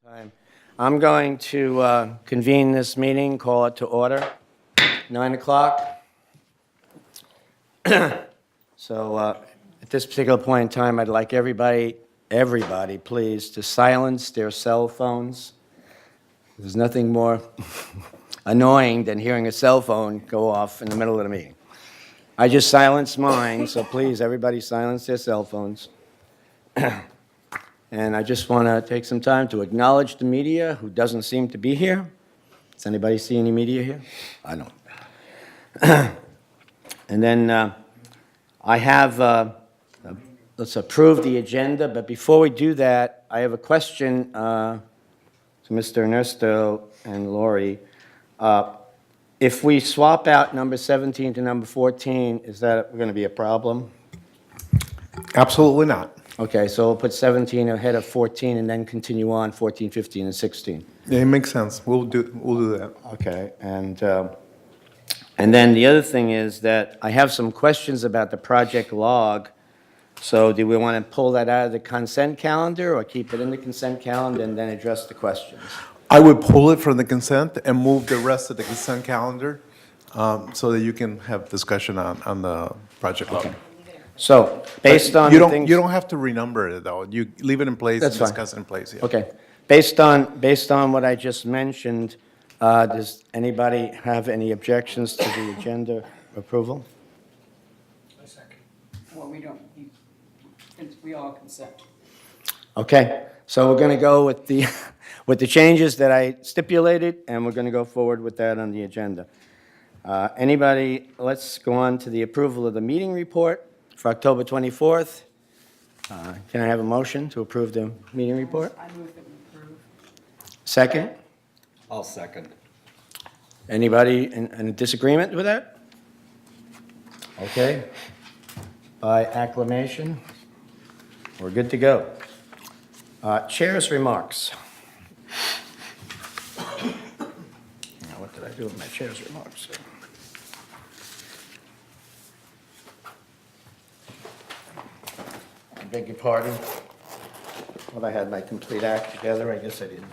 Time. I'm going to convene this meeting, call it to order, 9 o'clock. So at this particular point in time, I'd like everybody, please, to silence their cell phones. There's nothing more annoying than hearing a cell phone go off in the middle of the meeting. I just silenced mine, so please, everybody silence their cell phones. And I just want to take some time to acknowledge the media who doesn't seem to be here. Does anybody see any media here? I don't. And then I have, let's approve the agenda, but before we do that, I have a question to Mr. Ernesto and Lori. If we swap out number 17 to number 14, is that going to be a problem? Absolutely not. Okay, so we'll put 17 ahead of 14 and then continue on 14, 15, and 16. Yeah, it makes sense. We'll do that. Okay, and then the other thing is that I have some questions about the project log. So do we want to pull that out of the consent calendar or keep it in the consent calendar and then address the questions? I would pull it from the consent and move the rest of the consent calendar so that you can have discussion on the project log. So, based on You the don't, things... you don't have to renumber it, though. You leave it in place and That's fine. discuss it in place, yeah. Okay. Based on what I just mentioned, does anybody have any objections to the agenda approval? A second. Well, we don't, we all consent. Okay, so we're going to go with the, with the changes that I stipulated, and we're going to go forward with that on the agenda. Anybody, let's go on to the approval of the meeting report for October 24th. Can I have a motion to approve the meeting report? I move that we approve. Second? I'll second. Anybody in disagreement with that? Okay. By acclamation, we're good to go. Chair's remarks. Now, what did I do with my chair's remarks? I beg your pardon. Well, I had my complete act together. I guess I didn't.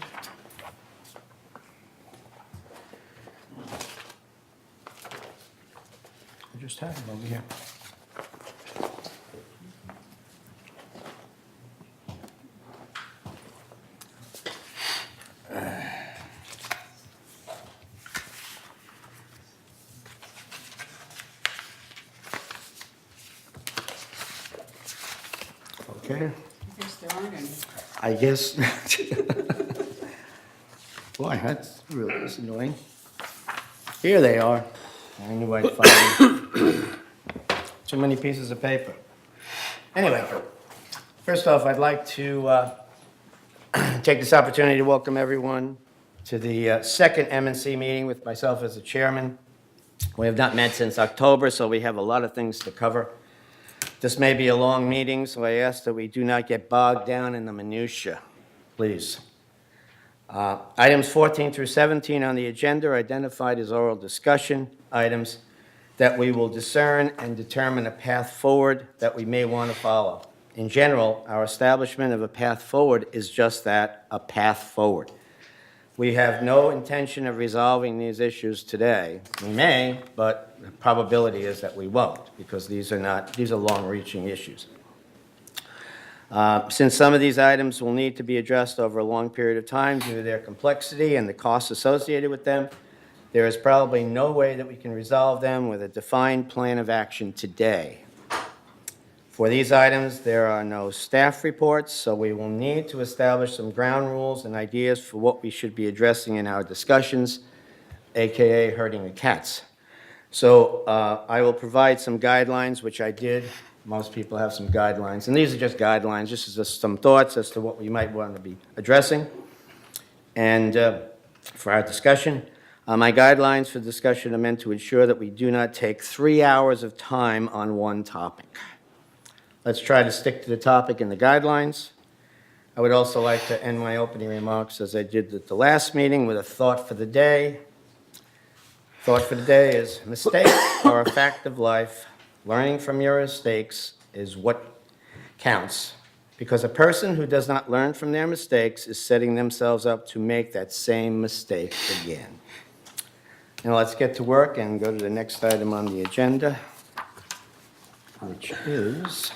I just had them over here. Okay. I guess there aren't any. I guess. Boy, that's really annoying. Here they are. I knew I'd find them. Too many pieces of paper. Anyway, first off, I'd like to take this opportunity to welcome everyone to the second M&C meeting with myself as the chairman. We have not met since October, so we have a lot of things to cover. This may be a long meeting, so I ask that we do not get bogged down in the minutia, please. Items 14 through 17 on the agenda are identified as oral discussion items that we will discern and determine a path forward that we may want to follow. In general, our establishment of a path forward is just that, a path forward. We have no intention of resolving these issues today. We may, but the probability is that we won't, because these are long-reaching issues. Since some of these items will need to be addressed over a long period of time due to their complexity and the costs associated with them, there is probably no way that we can resolve them with a defined plan of action today. For these items, there are no staff reports, so we will need to establish some ground rules and ideas for what we should be addressing in our discussions, AKA herding the cats. So I will provide some guidelines, which I did. Most people have some guidelines, and these are just guidelines. This is just some thoughts as to what we might want to be addressing. And for our discussion, my guidelines for discussion are meant to ensure that we do not take 3 hours of time on one topic. Let's try to stick to the topic and the guidelines. I would also like to end my opening remarks, as I did at the last meeting, with a thought for the day. Thought for the day is, mistakes are a fact of life. Learning from your mistakes is what counts. Because a person who does not learn from their mistakes is setting themselves up to make that same mistake again. Now let's get to work and go to the next item on the agenda, which is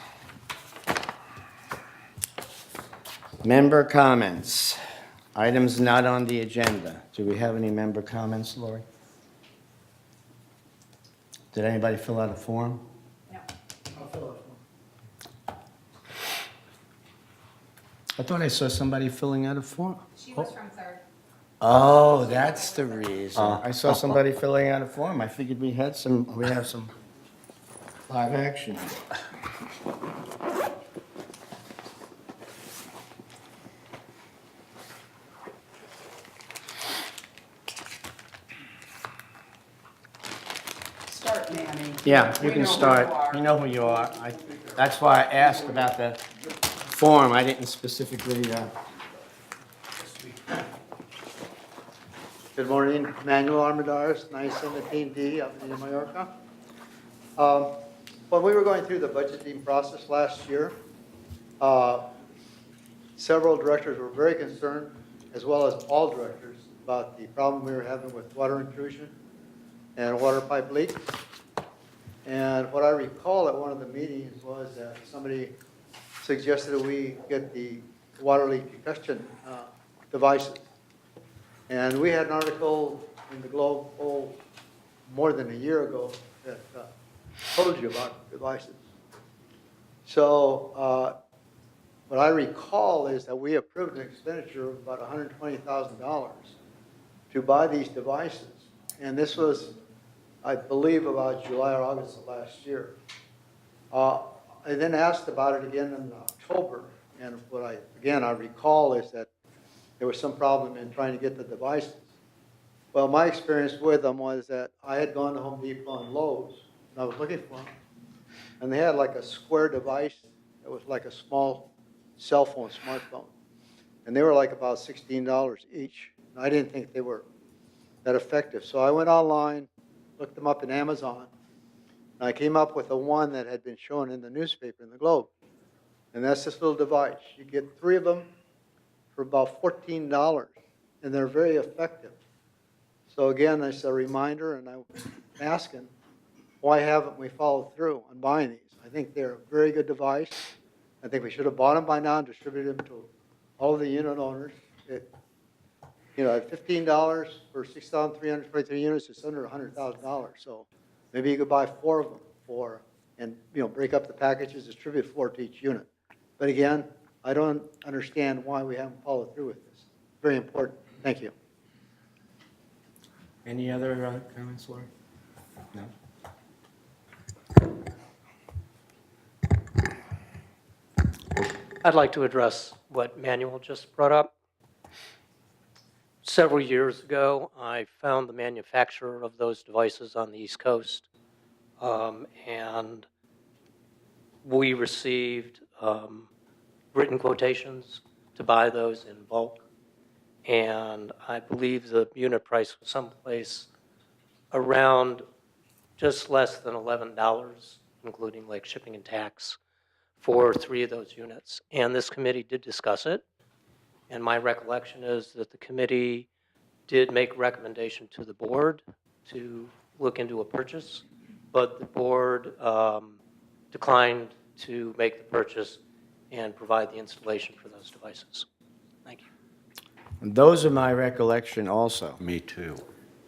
member comments. Items not on the agenda. Do we have any member comments, Lori? Did anybody fill out a form? I thought I saw somebody filling out a form. She was from third. Oh, that's the reason. I saw somebody filling out a form. I figured we have some live action. Start, Manny. Yeah, you We can know who start. you are. You know who you are. That's why I asked about the form. I didn't specifically, Good morning, Manuel Armendariz, 917D up in Mallorca. When we were going through the budgeting process last year, several directors were very concerned, as well as all directors, about the problem we were having with water intrusion and water pipe leaks. And what I recall at one of the meetings was that somebody suggested that we get the water leak detection devices. And we had an article in the Globe, more than a year ago that told you about devices. So what I recall is that we approved an expenditure of about $120,000 to buy these devices. And this was, I believe, about July or August of last year. I then asked about it again in October. And what I recall is that there was some problem in trying to get the devices. Well, my experience with them was that I had gone to Home Depot and Lowe's, and I was looking for them. And they had like a square device that was like a small cell phone, smartphone. And they were like about $16 each. And I didn't think they were that effective. So I went online, looked them up in Amazon, and I came up with the one that had been shown in the newspaper, in the Globe. And that's this little device. You get 3 of them for about $14, and they're very effective. So again, it's a reminder, and I'm asking, why haven't we followed through on buying these? I think they're a very good device. I think we should have bought them by now and distributed them to all the unit owners. At $15 for 6,323 units, it's under $100,000. So maybe you could buy 4 of them and break up the packages, distribute 4 to each unit. But again, I don't understand why we haven't followed through with this. Very important. Thank you. any other comments, Lori? No? I'd like to address what Manuel just brought up. Several years ago, I found the manufacturer of those devices on the East Coast, and we received written quotations to buy those in bulk, and I believe the unit price was someplace around just less than $11, including like shipping and tax, for 3 of those units. And this committee did discuss it. And my recollection is that the committee did make recommendation to the board to look into a purchase, but the board declined to make the purchase and provide the installation for those devices. Thank you. And those are my recollection also. Me too.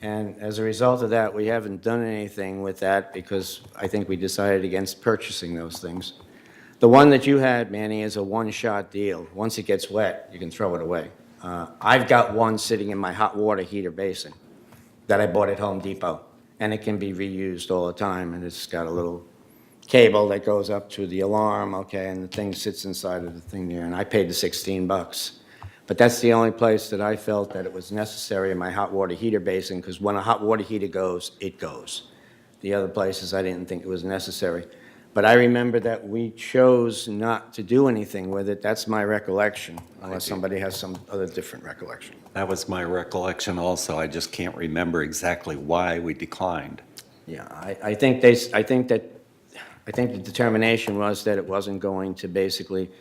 And as a result of that, we haven't done anything with that because I think we decided against purchasing those things. The one that you had, Manny, is a one-shot deal. Once it gets wet, you can throw it away. I've got one sitting in my hot water heater basin that I bought at Home Depot, and it can be reused all the time, and it's got a little cable that goes up to the alarm, okay, and the thing sits inside of the thing there, and I paid the $16. But that's the only place that I felt that it was necessary in my hot water heater basin, because when a hot water heater goes, it goes. The other places, I didn't think it was necessary. But I remember that we chose not to do anything with it. That's my recollection, unless somebody has some other different recollection. That was my recollection also. I just can't remember exactly why we declined. Yeah, I think the determination was that it wasn't going to basically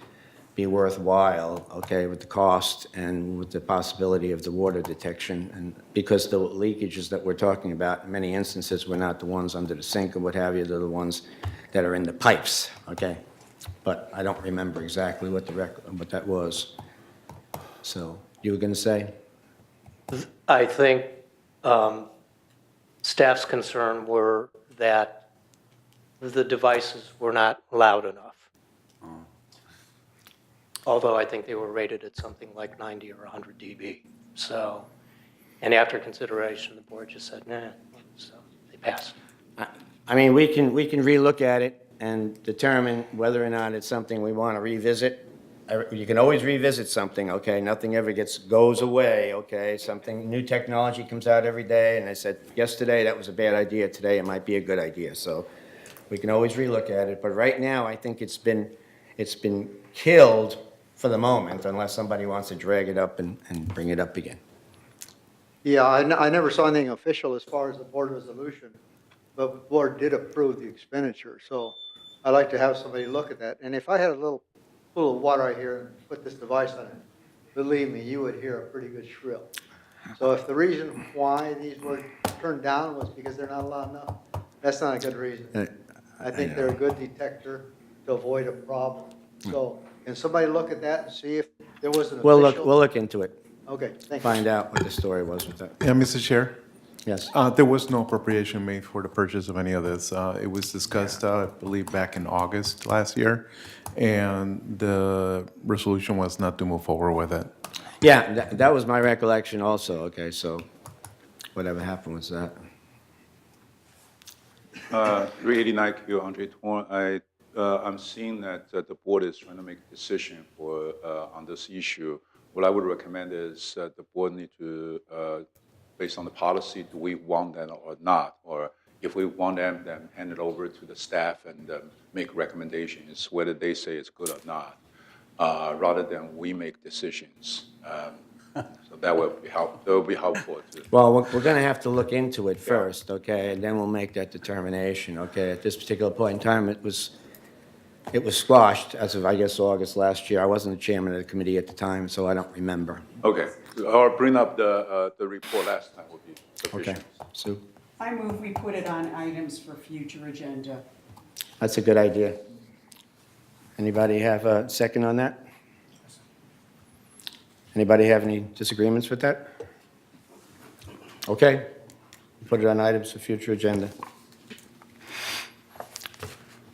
be worthwhile, okay, with the cost and with the possibility of the water detection. And because the leakages that we're talking about, in many instances, were not the ones under the sink and what have you, they're the ones that are in the pipes, okay? But I don't remember exactly what what that was. So, you were going to say? I think staff's concern were that the devices were not loud enough. Although I think they were rated at something like 90 or 100 dB. So, and after consideration, the board just said, nah, so they passed. I mean, we can relook at it and determine whether or not it's something we want to revisit. You can always revisit something, okay? Nothing ever goes away, okay? New technology comes out every day, and I said, yesterday that was a bad idea, today it might be a good idea. So we can always relook at it, but right now, I think it's been killed for the moment, unless somebody wants to drag it up and bring it up again. Yeah, I never saw anything official as far as the board resolution, but the board did approve the expenditure, so I'd like to have somebody look at that. And if I had a little pool of water right here and put this device on it, believe me, you would hear a pretty good shrill. So if the reason why these were turned down was because they're not loud enough, that's not a good reason. I think they're a good detector to avoid a problem. So can somebody look at that and see if there was an We'll official? look into it, Okay, thank you. find out what the story was with that. Yeah, Mr. Chair? Yes. There was no appropriation made for the purchase of any of this. It was discussed, I believe, back in August last year, and the resolution was not to move forward with it. Yeah, that was my recollection also, okay, so whatever happened with that. 389 Q, Andre Torn. I'm seeing that the board is trying to make a decision on this issue. What I would recommend is that the board need to, based on the policy, do we want them or not? Or if we want them, then hand it over to the staff and make recommendations, whether they say it's good or not, rather than we make decisions. So that will be helpful too. Well, we're going to have to look into it first, okay, and then we'll make that determination, okay? At this particular point in time, it was squashed as of, I guess, August last year. I wasn't the chairman of the committee at the time, so I don't remember. Okay, or bring up the report last time would be Okay, sufficient. Sue? I move we put it on items for future agenda. That's a good idea. Anybody have a second on that? Anybody have any disagreements with that? Okay, put it on items for future agenda.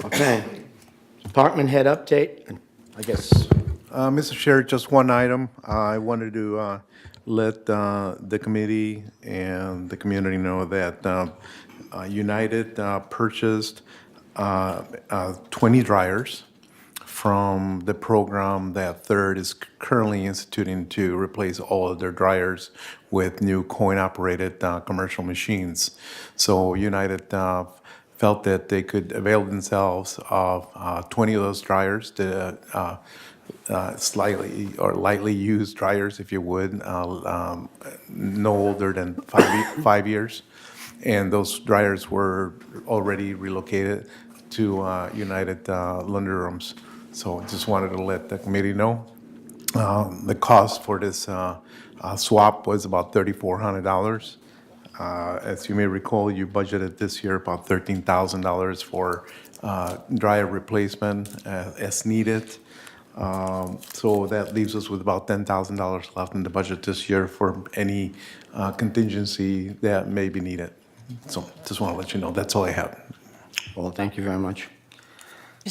Okay, department head update, I guess. Mr. Chair, just one item. I wanted to let the committee and the community know that United purchased 20 dryers from the program that Third is currently instituting to replace all of their dryers with new coin-operated commercial machines. So United felt that they could avail themselves of 20 of those dryers, the slightly or lightly used dryers, if you would, no older than 5 years. And those dryers were already relocated to United laundry rooms. So I just wanted to let the committee know. The cost for this swap was about $3,400. As you may recall, you budgeted this year about $13,000 for dryer replacement as needed. So that leaves us with about $10,000 left in the budget this year for any contingency that may be needed. So just want to let you know, that's all I have. Well, thank you very much.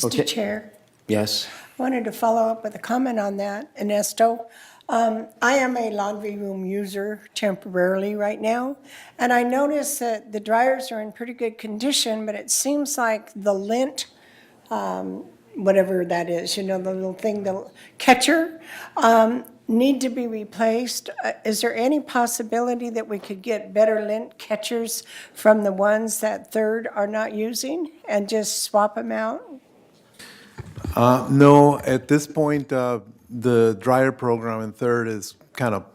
Okay. Mr. Chair, Yes, I wanted to follow up with a comment on that. Ernesto, I am a laundry room user temporarily right now, and I noticed that the dryers are in pretty good condition, but it seems like the lint, whatever that is, you know, the little thing, the catcher, need to be replaced. Is there any possibility that we could get better lint catchers from the ones that Third are not using and just swap them out? No, at this point, the dryer program in Third is kind of,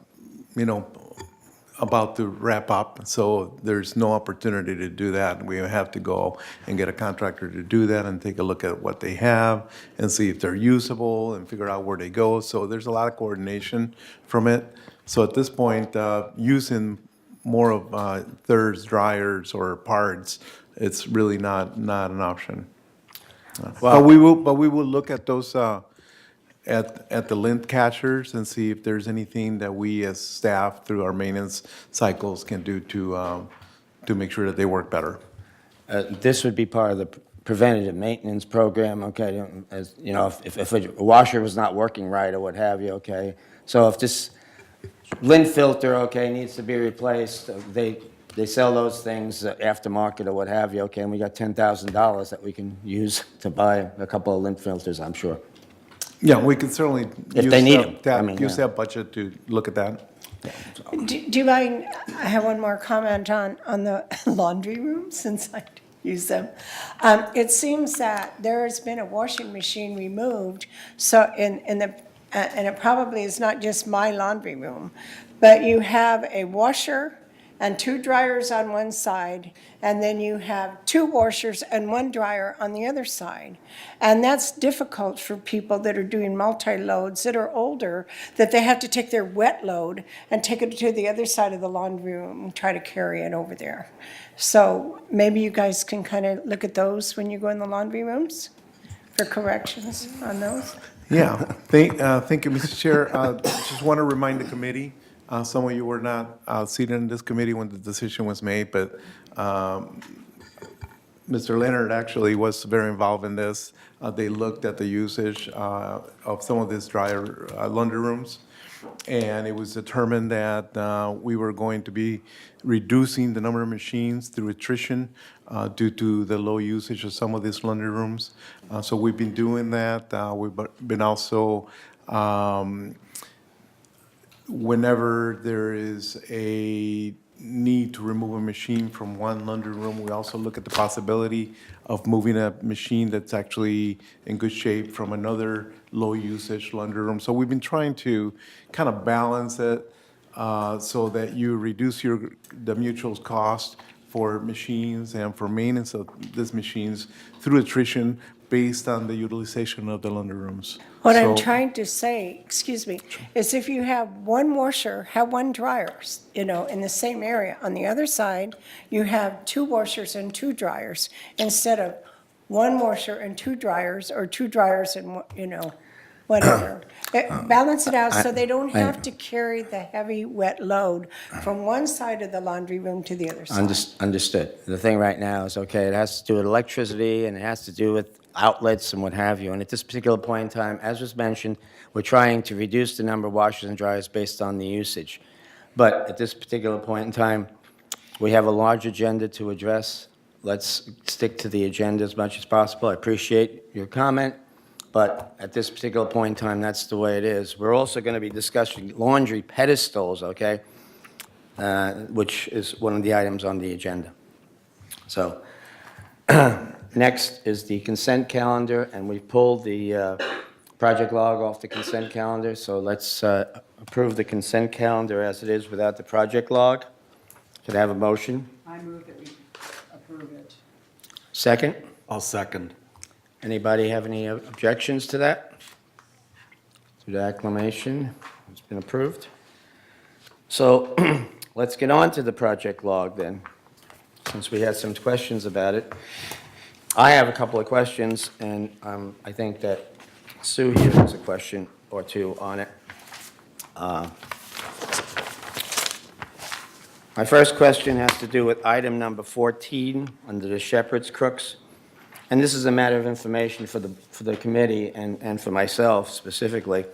about to wrap up, so there's no opportunity to do that. We have to go and get a contractor to do that and take a look at what they have and see if they're usable and figure out where they go. So there's a lot of coordination from it. So at this point, using more of thirds, dryers, or parts, it's really not an option. But we will look at those, at the lint catchers and see if there's anything that we as staff through our maintenance cycles can do to make sure that they work better. This would be part of the preventative maintenance program, okay? As, you know, if a washer was not working right or what have you, okay? So if this lint filter, okay, needs to be replaced, they sell those things aftermarket or what have you, okay? And we got $10,000 that we can use to buy a couple of lint filters, I'm sure. Yeah, we can certainly If use they need 'em, I mean, use yeah. that budget to look at that. Do you mind, I have one more comment on the laundry room, since I use them. It seems that there has been a washing machine removed, so in the, and it probably is not just my laundry room, but you have a washer and 2 dryers on one side, and then you have 2 washers and 1 dryer on the other side. And that's difficult for people that are doing multi-loads that are older, that they have to take their wet load and take it to the other side of the laundry room and try to carry it over there. So maybe you guys can kind of look at those when you go in the laundry rooms for corrections on those? Yeah, thank you, Mr. Chair. Just want to remind the committee, some of you were not seated in this committee when the decision was made, but Mr. Leonard actually was very involved in this. They looked at the usage of some of these dryer laundry rooms, and it was determined that we were going to be reducing the number of machines through attrition due to the low usage of some of these laundry rooms. So we've been doing that. We've been also, whenever there is a need to remove a machine from one laundry room, we also look at the possibility of moving a machine that's actually in good shape from another low-usage laundry room. So we've been trying to kind of balance it so that you reduce the mutual's cost for machines and for maintenance of these machines through attrition based on the utilization of the laundry rooms. What I'm So- trying to say, excuse me, is if you have 1 washer, have 1 dryer, in the same area. On the other side, you have 2 washers and 2 dryers, instead of 1 washer and 2 dryers, or 2 dryers and, whatever. Balance it out so they don't have to carry the heavy, wet load from one side of the laundry room to the other side. Understood. The thing right now is, okay, it has to do with electricity, and it has to do with outlets and what have you. And at this particular point in time, as was mentioned, we're trying to reduce the number of washers and dryers based on the usage. But at this particular point in time, we have a large agenda to address. Let's stick to the agenda as much as possible. I appreciate your comment, but at this particular point in time, that's the way it is. We're also going to be discussing laundry pedestals, okay, which is one of the items on the agenda. So next is the consent calendar, and we pulled the project log off the consent calendar, so let's approve the consent calendar as it is without the project log. Could I have a motion? I move that we approve it. Second? I'll second. Anybody have any objections to that? To the acclamation? It's been approved. So let's get on to the project log then, since we had some questions about it. I have a couple of questions, and I think that Sue here has a question or two on it. My first question has to do with item number 14 under the Shepherd's Crooks. And this is a matter of information for the committee and for myself specifically.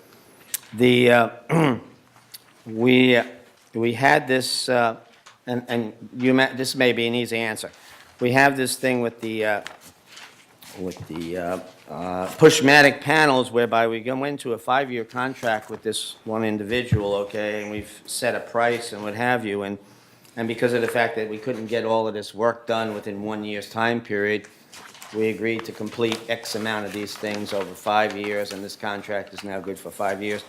We had this, and this may be an easy answer. We have this thing with the Pushmatic panels, whereby we go into a 5-year contract with this one individual, okay, and we've set a price and what have you, and because of the fact that we couldn't get all of this work done within 1 year's time period, we agreed to complete X amount of these things over 5 years, and this contract is now good for 5 years.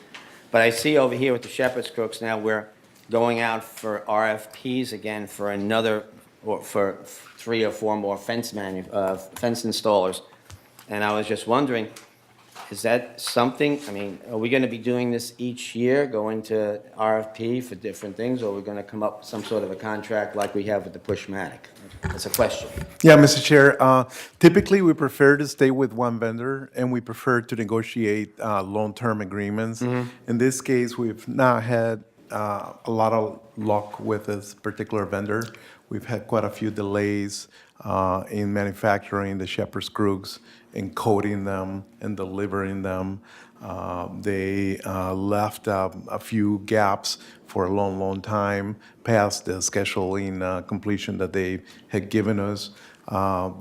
But I see over here with the Shepherd's Crooks now, we're going out for RFPs again for another, or for 3 or 4 more fence installers. And I was just wondering, is that something, I mean, are we gonna be doing this each year, going to RFP for different things, or are we gonna come up with some sort of a contract like we have with the Pushmatic? That's a question. Yeah, Mr. Chair, typically, we prefer to stay with one vendor, and we prefer to negotiate long-term agreements. In this case, we've not had a lot of luck with this particular vendor. We've had quite a few delays in manufacturing the Shepherd's Crooks, and coating them and delivering them. They left a few gaps for a long, long time past the scheduling completion that they had given us.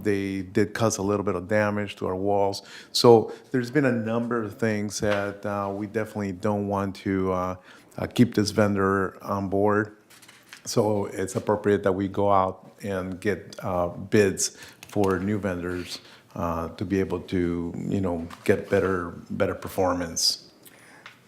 They did cause a little bit of damage to our walls. So there's been a number of things that we definitely don't want to keep this vendor on board. So it's appropriate that we go out and get bids for new vendors to be able to, get better performance.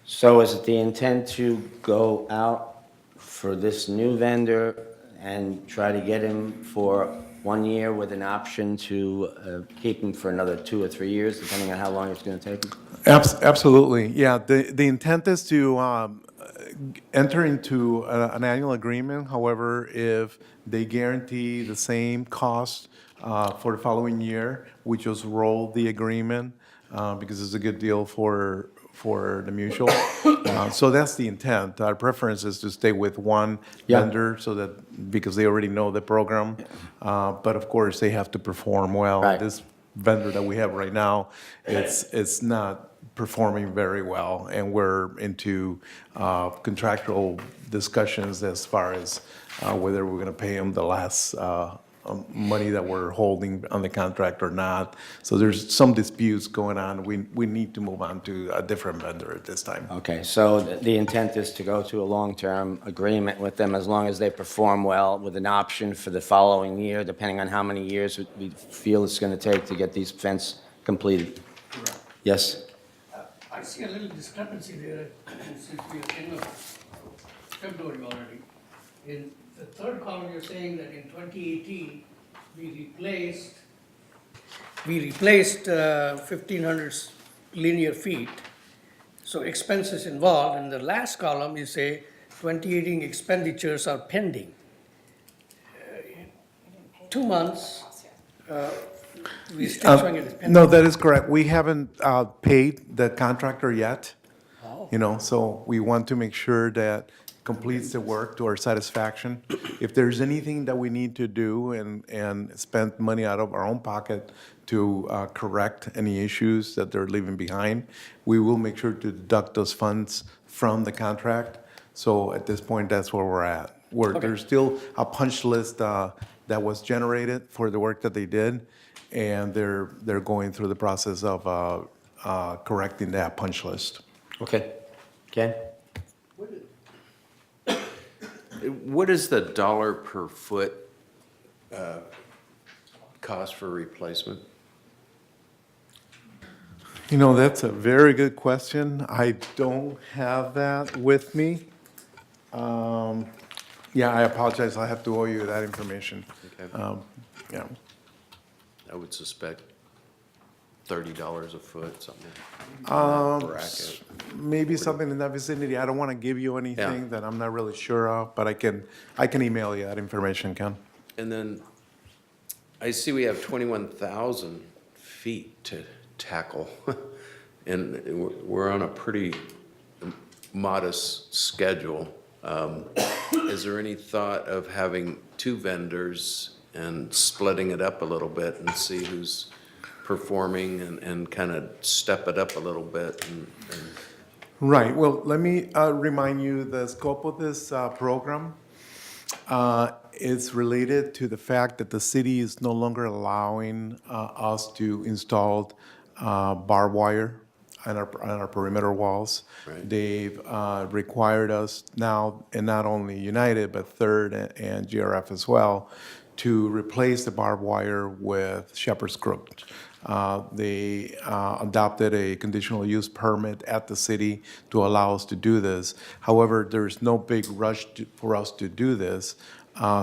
So is it the intent to go out for this new vendor and try to get him for 1 year with an option to keep him for another 2 or 3 years, depending on how long it's gonna take him? Absolutely, yeah. The intent is to enter into an annual agreement. However, if they guarantee the same cost for the following year, we just roll the agreement because it's a good deal for the mutual. So that's the intent. Our preference is to stay with one Yeah. vendor so that, because they already know the program. But of course, they have to perform well. Right. This vendor that we have right now, it's not performing very well, and we're into contractual discussions as far as whether we're going to pay them the last money that we're holding on the contract or not. So there's some disputes going on. We need to move on to a different vendor at this time. Okay, so the intent is to go to a long-term agreement with them as long as they perform well, with an option for the following year, depending on how many years we feel it's gonna take to get these fence completed. Yes? I see a little discrepancy there, since we are in February already. In the third column, you're saying that in 2018, we replaced 1,500 linear feet. So expenses involved. In the last column, you say 2018 expenditures are pending. 2 months, we're still showing it as pending. No, that is correct. We haven't paid the contractor yet. So we want to make sure that completes the work to our satisfaction. If there's anything that we need to do and spend money out of our own pocket to correct any issues that they're leaving behind, we will make sure to deduct those funds from the contract. So at this point, that's where we're at. There's still a punch list that was generated for the work that they did, and they're going through the process of correcting that punch list. Okay. Ken? What is the dollar per foot cost for replacement? That's a very good question. I don't have that with me. Yeah, I apologize. I have to owe you that information. Okay. Yeah. I would suspect $30 a foot, something. Bracket. Maybe something in that vicinity. I don't want to give you anything that I'm not really sure of, but I can email you that information, Ken. And then I see we have 21,000 feet to tackle. And we're on a pretty modest schedule. Is there any thought of having 2 vendors and splitting it up a little bit and see who's performing and kind of step it up a little bit? Right. Well, let me remind you the scope of this program. It's related to the fact that the city is no longer allowing us to install barbed wire on our perimeter walls. Right. They've required us now, and not only United, but Third and GRF as well, to replace the barbed wire with shepherd's crook. They adopted a conditional use permit at the city to allow us to do this. However, there's no big rush for us to do this.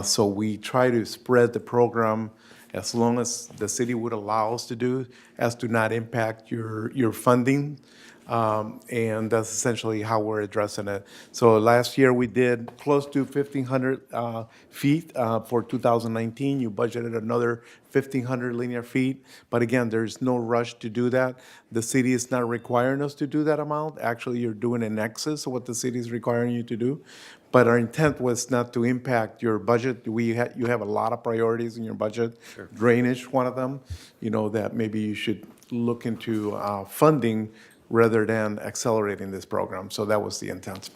So we try to spread the program as long as the city would allow us to do, as to not impact your funding. And that's essentially how we're addressing it. So last year, we did close to 1,500 feet. For 2019, you budgeted another 1,500 linear feet. But again, there's no rush to do that. The city is not requiring us to do that amount. Actually, you're doing in excess of what the city is requiring you to do. But our intent was not to impact your budget. You have a lot of priorities in your budget. Drainage, one of them, that maybe you should look into funding rather than accelerating this program. So that was the intent.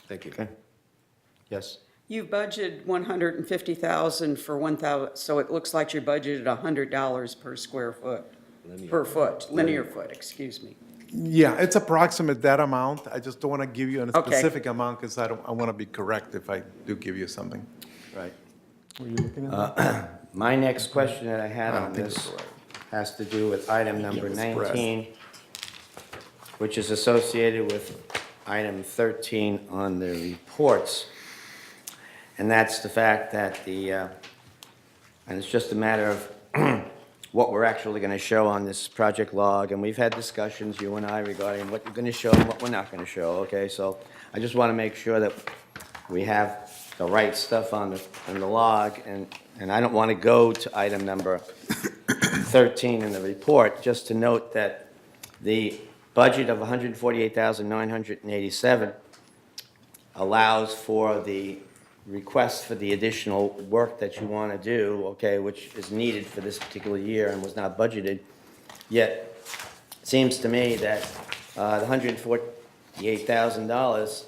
Thank you. Okay. Yes. You've budgeted 150,000 for 1,000, so it looks like you budgeted $100 per square foot, linear foot, excuse me. Yeah, it's approximate that amount. I just don't want to give you a Okay. specific amount because I want to be correct if I do give you something. Right. Were you looking at that? My next question that I had I on don't think this it's right. has to do with item number it's spread. 19, which is associated with item 13 on the reports. And that's the fact that and it's just a matter of what we're actually going to show on this project log. And we've had discussions, you and I, regarding what you're going to show and what we're not going to show, okay? So I just want to make sure that we have the right stuff on the log, and I don't want to go to item number 13 in the report, just to note that the budget of $148,987 allows for the request for the additional work that you want to do, okay, which is needed for this particular year and was not budgeted. Yet, it seems to me that the $148,000,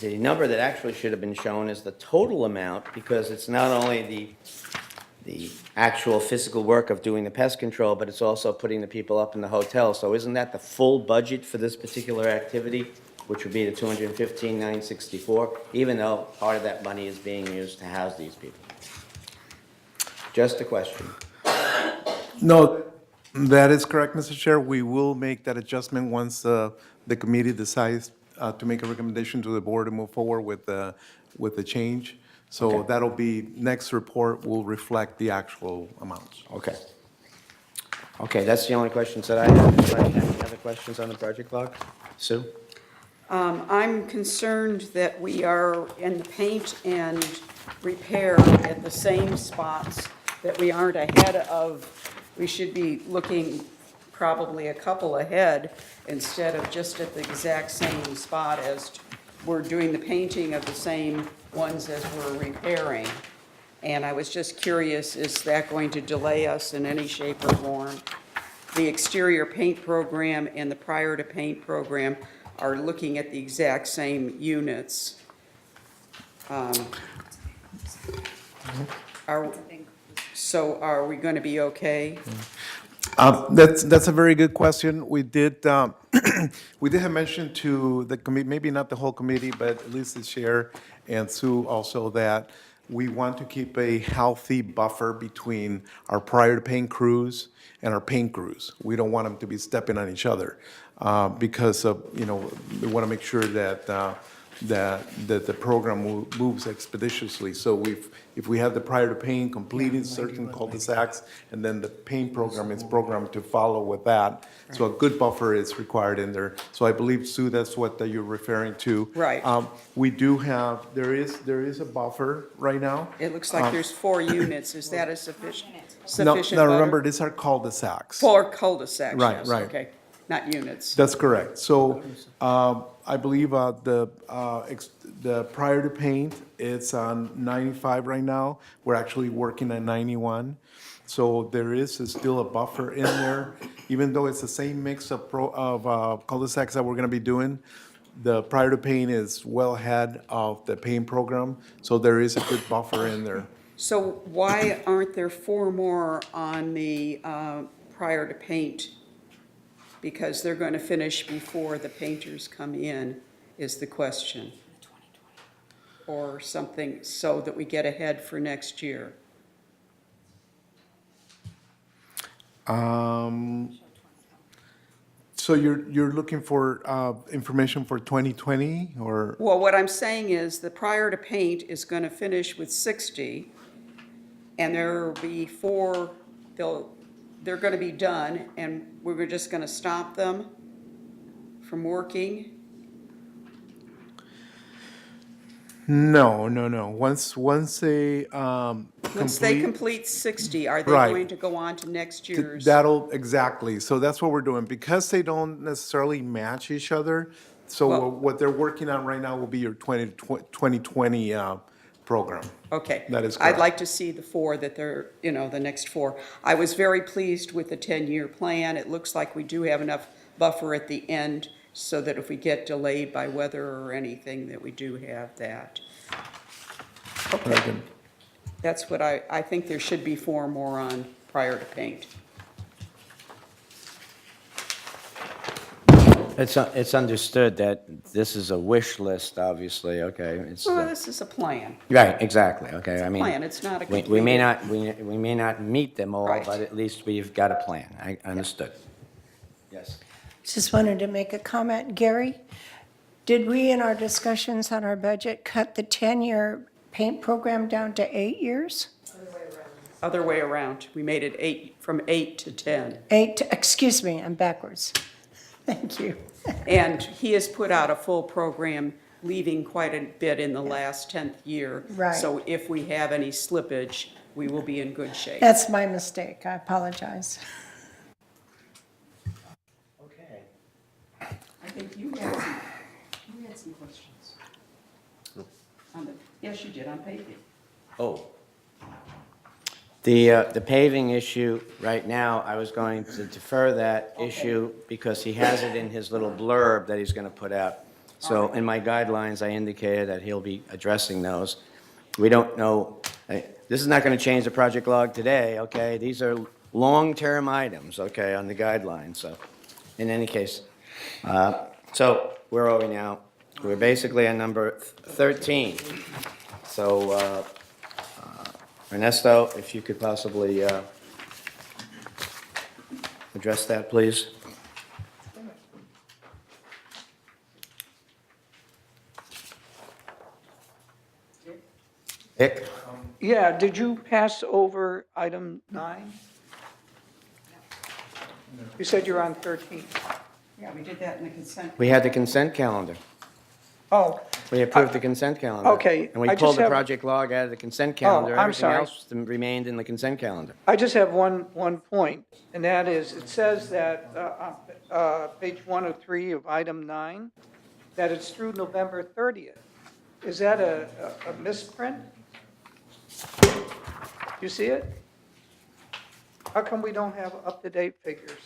the number that actually should have been shown is the total amount, because it's not only the actual physical work of doing the pest control, but it's also putting the people up in the hotel. So isn't that the full budget for this particular activity, which would be the $215,964, even though part of that money is being used to house these people? Just a question. No, that is correct, Mr. Chair. We will make that adjustment once the committee decides to make a recommendation to the board to move forward with the change. So Okay. that'll be, next report will reflect the actual amounts. Okay. Okay, that's the only questions that I have. Anybody have any other questions on the project log? Sue? I'm concerned that we are in the paint and repair at the same spots, that we aren't ahead of. We should be looking probably a couple ahead instead of just at the exact same spot as we're doing the painting of the same ones as we're repairing. And I was just curious, is that going to delay us in any shape or form? The exterior paint program and the prior to paint program are looking at the exact same units. So are we going to be okay? That's a very good question. We did have mentioned to the committee, maybe not the whole committee, but at least the chair and Sue also, that we want to keep a healthy buffer between our prior to paint crews and our paint crews. We don't want them to be stepping on each other because of, we want to make sure that the program moves expeditiously. So if we have the prior to paint completed certain cul-de-sacs, and then the paint program is programmed to follow with that. So a good buffer is required in there. So I believe, Sue, that's what you're referring to. Right. We do have, there is a buffer right now. It looks like there's 4 units. Is that a sufficient No, buffer? now remember, these are cul-de-sacs. 4 cul-de-sacs, Right, yes, right. okay, not units. That's correct. So I believe the prior to paint, it's on 95 right now. We're actually working on 91. So there is still a buffer in there, even though it's the same mix of cul-de-sacs that we're going to be doing. The prior to paint is well ahead of the paint program, so there is a good buffer in there. So why aren't there 4 more on the prior to paint? Because they're going to finish before the painters come in, is the question. Or something so that we get ahead for next year. So you're looking for information for 2020 or? Well, what I'm saying is the prior to paint is going to finish with 60, and there will be 4, they're going to be done, and we're just going to stop them from working? No. Once they Once they complete 60, are they Right. going to go on to next year's? That'll, exactly. So that's what we're doing. Because they don't necessarily match each other, so Well- what they're working on right now will be your 2020 program. Okay. That is I'd correct. like to see the 4 that they're, the next 4. I was very pleased with the 10-year plan. It looks like we do have enough buffer at the end so that if we get delayed by weather or anything, that we do have that. Very good. That's what I think there should be 4 more on prior to paint. It's understood that this is a wish list, obviously, okay? It's, Well, this is a plan. right, exactly, okay, I mean. Plan, it's not a We may completed- not, we may not meet them all, Right. but at least we've got a plan. I understood. Yes. Just wanted to make a comment. Gary, did we in our discussions on our budget cut the 10-year paint program down to 8 years? Other way around. We made it 8, from 8 to 10. Excuse me, I'm backwards. Thank you. And he has put out a full program, leaving quite a bit in the last 10th year. Right. So if we have any slippage, we will be in good shape. That's my mistake. I apologize. Okay. I think you had some questions. Yes, you did, on paving. Oh. The paving issue, right now, I was going to defer that issue because he has it in his little blurb that he's going to put out. So in my guidelines, I indicated that he'll be addressing those. We don't know, this is not going to change the project log today, okay? These are long-term items, okay, on the guidelines, so, in any case. So, where are we now? We're basically on number 13. So, Ernesto, if you could possibly address that, please. Dick? Yeah, did you pass over item 9? You said you're on 13. Yeah, we did that in the consent. We had the consent calendar. Oh, We approved the consent calendar. Okay, And we I pulled just the have- project log out of the consent calendar. I'm sorry. Everything else remained in the consent calendar. I just have one point, and that is, it says that, on page 103 of item 9, that it's through November 30th. Is that a misprint? You see it? How come we don't have up-to-date figures?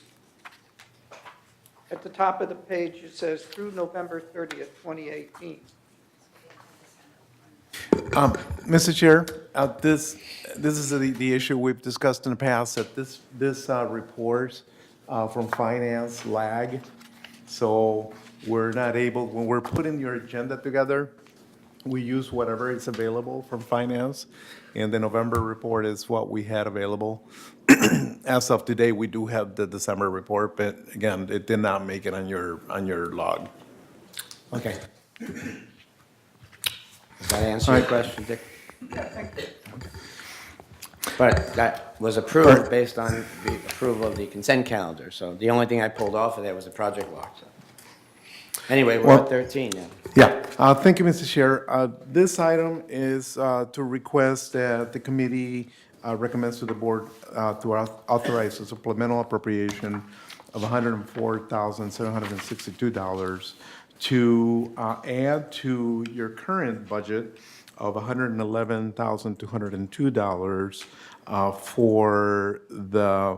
At the top of the page, it says through November 30th, 2018. Mr. Chair, this is the issue we've discussed in the past, that this reports from finance lag. So we're not able, when we're putting your agenda together, we use whatever is available from finance, and the November report is what we had available. As of today, we do have the December report, but again, it did not make it on your log. Okay. Does that answer your question, Dick? But that was approved based on the approval of the consent calendar, so the only thing I pulled off of there was the project log, so. Anyway, we're Well- at 13 now. Yeah, thank you, Mr. Chair. This item is to request that the committee recommends to the board to authorize a supplemental appropriation of $104,762 to add to your current budget of $111,202 for the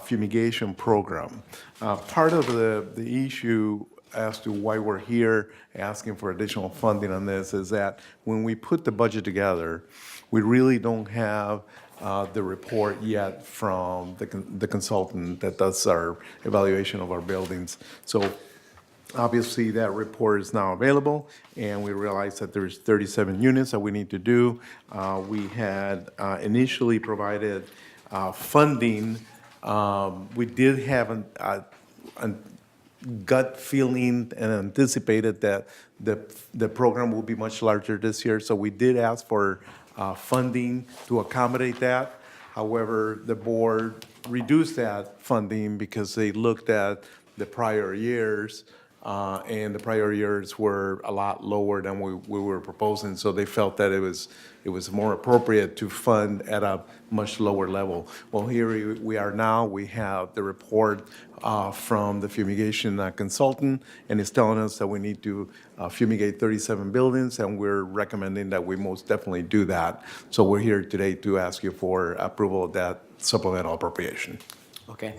fumigation program. Part of the issue as to why we're here asking for additional funding on this is that when we put the budget together, we really don't have the report yet from the consultant that does our evaluation of our buildings. So obviously, that report is now available, and we realize that there's 37 units that we need to do. We had initially provided funding We did have a gut feeling and anticipated that the program will be much larger this year, so we did ask for funding to accommodate that. However, the board reduced that funding because they looked at the prior years, and the prior years were a lot lower than we were proposing, so they felt that it was more appropriate to fund at a much lower level. Well, here we are now. We have the report from the fumigation consultant, and it's telling us that we need to fumigate 37 buildings, and we're recommending that we most definitely do that. So we're here today to ask you for approval of that supplemental appropriation. Okay.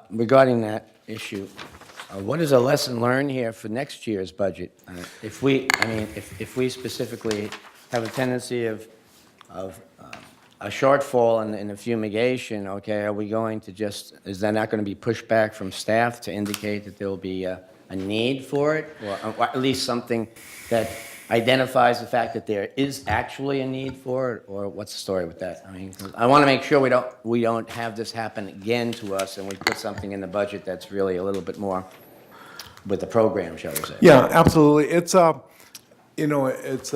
Regarding that issue, what is a lesson learned here for next year's budget? If we specifically have a tendency of a shortfall in the fumigation, okay, are we going to just, is there not going to be pushback from staff to indicate that there will be a need for it? Or at least something that identifies the fact that there is actually a need for it? Or what's the story with that? I mean, 'cause I want to make sure we don't have this happen again to us and we put something in the budget that's really a little bit more with the program, shall we say? Yeah, absolutely. It's it's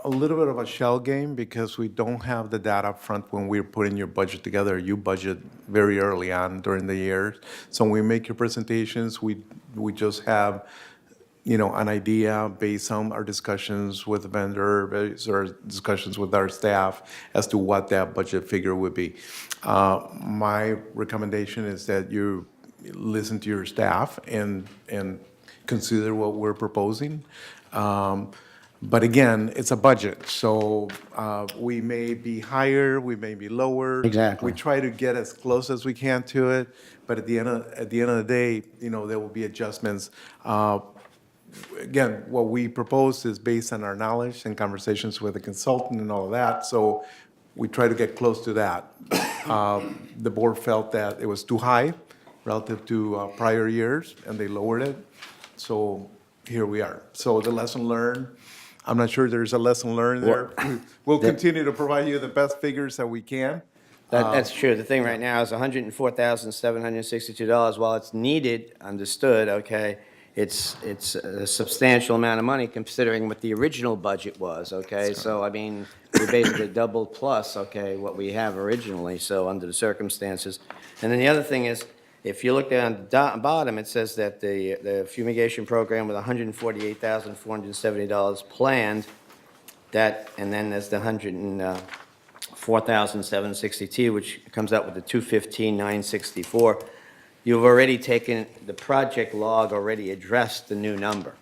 a little bit of a shell game because we don't have the data up front when we're putting your budget together. You budget very early on during the year. So when we make your presentations, we just have, an idea based on our discussions with the vendor, based on our discussions with our staff as to what that budget figure would be. My recommendation is that you listen to your staff and consider what we're proposing. But again, it's a budget, so we may be higher, we may be lower. Exactly. We try to get as close as we can to it, but at the end of the day, there will be adjustments. Again, what we propose is based on our knowledge and conversations with the consultant and all of that, so we try to get close to that. The board felt that it was too high relative to prior years, and they lowered it, so here we are. So the lesson learned, I'm not sure there's a lesson learned there. We'll continue to provide you the best figures that we can. That's true. The thing right now is $104,762. While it's needed, understood, okay, it's a substantial amount of money considering what the original budget was, okay? So, I mean, we basically doubled plus, okay, what we have originally, so under the circumstances. And then the other thing is, if you look down at the bottom, it says that the fumigation program with $148,470 planned, that, and then there's the $104,762, which comes out with the $215,964. You've already taken, the project log already addressed the new number.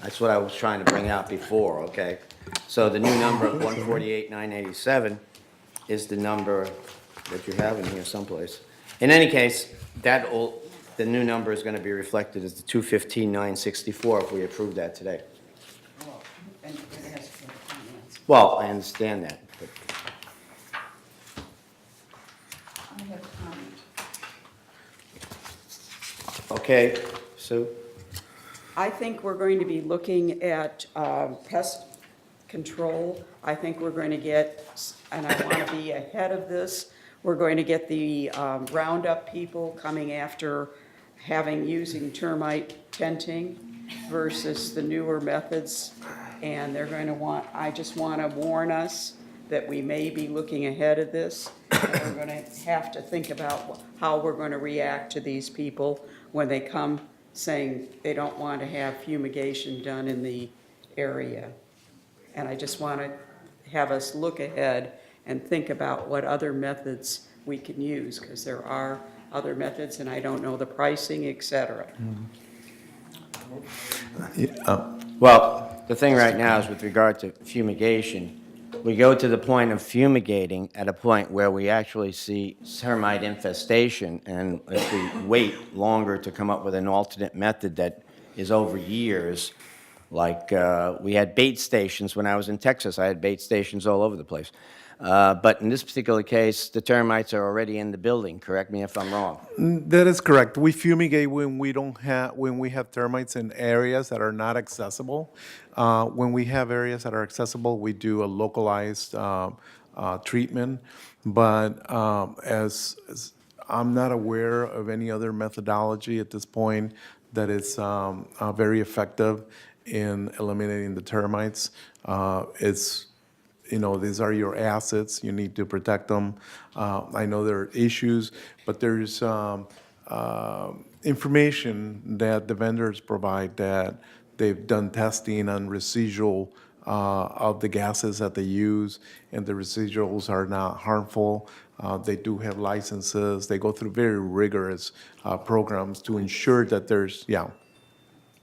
That's what I was trying to bring out before, okay? So the new number of 148,987 is the number that you have in here someplace. In any case, the new number is going to be reflected as the 215,964 if we approve that today. And it has to go to finance. Well, I understand that, but I have a comment. okay, Sue? I think we're going to be looking at pest control. I think we're going to get, and I want to be ahead of this, we're going to get the Roundup people coming after using termite tenting versus the newer methods. And they're going to I just want to warn us that we may be looking ahead of this. And we're going to have to think about how we're going to react to these people when they come saying they don't want to have fumigation done in the area. And I just want to have us look ahead and think about what other methods we can use, because there are other methods, and I don't know the pricing, et cetera. Well, the thing right now is with regard to fumigation, we go to the point of fumigating at a point where we actually see termite infestation, and if we wait longer to come up with an alternate method that is over years, like we had bait stations when I was in Texas. I had bait stations all over the place. But in this particular case, the termites are already in the building. Correct me if I'm wrong. That is correct. We fumigate when we have termites in areas that are not accessible. When we have areas that are accessible, we do a localized treatment. But as I'm not aware of any other methodology at this point that is very effective in eliminating the termites. It's, you know, these are your assets, you need to protect them. I know there are issues, but there's information that the vendors provide that they've done testing on residual of the gases that they use, and the residuals are not harmful. They do have licenses. They go through very rigorous programs to ensure that there's, yeah.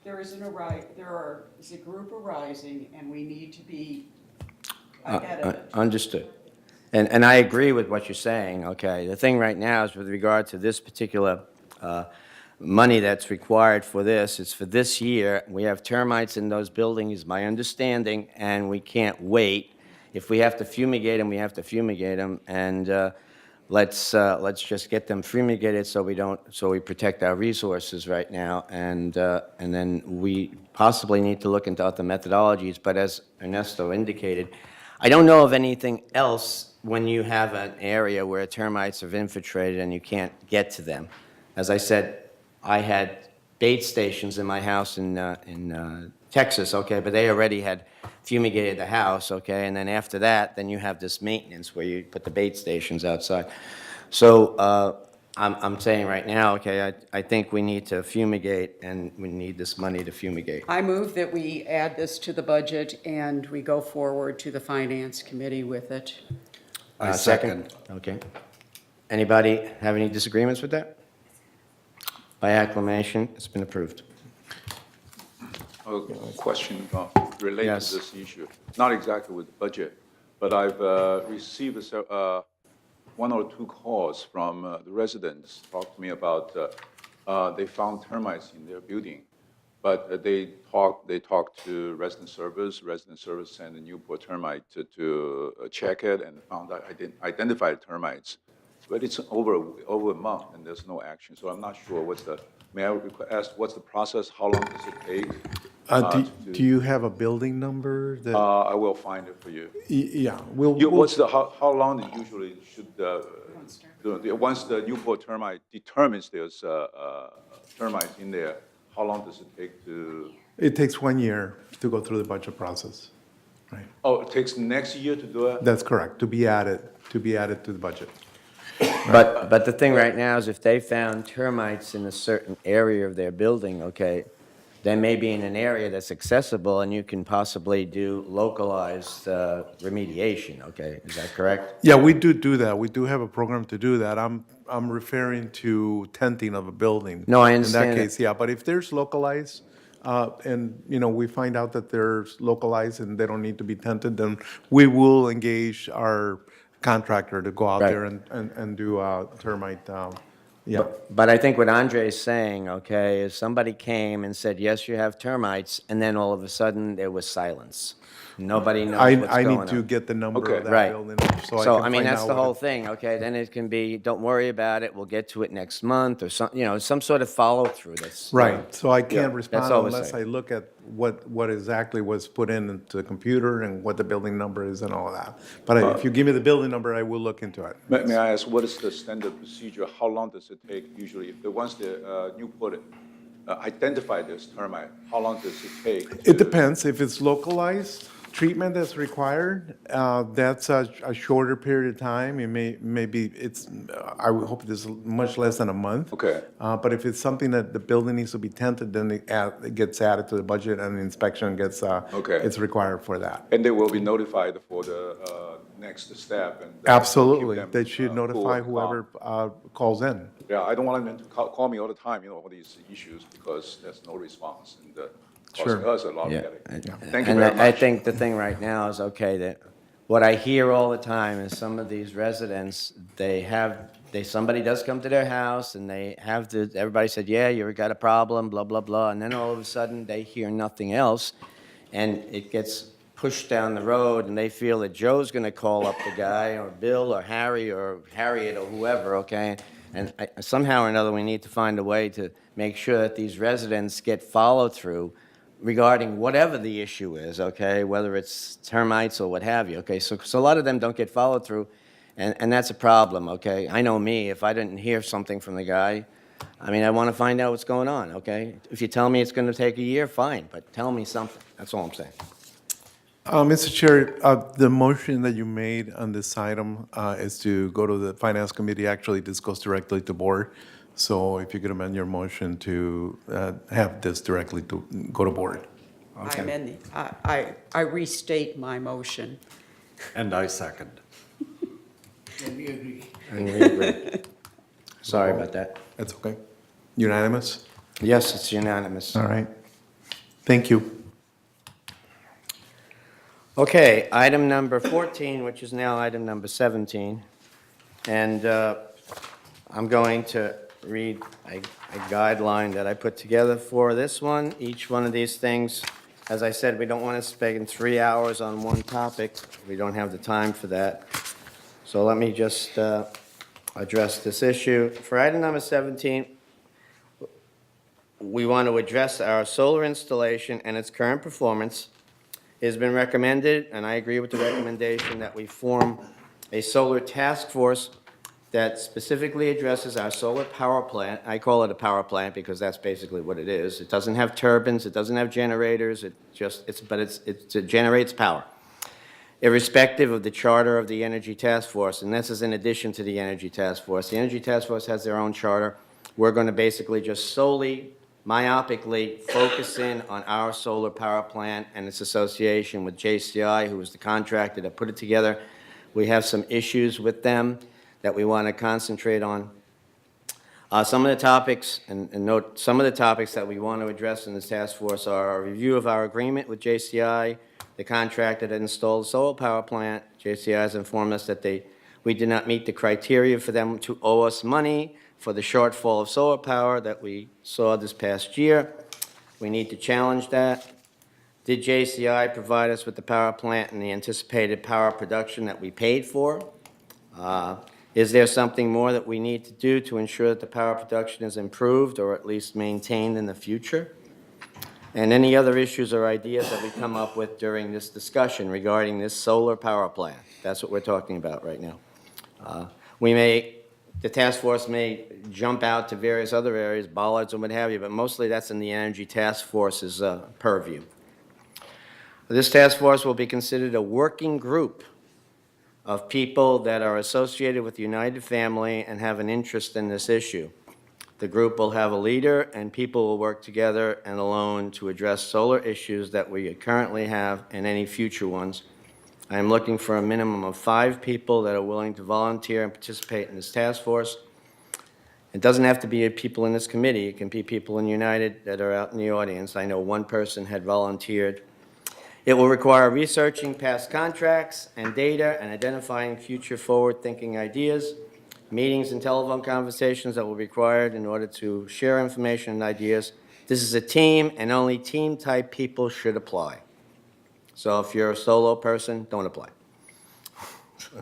There is a group arising, and we need to be ahead of it. Understood. And I agree with what you're saying, okay? The thing right now is with regard to this particular money that's required for this, it's for this year. We have termites in those buildings, my understanding, and we can't wait. If we have to fumigate them, we have to fumigate them, and let's just get them fumigated so we protect our resources right now, and then we possibly need to look into other methodologies. But as Ernesto indicated, I don't know of anything else when you have an area where termites have infiltrated and you can't get to them. As I said, I had bait stations in my house in Texas, okay, but they already had fumigated the house, okay, and then after that, then you have this maintenance where you put the bait stations outside. So I'm saying right now, okay, I think we need to fumigate, and we need this money to fumigate. I move that we add this to the budget and we go forward to the Finance Committee with it. I second. Okay. Anybody have any disagreements with that? By acclamation, it's been approved. A question related Yes. to this issue, not exactly with the budget, but I've received one or two calls from the residents talk to me about they found termites in their building, but they talked to resident service sent a Newport termite to check it and found out identified termites. But it's over a month and there's no action, so I'm not sure may I ask what's the process? How long does it take? Do you have a building number that? I will find it for you. Yeah, we'll. How long it usually should, once the Newport termite determines there's termites in there, how long does it take to? It takes 1 year to go through the budget process, right? Oh, it takes next year to do it? That's correct, to be added to the budget. But the thing right now is if they found termites in a certain area of their building, okay, they may be in an area that's accessible and you can possibly do localized remediation, okay? Is that correct? Yeah, we do that. We do have a program to do that. I'm referring to tenting of a building. No, I understand In that. that case, yeah, but if there's localized, and, you know, we find out that there's localized and they don't need to be tented, then we will engage our contractor to go out Right. there and do termite, yeah. But I think what Andre's saying, okay, is somebody came and said, yes, you have termites, and then all of a sudden there was silence. Nobody knows what's going on. I need to get the number Okay. of that Right. building, so I So, can I mean, find that's out the what whole it- thing, okay? Then it can be, don't worry about it, we'll get to it next month, or some, you know, some sort of follow-through that's. Right, so I Yeah, can't that's respond all we're unless I saying. look at what exactly was put into the computer and what the building number is and all of that. But if you give me the building number, I will look into it. May I ask, what is the standard procedure? How long does it take usually? Once the Newport identify this termite, how long does it take? It depends, if it's localized treatment that's required, that's a shorter period of time. It maybe I would hope it's much less than a month. Okay. But if it's something that the building needs to be tented, then it gets added to the budget and the inspection gets, Okay. it's required for that. And they will be notified for the next step and. keep Absolutely, them, they should cool notify and calm. whoever calls in. Yeah, I don't want them to call me all the time, all these issues, because there's no response, and causing Sure. us a lot of Yeah. headache. Thank you And very much. I think the thing right now is, okay, that what I hear all the time is some of these residents, somebody does come to their house and everybody said, yeah, you got a problem, blah, blah, blah, and then all of a sudden they hear nothing else, and it gets pushed down the road, and they feel that Joe's gonna call up the guy, or Bill, or Harry, or Harriet, or whoever, okay? And somehow or another, we need to find a way to make sure that these residents get follow-through regarding whatever the issue is, okay, whether it's termites or what have you, okay? So a lot of them don't get followed through, And that's a problem, okay? I know me, if I didn't hear something from the guy, I mean, I want to find out what's going on, okay? If you tell me it's going to take a year, fine, but tell me something. That's all I'm saying. Mr. Chair, the motion that you made on this item is to go to the Finance Committee. Actually, this goes directly to board. So if you could amend your motion to have this directly to go to board. I restate my motion. And I second. And we agree. And we agree. Sorry about that. That's okay. Unanimous? Yes, it's unanimous. All right. Thank you. Okay, item number 14, which is now item number 17. And I'm going to read a guideline that I put together for this one. Each one of these things, as I said, we don't want to spend 3 hours on one topic. We don't have the time for that. So let me just address this issue. For item number 17, we want to address our solar installation and its current performance. It has been recommended, and I agree with the recommendation, that we form a solar task force that specifically addresses our solar power plant. I call it a power plant because that's basically what it is. It doesn't have turbines, it doesn't have generators, it generates power, irrespective of the charter of the Energy Task Force, and this is in addition to the Energy Task Force. The Energy Task Force has their own charter. We're going to basically just solely, myopically focus in on our solar power plant and its association with JCI, who was the contractor that put it together. We have some issues with them that we want to concentrate on. Some of the topics, and note, some of the topics that we want to address in this task force are a review of our agreement with JCI, the contractor that installed the solar power plant. JCI has informed us that we did not meet the criteria for them to owe us money for the shortfall of solar power that we saw this past year. We need to challenge that. Did JCI provide us with the power plant and the anticipated power production that we paid for? Is there something more that we need to do to ensure that the power production is improved or at least maintained in the future? And any other issues or ideas that we come up with during this discussion regarding this solar power plant. That's what we're talking about right now. The task force may jump out to various other areas, bollards and what have you, but mostly that's in the Energy Task Force's purview. This task force will be considered a working group of people that are associated with the United Family and have an interest in this issue. The group will have a leader, and people will work together and alone to address solar issues that we currently have and any future ones. I am looking for a minimum of 5 people that are willing to volunteer and participate in this task force. It doesn't have to be people in this committee. It can be people in United that are out in the audience. I know one person had volunteered. It will require researching past contracts and data and identifying future forward-thinking ideas, meetings and telephone conversations that will be required in order to share information and ideas. This is a team, and only team-type people should apply. So if you're a solo person, don't apply.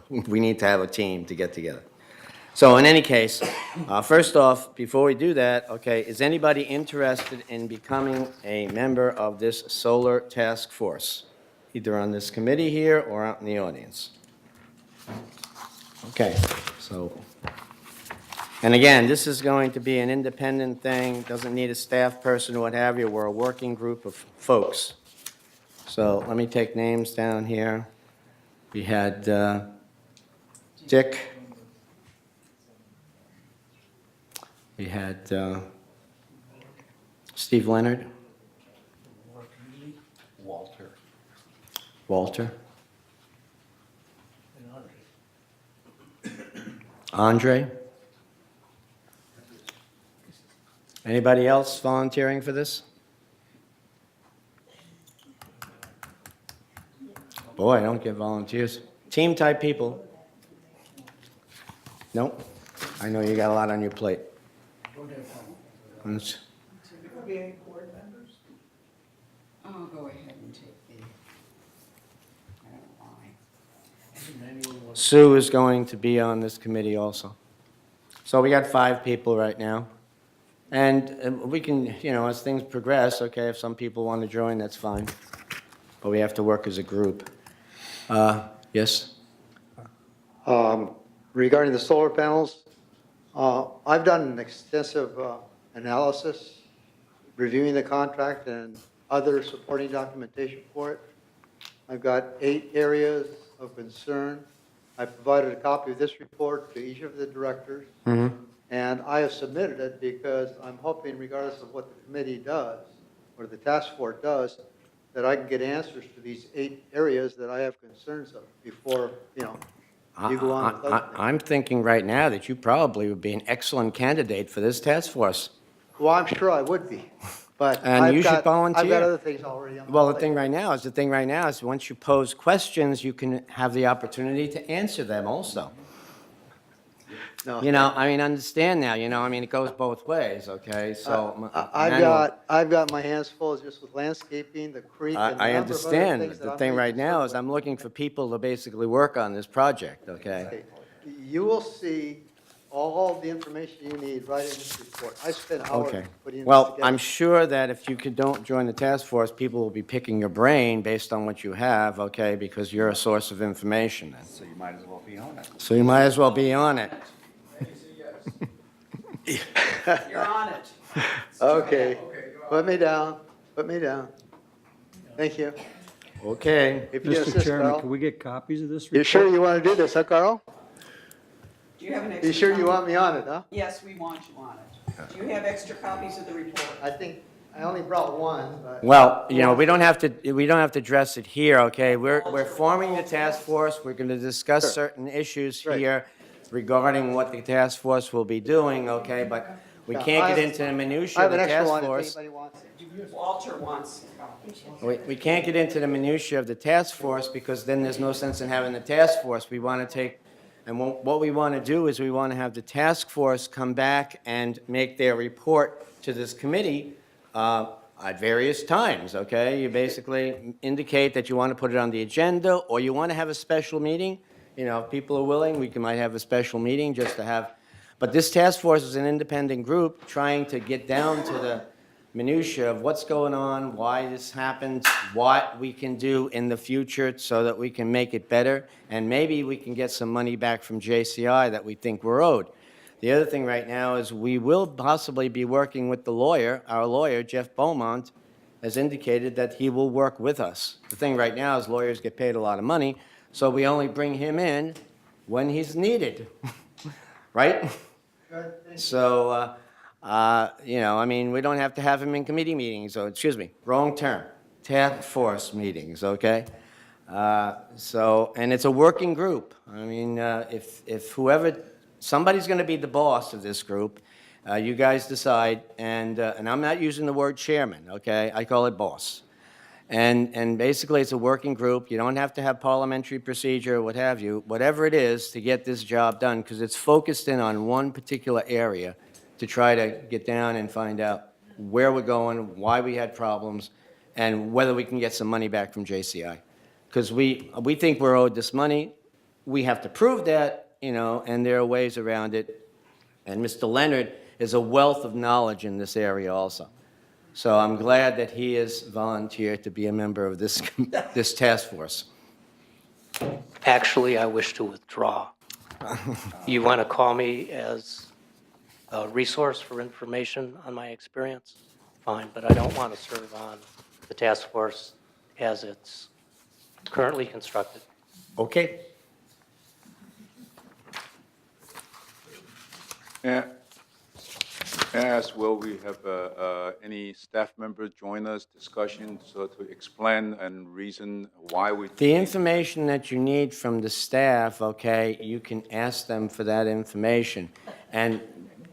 We need to have a team to get together. So in any case, first off, before we do that, okay, is anybody interested in becoming a member of this solar task force, either on this committee here or out in the audience? Okay, so, and again, this is going to be an independent thing, doesn't need a staff person or what have you. We're a working group of folks. So let me take names down here. We had Dick. We had Steve Leonard. Walter. Walter. And Andre. Anybody else volunteering for this? Boy, I don't get volunteers. Team-type people. Nope. I know you got a lot on your plate. It's- I'll go ahead and take the, I don't know why. Sue is going to be on this committee also. So we got 5 people right now. And we can, as things progress, okay, if some people want to join, that's fine. But we have to work as a group. Yes? regarding the solar panels, I've done an extensive analysis, reviewing the contract and other supporting documentation for it. I've got 8 areas of concern. I provided a copy of this report to each of the directors. And I have submitted it because I'm hoping, regardless of what the committee does, or the task force does, that I can get answers to these 8 areas that I have concerns of before, you go on with other things. I'm thinking right now that you probably would be an excellent candidate for this task force. Well, I'm sure I would be, but And you should I've volunteer. got other things already on my Well, the plate. thing right now is once you pose questions, you can have the opportunity to answer them also. No. You know, I mean, understand now, it goes both ways, okay? So. I've got my hands full just with landscaping, the creek, and a I number of other understand. things that The I'm thing really right now is concerned I'm looking for people to basically work on this project, okay? with. You will see all the information you need right in this report. I spent hours Okay. putting this Well, together. I'm sure that if you don't join the task force, people will be picking your brain based on what you have, okay? Because you're a source of information. So you might as well be on it. So you might as well be on it. You're on it. Okay, put me down. Thank you. Okay. If you assist, Mr. Chairman, Carl. can we get copies of this You report? sure you want to do this, huh, Carl? Do you have an extra? You sure you copy? want me on it, huh? Yes, we want you on it. Do you have extra copies of the report? I think, I only brought one, but. Well, we don't have to address it here, okay? We're forming the task force. We're going to discuss Sure. certain issues Right. here regarding what the task force will be doing, okay? But we Yeah, can't I get have- into the I minutia have of an the extra task one if force. anybody wants it. Walter wants. We can't get into the minutia of the task force because then there's no sense in having the task force. We want to take, and what we want to do is we want to have the task force come back and make their report to this committee at various times, okay? You basically indicate that you want to put it on the agenda or you want to have a special meeting. If people are willing, might have a special meeting just to have, but this task force is an independent group trying to get down to the minutia of what's going on, why this happened, what we can do in the future so that we can make it better, and maybe we can get some money back from JCI that we think we're owed. The other thing right now is we will possibly be working with the lawyer. Our lawyer, Jeff Beaumont, has indicated that he will work with us. The thing right now is lawyers get paid a lot of money, so we only bring him in when he's needed, right? So, we don't have to have him in committee meetings, or, excuse me, wrong term, task force meetings, okay? And it's a working group. If somebody's going to be the boss of this group, you guys decide, and I'm not using the word chairman, okay? I call it boss. And basically, it's a working group. You don't have to have parliamentary procedure, what have you, whatever it is to get this job done, because it's focused in on one particular area to try to get down and find out where we're going, why we had problems, and whether we can get some money back from JCI. Because we think we're owed this money. We have to prove that, and there are ways around it. And Mr. Leonard is a wealth of knowledge in this area also. So I'm glad that he has volunteered to be a member of this task force. Actually, I wish to withdraw. You want to call me as a resource for information on my experience? Fine, but I don't want to serve on the task force as it's currently constructed. Okay? May I ask, will we have any staff member join us discussion so to explain and reason why we? The information that you need from the staff, okay, you can ask them for that information. And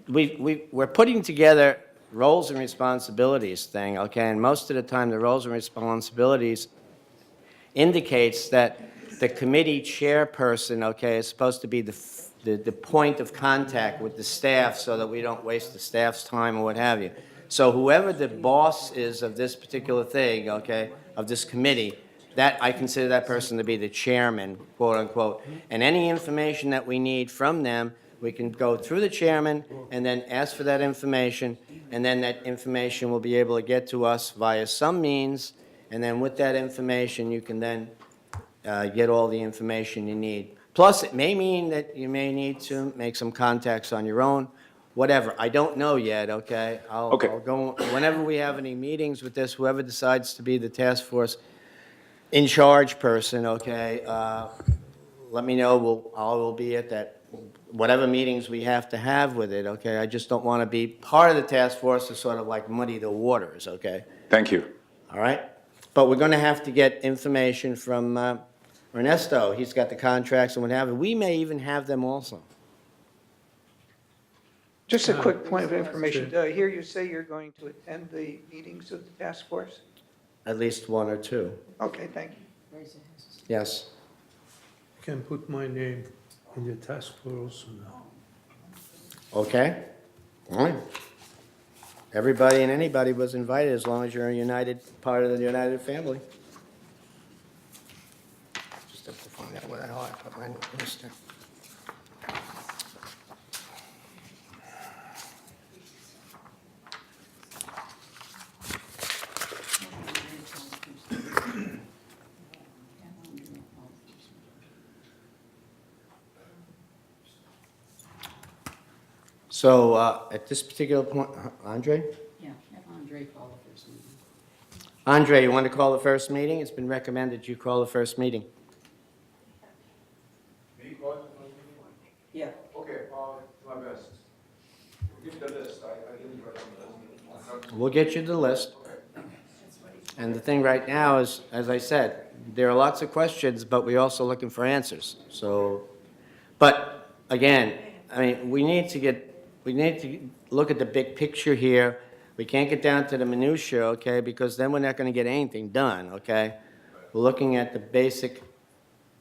we're putting together roles and responsibilities thing, okay? And most of the time, the roles and responsibilities indicates that the committee chairperson, okay, is supposed to be the point of contact with the staff so that we don't waste the staff's time or what have you. So whoever the boss is of this particular thing, okay, of this committee, that I consider that person to be the chairman, quote unquote. And any information that we need from them, we can go through the chairman and then ask for that information, and then that information will be able to get to us via some means, and then with that information, you can then get all the information you need. Plus, it may mean that you may need to make some contacts on your own, whatever. I don't know yet, okay? Okay. I'll go, whenever we have any meetings with this, whoever decides to be the task force in charge person, okay, let me know, I will be at that, whatever meetings we have to have with it, okay? I just don't want to be part of the task force to sort of like muddy the waters, okay? Thank you. All right? But we're going to have to get information from Ernesto. He's got the contracts and what have you. We may even have them also. Just a quick point of information. Did I hear you say you're going to attend the meetings of the task force? At least one or two. Okay, thank you. Yes. Can put my name in the task force now. Okay? All right. Everybody and anybody was invited as long as you're a united, part of the united family. Just have to find out where the hell I put my list. So at this particular point, Andre? Yeah, have Andre call the first meeting. Andre, you want to call the first meeting? It's been recommended you call the first meeting. Yeah. Okay, my best. Give me the list. I didn't write on the list. We'll get you the list. And the thing right now is, as I said, there are lots of questions, but we're also looking for answers. So, but again, I mean, we need to look at the big picture here. We can't get down to the minutia, okay, because then we're not going to get anything done, okay? We're looking at the basic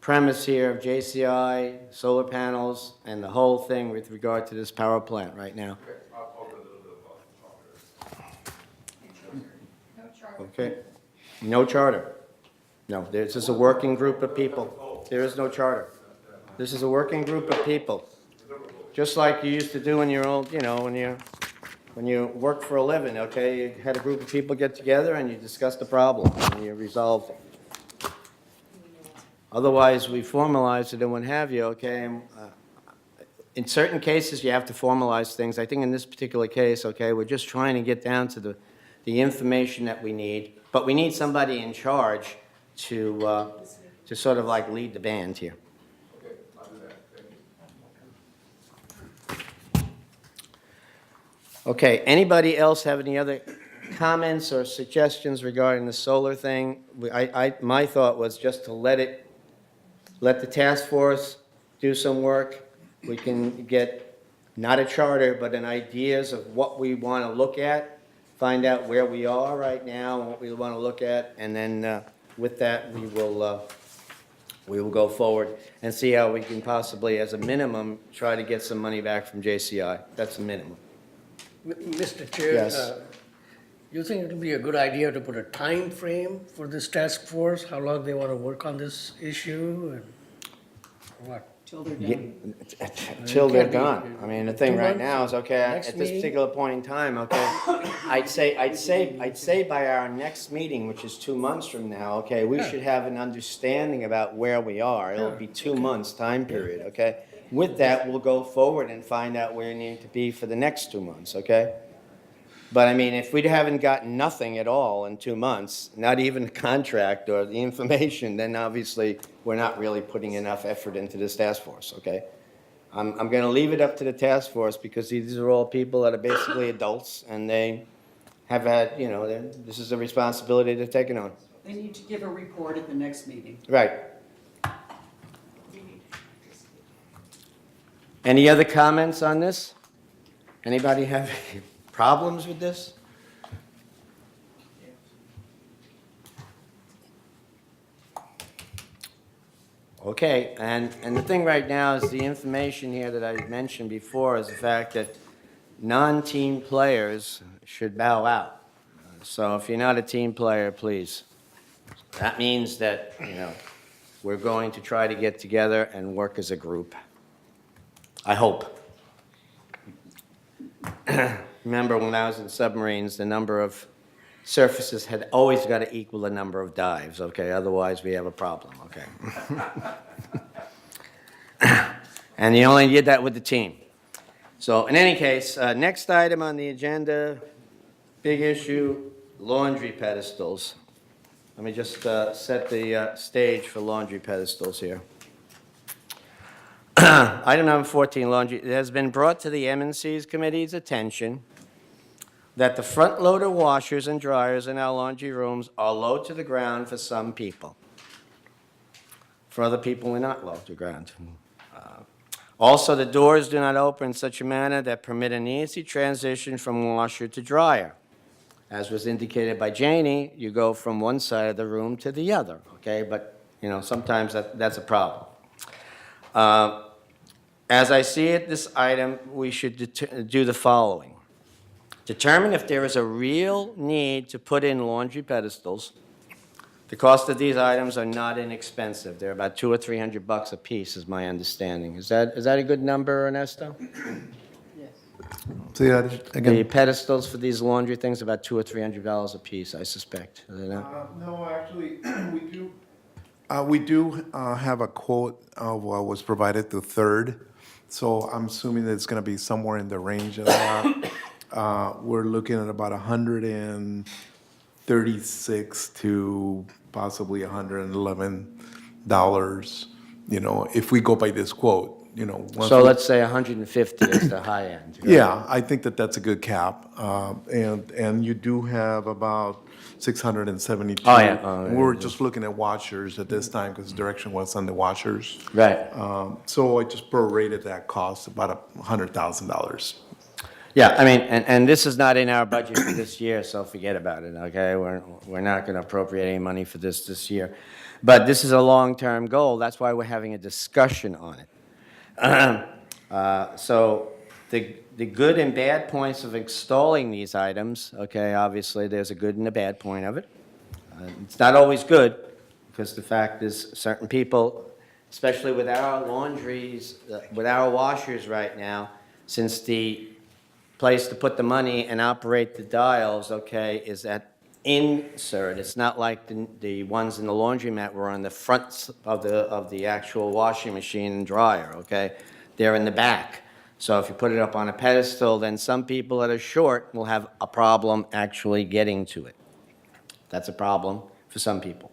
premise here of JCI, solar panels, and the whole thing with regard to this power plant right now. Okay? No charter. No, this is a working group of people. There is no charter. This is a working group of people. Just like you used to do in your old, when you worked for a living, okay? You had a group of people get together and you discussed the problem and you resolved it. Otherwise, we formalize it and what have you, okay? In certain cases, you have to formalize things. I think in this particular case, okay, we're just trying to get down to the information that we need. But we need somebody in charge to sort of like lead the band here. Okay, I'll do that. Thank you. Okay, anybody else have any other comments or suggestions regarding the solar thing? My thought was just to let the task force do some work. We can get, not a charter, but an ideas of what we want to look at, find out where we are right now and what we want to look at, and then with that, we will go forward and see how we can possibly, as a minimum, try to get some money back from JCI. That's a minimum. Mr. Chair? Yes. You think it would be a good idea to put a time frame for this task force? How long they want to work on this issue and what? Till they're Yeah, done. Till they're It can't be- gone. I mean, the thing 2 right months, now is, okay, next at this meeting? particular point in time, okay, I'd say by our next meeting, which is 2 months from now, okay, we Yeah. should have an understanding about where we are. It'll be 2 months time period, okay? With that, we'll go forward and find out where we need to be for the next 2 months, okay? But I mean, if we haven't gotten nothing at all in 2 months, not even the contract or the information, then obviously we're not really putting enough effort into this task force, okay? I'm going to leave it up to the task force because these are all people that are basically adults and they have had, this is a responsibility they're taking on. They need to give a report at the next meeting. Right. Any other comments on this? Anybody have any problems with this? Okay, and the thing right now is the information here that I mentioned before is the fact that non-team players should bow out. So if you're not a team player, please. That means that, we're going to try to get together and work as a group. I hope. Remember when I was in submarines, the number of surfaces had always got to equal the number of dives, okay? Otherwise, we have a problem, okay? And you only did that with the team. So in any case, next item on the agenda, big issue, laundry pedestals. Let me just set the stage for laundry pedestals here. Item number 14, laundry. It has been brought to the M&C's committee's attention that the front loader washers and dryers in our laundry rooms are low to the ground for some people. For other people, they're not low to the ground. Also, the doors do not open in such a manner that permit an easy transition from washer to dryer. As was indicated by Janie, you go from one side of the room to the other, okay? But, you know, sometimes that's a problem. As I see it, this item, we should do the following. Determine if there is a real need to put in laundry pedestals. The cost of these items are not inexpensive. They're about $200 or $300 a piece, is my understanding. Is that a good number, Ernesto? Say that The again. pedestals for these laundry things, about $200 or $300 a piece, I suspect. Are they not? No, actually, we do have a quote of what was provided to Third, so I'm assuming that it's going to be somewhere in the range of that. We're looking at about $136 to possibly $111, you know, if we go by this quote, you know. once So we- let's say 150 is the high end. right? Yeah, I think that that's a good cap. And you do have about 672. Oh, yeah. Oh, We were just looking at washers at this time because direction was on the washers. Right. So I just prorated that cost, about $100,000. Yeah, I mean, and this is not in our budget for this year, so forget about it, okay? We're not going to appropriate any money for this year. But this is a long-term goal, that's why we're having a discussion on it. So the good and bad points of installing these items, okay, obviously, there's a good and a bad point of it. It's not always good, because the fact is, certain people, especially with our laundries, with our washers right now, since the place to put the money and operate the dials, okay, is at insert. It's not like the ones in the laundromat were on the front of the actual washing machine and dryer, okay? They're in the back. So if you put it up on a pedestal, then some people that are short will have a problem actually getting to it. That's a problem for some people.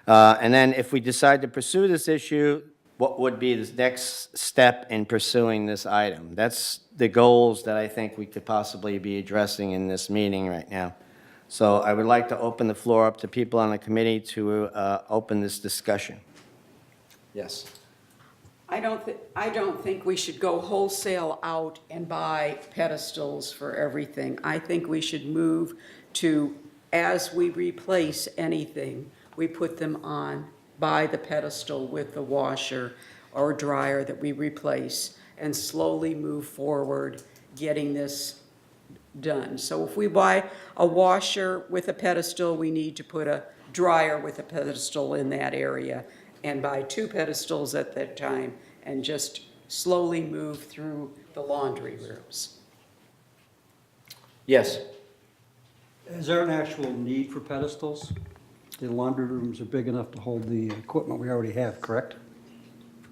And then if we decide to pursue this issue, what would be the next step in pursuing this item? That's the goals that I think we could possibly be addressing in this meeting right now. So I would like to open the floor up to people on the committee to open this discussion. Yes. I don't think we should go wholesale out and buy pedestals for everything. I think we should move to, as we replace anything, we put them on, buy the pedestal with the washer or dryer that we replace, and slowly move forward getting this done. So if we buy a washer with a pedestal, we need to put a dryer with a pedestal in that area, and buy 2 pedestals at that time, and just slowly move through the laundry rooms. Yes. Is there an actual need for pedestals? The laundry rooms are big enough to hold the equipment we already have, correct?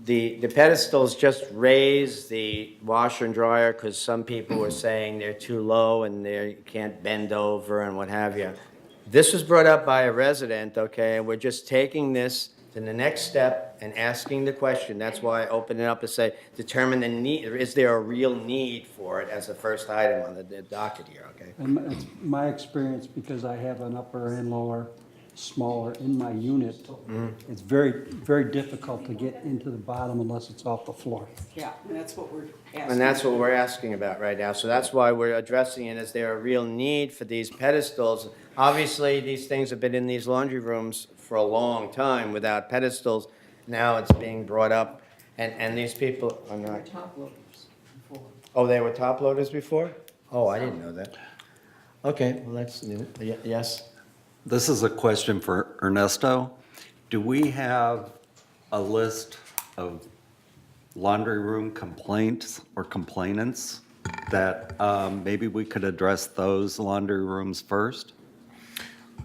The pedestals just raise the washer and dryer because some people were saying they're too low and you can't bend over and what have you. This was brought up by a resident, okay, and we're just taking this to the next step and asking the question. That's why I opened it up to say, determine the need, is there a real need for it as the first item on the docket here, okay? And it's my experience, because I have an upper and lower, smaller in my unit, it's very, very difficult to get into the bottom unless it's off the floor. Yeah, and that's what we're asking. And that's what we're asking about right now. So that's why we're addressing it. Is there a real need for these pedestals? Obviously, these things have been in these laundry rooms for a long time without pedestals. Now it's being brought up, and these people are not. Top loaders before. Oh, they were top loaders before? Oh, I didn't know that. Okay, well, that's new. Yes? This is a question for Ernesto. Do we have a list of laundry room complaints or complainants that maybe we could address those laundry rooms first?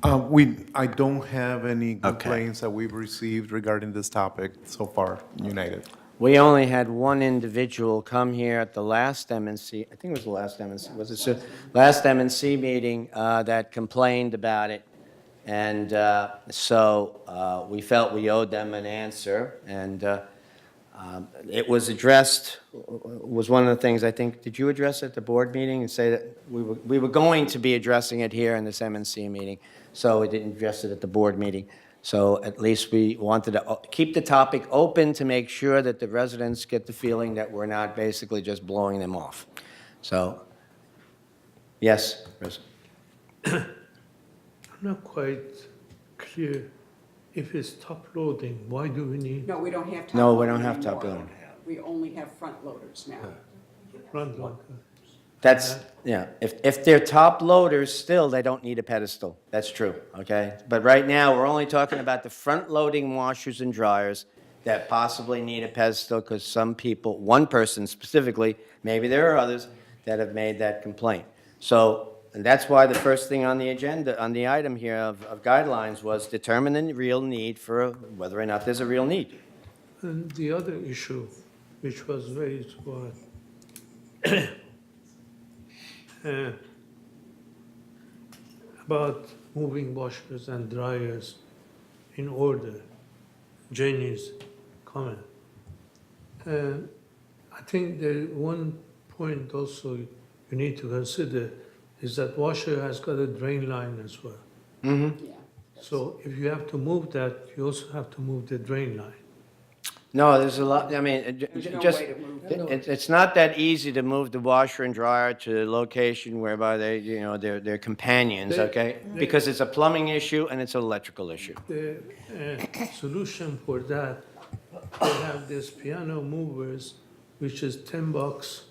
I don't have any complaints that we've received regarding this topic so far, United. We only had one individual come here at the last MNC, I think it was the last MNC, was it, last MNC meeting that complained about it. And so we felt we owed them an answer, and it was addressed, was one of the things, I think, did you address it at the board meeting and say that we were going to be addressing it here in this MNC meeting, so we didn't address it at the board meeting. So at least we wanted to keep the topic open to make sure that the residents get the feeling that we're not basically just blowing them off. So, yes, President. I'm not quite clear. If it's top loading, why do we need No, we don't have top No, we don't loading have top anymore. loading. We only have front loaders now. front loader? That's, yeah, if they're top loaders, still, they don't need a pedestal. That's true, okay? But right now, we're only talking about the front-loading washers and dryers that possibly need a pedestal, because some people, one person specifically, maybe there are others, that have made that complaint. So, and that's why the first thing on the agenda, on the item here of guidelines was determine the real need for whether or not there's a real need. And the other issue, which was raised, was about moving washers and dryers in order, Janie's comment. I think the one point also you need to consider is that washer has got a drain line as well. Yeah. So if you have to move that, you also have to move the drain line. No, there's a lot, I mean, There's no just, way to move it. it's not that easy to move the washer and dryer to a location whereby they, you know, they're companions, okay? Because it's a plumbing issue and it's an electrical issue. The solution for that, they have these piano movers, which is $10.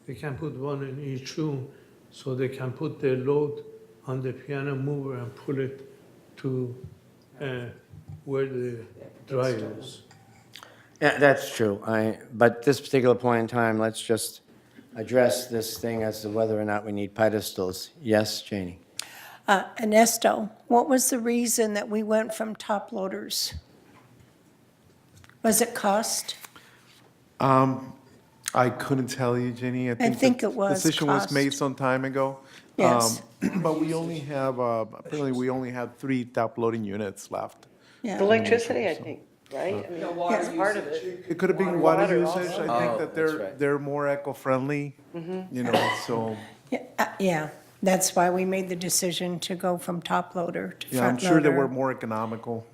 They can put one in each room, so they can put their load on the piano mover and pull it to where the dryer is. Yeah, that's true. But this particular point in time, let's just address this thing as to whether or not we need pedestals. Yes, Janie? Ernesto, what was the reason that we went from top loaders? Was it cost? I couldn't tell you, Jenny. think the it was decision was cost. made some time ago. Yes. But we only have, apparently, we only have 3 top loading units left. Yeah. Electricity, I think, right? I mean, that's part of it. It could have been water Water usage. also. I think Oh, that that's right. they're more eco-friendly, you know, so, Yeah, that's why we made the decision to go from top loader to yeah, I'm front sure they were loader. more economical.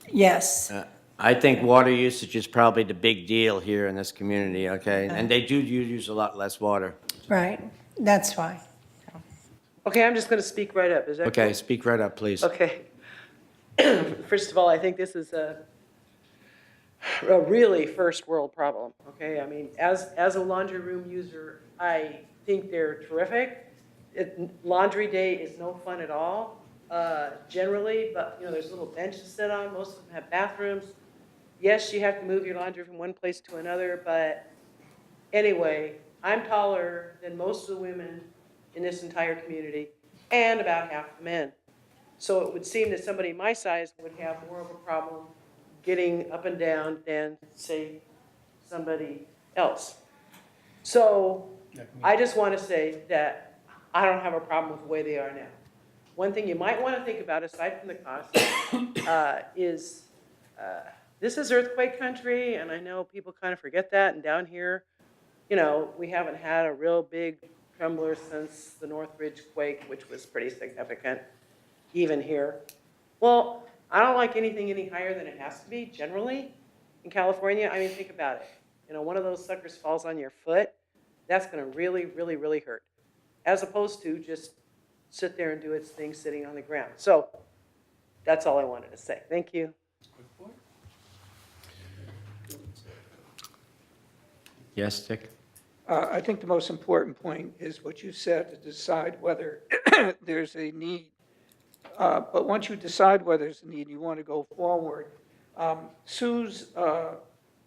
Yes, I think water usage is probably the big deal here in this community, okay? And they do use a lot less water. right, that's why. Okay, I'm just going to speak right up. Is that Okay, cool? speak right up, please. Okay. First of all, I think this is a really first world problem, okay? I mean, as a laundry room user, I think they're terrific. Laundry day is no fun at all, generally, but, you know, there's little benches to sit on. Most of them have bathrooms. Yes, you have to move your laundry from one place to another, but anyway, I'm taller than most of the women in this entire community and about half the men. So it would seem that somebody my size would have more of a problem getting up and down than, say, somebody else. So I just want to say that I don't have a problem with the way they are now. One thing you might want to think about, aside from the cost, is this is earthquake country, and I know people kind of forget that, and down here, you know, we haven't had a real big trembler since the Northridge quake, which was pretty significant, even here. Well, I don't like anything any higher than it has to be, generally, in California. I mean, think about it. You know, one of those suckers falls on your foot, that's going to really, really, really hurt, as opposed to just sit there and do its thing sitting on the ground. So that's all I wanted to say. Thank you. Yes, Dick? I think the most important point is what you said, to decide whether there's a need. But once you decide whether there's a need, you want to go forward. Sue's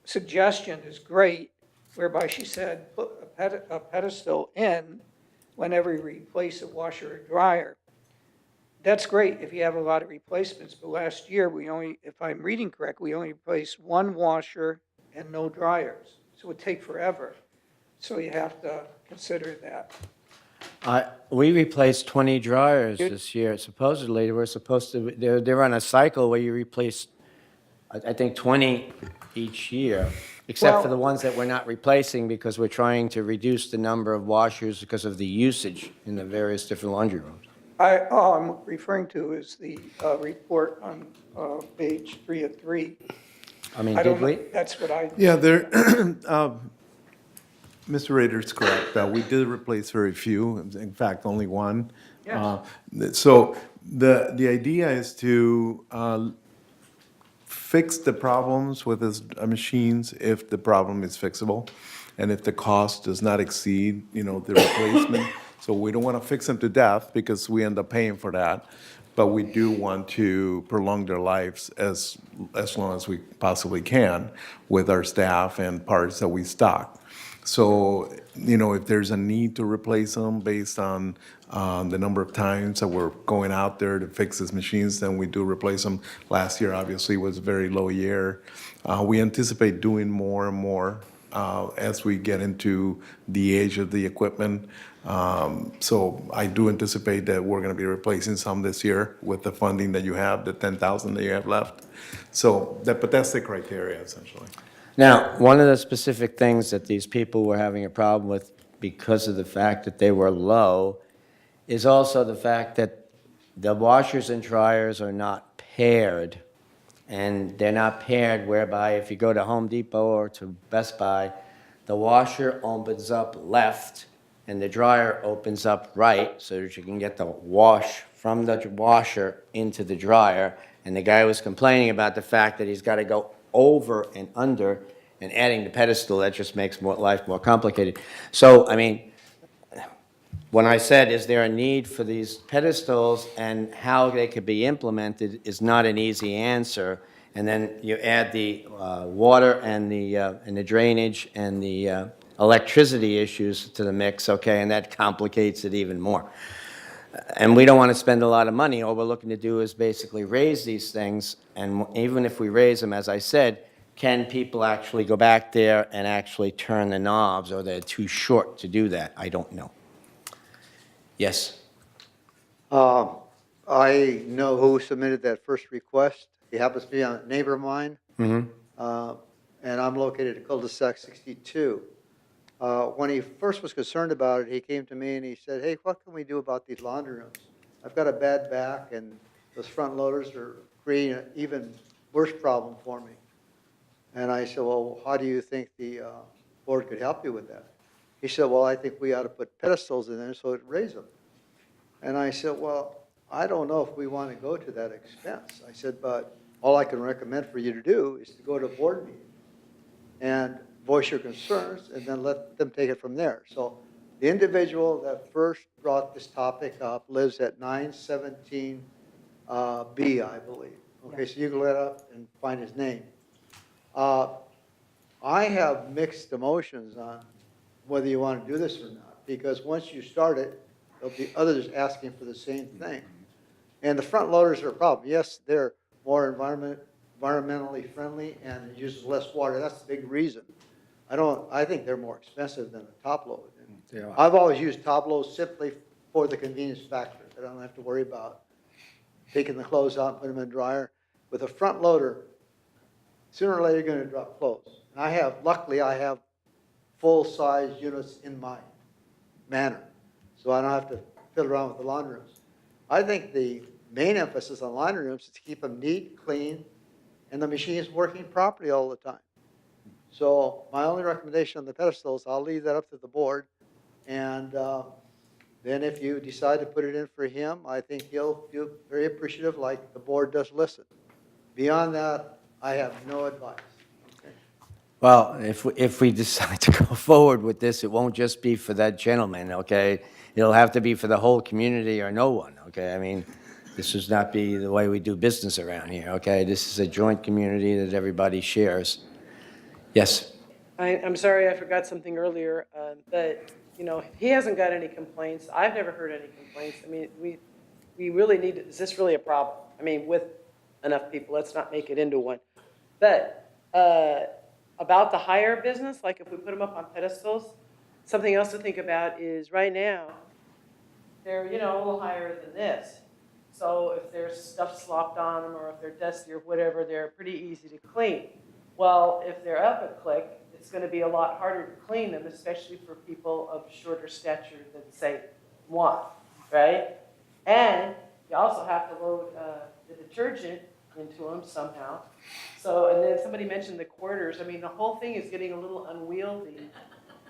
suggestion is great, whereby she said, put a pedestal in whenever you replace a washer or dryer. That's great if you have a lot of replacements, but last year we only, if I'm reading correctly, we only replaced 1 washer and no dryers. So it would take forever. So you have to consider that. We replaced 20 dryers this year. Supposedly, we're supposed to, they're on a cycle where you replace, I think, 20 each year, except for Well- the ones that we're not replacing because we're trying to reduce the number of washers because of the usage in the various different laundry rooms. All I'm referring to is the report on page 3 of 3. I mean, I did don't know, we? that's what I, Yeah, there, Mr. Rader's correct. We did replace very few, in fact, only one. So the idea is to fix the problems with his machines if the problem is fixable, and if the cost does not exceed, the replacement. So we don't want to fix them to death because we end up paying for that, but we do want to prolong their lives as long as we possibly can with our staff and parts that we stock. So, if there's a need to replace them based on the number of times that we're going out there to fix these machines, then we do replace them. Last year, obviously, was a very low year. We anticipate doing more and more as we get into the age of the equipment. So I do anticipate that we're going to be replacing some this year with the funding that you have, the 10,000 that you have left. So, but that's the criteria, essentially. Now, one of the specific things that these people were having a problem with because of the fact that they were low is also the fact that the washers and dryers are not paired. And they're not paired whereby if you go to Home Depot or to Best Buy, the washer opens up left and the dryer opens up right so that you can get the wash from the washer into the dryer. And the guy was complaining about the fact that he's got to go over and under, and adding the pedestal, that just makes life more complicated. So, I mean, when I said, is there a need for these pedestals and how they could be implemented is not an easy answer. And then you add the water and the drainage and the electricity issues to the mix, okay, and that complicates it even more. And we don't want to spend a lot of money. All we're looking to do is basically raise these things, and even if we raise them, as I said, can people actually go back there and actually turn the knobs, or they're too short to do that? I don't know. Yes? I know who submitted that first request. He happens to be a neighbor of mine. And I'm located at cul-de-sac 62. When he first was concerned about it, he came to me and he said, hey, what can we do about these laundry rooms? I've got a bad back, and those front loaders are creating an even worse problem for me. And I said, well, how do you think the board could help you with that? He said, well, I think we ought to put pedestals in there so it raises them. And I said, well, I don't know if we want to go to that expense. I said, but all I can recommend for you to do is to go to a board meeting and voice your concerns, and then let them take it from there. So the individual that first brought this topic up lives at 917 B, I believe. Okay, so you can look it up and find his name. I have mixed emotions on whether you want to do this or not, because once you start it, there'll be others asking for the same thing. And the front loaders are a problem. Yes, they're more environmentally friendly and it uses less water. That's the big reason. I think they're more expensive than a top load. They are. I've always used top loads simply for the convenience factor. I don't have to worry about taking the clothes out and putting them in the dryer. With a front loader, sooner or later you're going to drop clothes. And luckily I have full-size units in my manor, so I don't have to fiddle around with the laundry rooms. I think the main emphasis on laundry rooms is to keep them neat, clean, and the machines working properly all the time. So my only recommendation on the pedestals, I'll leave that up to the board. And then if you decide to put it in for him, I think he'll feel very appreciative, like the board does listen. Beyond that, I have no advice. Okay. Well, if we decide to go forward with this, it won't just be for that gentleman, okay? It'll have to be for the whole community or no one, okay? I mean, this does not be the way we do business around here, okay? This is a joint community that everybody shares. Yes? I'm sorry, I forgot something earlier, but, he hasn't got any complaints. I've never heard any complaints. I mean, we really need, is this really a problem? I mean, with enough people, let's not make it into one. But about the hire business, like if we put them up on pedestals, something else to think about is right now, they're, you know, a little higher than this. So if there's stuff slopped on them or if they're dusty or whatever, they're pretty easy to clean. Well, if they're up a click, it's going to be a lot harder to clean them, especially for people of shorter stature than, say, moi, right? And you also have to load the detergent into them somehow. So, and then somebody mentioned the quarters. I mean, the whole thing is getting a little unwieldy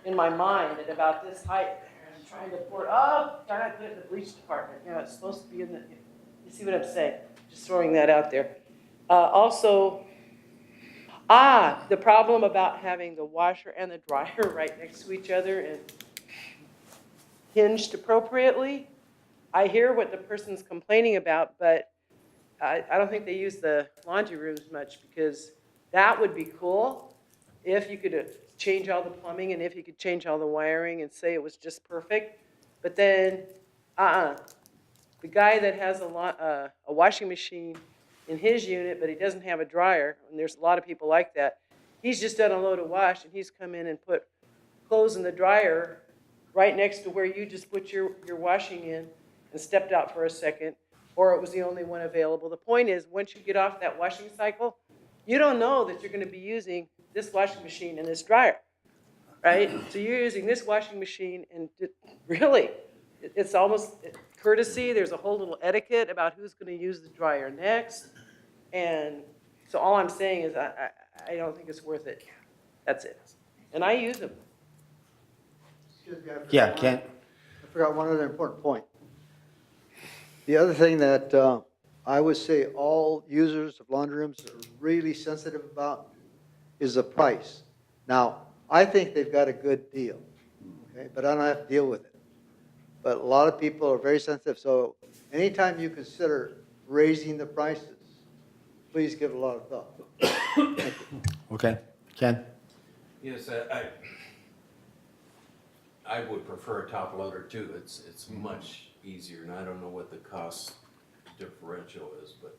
in my mind at about this height. I'm trying to pour, oh, darn, I put it in the bleach department. You know, it's supposed to be in the, you see what I'm saying? Just throwing that out there. Also, the problem about having the washer and the dryer right next to each other and hinged appropriately. I hear what the person's complaining about, but I don't think they use the laundry rooms much because that would be cool if you could change all the plumbing and if you could change all the wiring and say it was just perfect. But then, the guy that has a washing machine in his unit, but he doesn't have a dryer, and there's a lot of people like that, he's just done a load of wash and he's come in and put clothes in the dryer right next to where you just put your washing in and stepped out for a second, or it was the only one available. The point is, once you get off that washing cycle, you don't know that you're going to be using this washing machine and this dryer, right? So you're using this washing machine, and really, it's almost courtesy. There's a whole little etiquette about who's going to use the dryer next. And so all I'm saying is I don't think it's worth it. That's it. And I use them. Excuse me, Yeah, Ken? I forgot one other important point. The other thing that I would say all users of laundry rooms are really sensitive about is the price. Now, I think they've got a good deal, okay, but I don't have to deal with it. But a lot of people are very sensitive, so anytime you consider raising the prices, please give it a lot of thought. Thank you. Okay. Ken? Yes, I would prefer a top loader too. It's much easier, and I don't know what the cost differential is, but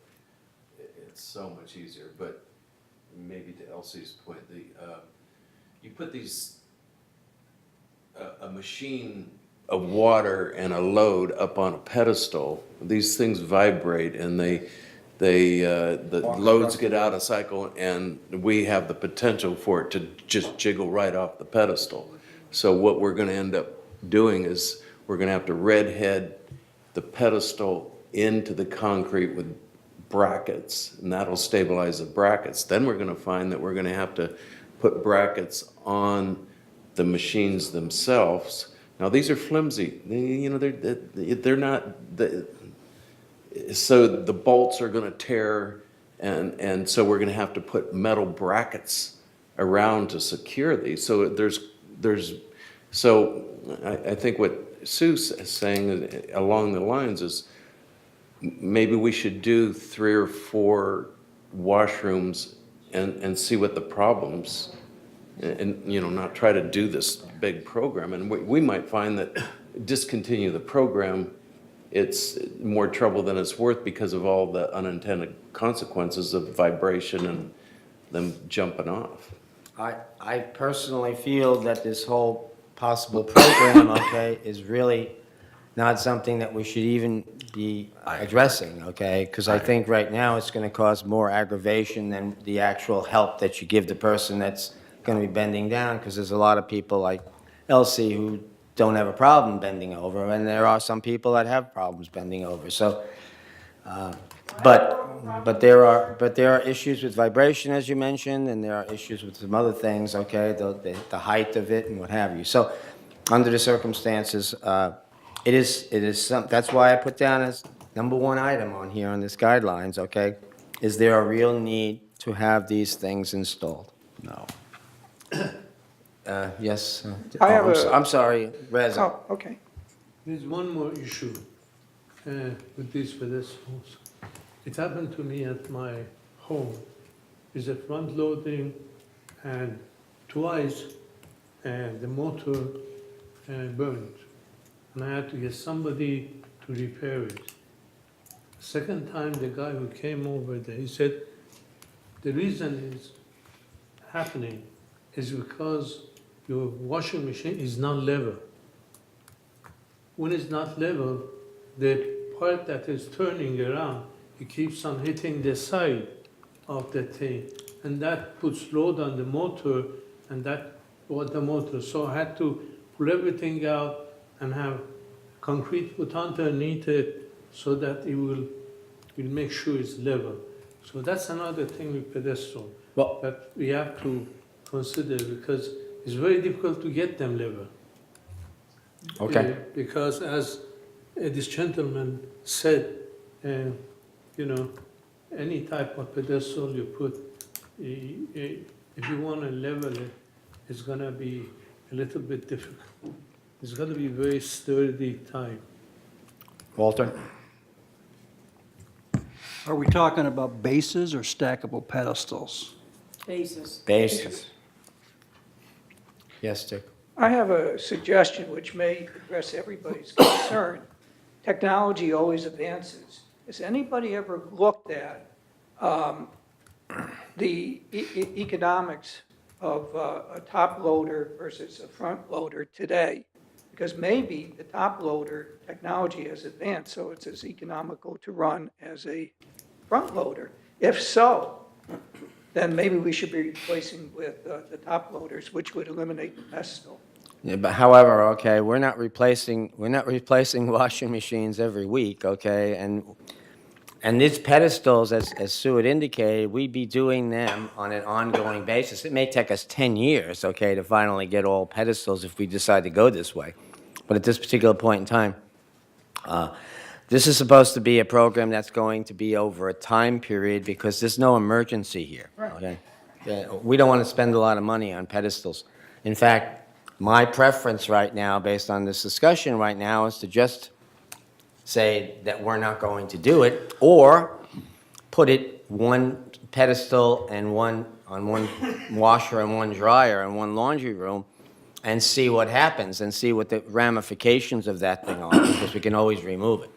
it's so much easier. But maybe to Elsie's point, you put a machine of water and a load up on a pedestal. These things vibrate, and the loads get out of cycle, and we have the potential for it to just jiggle right off the pedestal. So what we're going to end up doing is we're going to have to redhead the pedestal into the concrete with brackets, and that'll stabilize the brackets. Then we're going to find that we're going to have to put brackets on the machines themselves. Now these are flimsy. They're not. So the bolts are going to tear, and so we're going to have to put metal brackets around to secure these. So I think what Sue's saying along the lines is maybe we should do 3 or 4 washrooms and see what the problems, and not try to do this big program. And we might find that discontinue the program, it's more trouble than it's worth because of all the unintended consequences of vibration and them jumping off. I personally feel that this whole possible program, okay, is really not something that we should even be addressing, okay? Because I think right now it's going to cause more aggravation than the actual help that you give the person that's going to be bending down, because there's a lot of people like Elsie who don't have a problem bending over, and there are some people that have problems bending over. So, but there are issues with vibration, as you mentioned, and there are issues with some other things, okay, the height of it and what have you. So, under the circumstances, it is that's why I put down as number 1 item on here on this guidelines, okay? Is there a real need to have these things installed? No. Yes. I have I'm sorry, Reza. Oh, okay. There's one more issue with these pedestals. It happened to me at my home. Is a front loading, and twice the motor burned, and I had to get somebody to repair it. Second time, the guy who came over there, he said the reason it's happening is because your washing machine is not level. When it's not level, the part that is turning around, it keeps on hitting the side of the thing, and that puts load on the motor, and that what the motor. So I had to pull everything out and have concrete put underneath it so that it will make sure it's level. So that's another thing with pedestal Well- that we have to consider, because it's very difficult to get them level. Okay. Because as this gentleman said, you know, any type of pedestal you put, if you want to level it, it's going to be a little bit difficult. It's got to be very sturdy type. Walter? Are we talking about bases or stackable pedestals? Basis. Basis. Yes, Dick? I have a suggestion which may address everybody's concern. Technology always advances. Has anybody ever looked at the economics of a top loader versus a front loader today? Because maybe the top loader technology has advanced, so it's as economical to run as a front loader. If so, then maybe we should be replacing with the top loaders, which would eliminate the pedestal. Yeah, but however, okay, we're not replacing washing machines every week, okay? And these pedestals, as Sue had indicated, we'd be doing them on an ongoing basis. It may take us 10 years, okay, to finally get all pedestals if we decide to go this way. But at this particular point in time, this is supposed to be a program that's going to be over a time period because there's no emergency here, okay? We don't want to spend a lot of money on pedestals. In fact, my preference right now, based on this discussion right now, is to just say that we're not going to do it, or put it one pedestal and one washer and one dryer and one laundry room, and see what happens, and see what the ramifications of that thing are, because we can always remove it.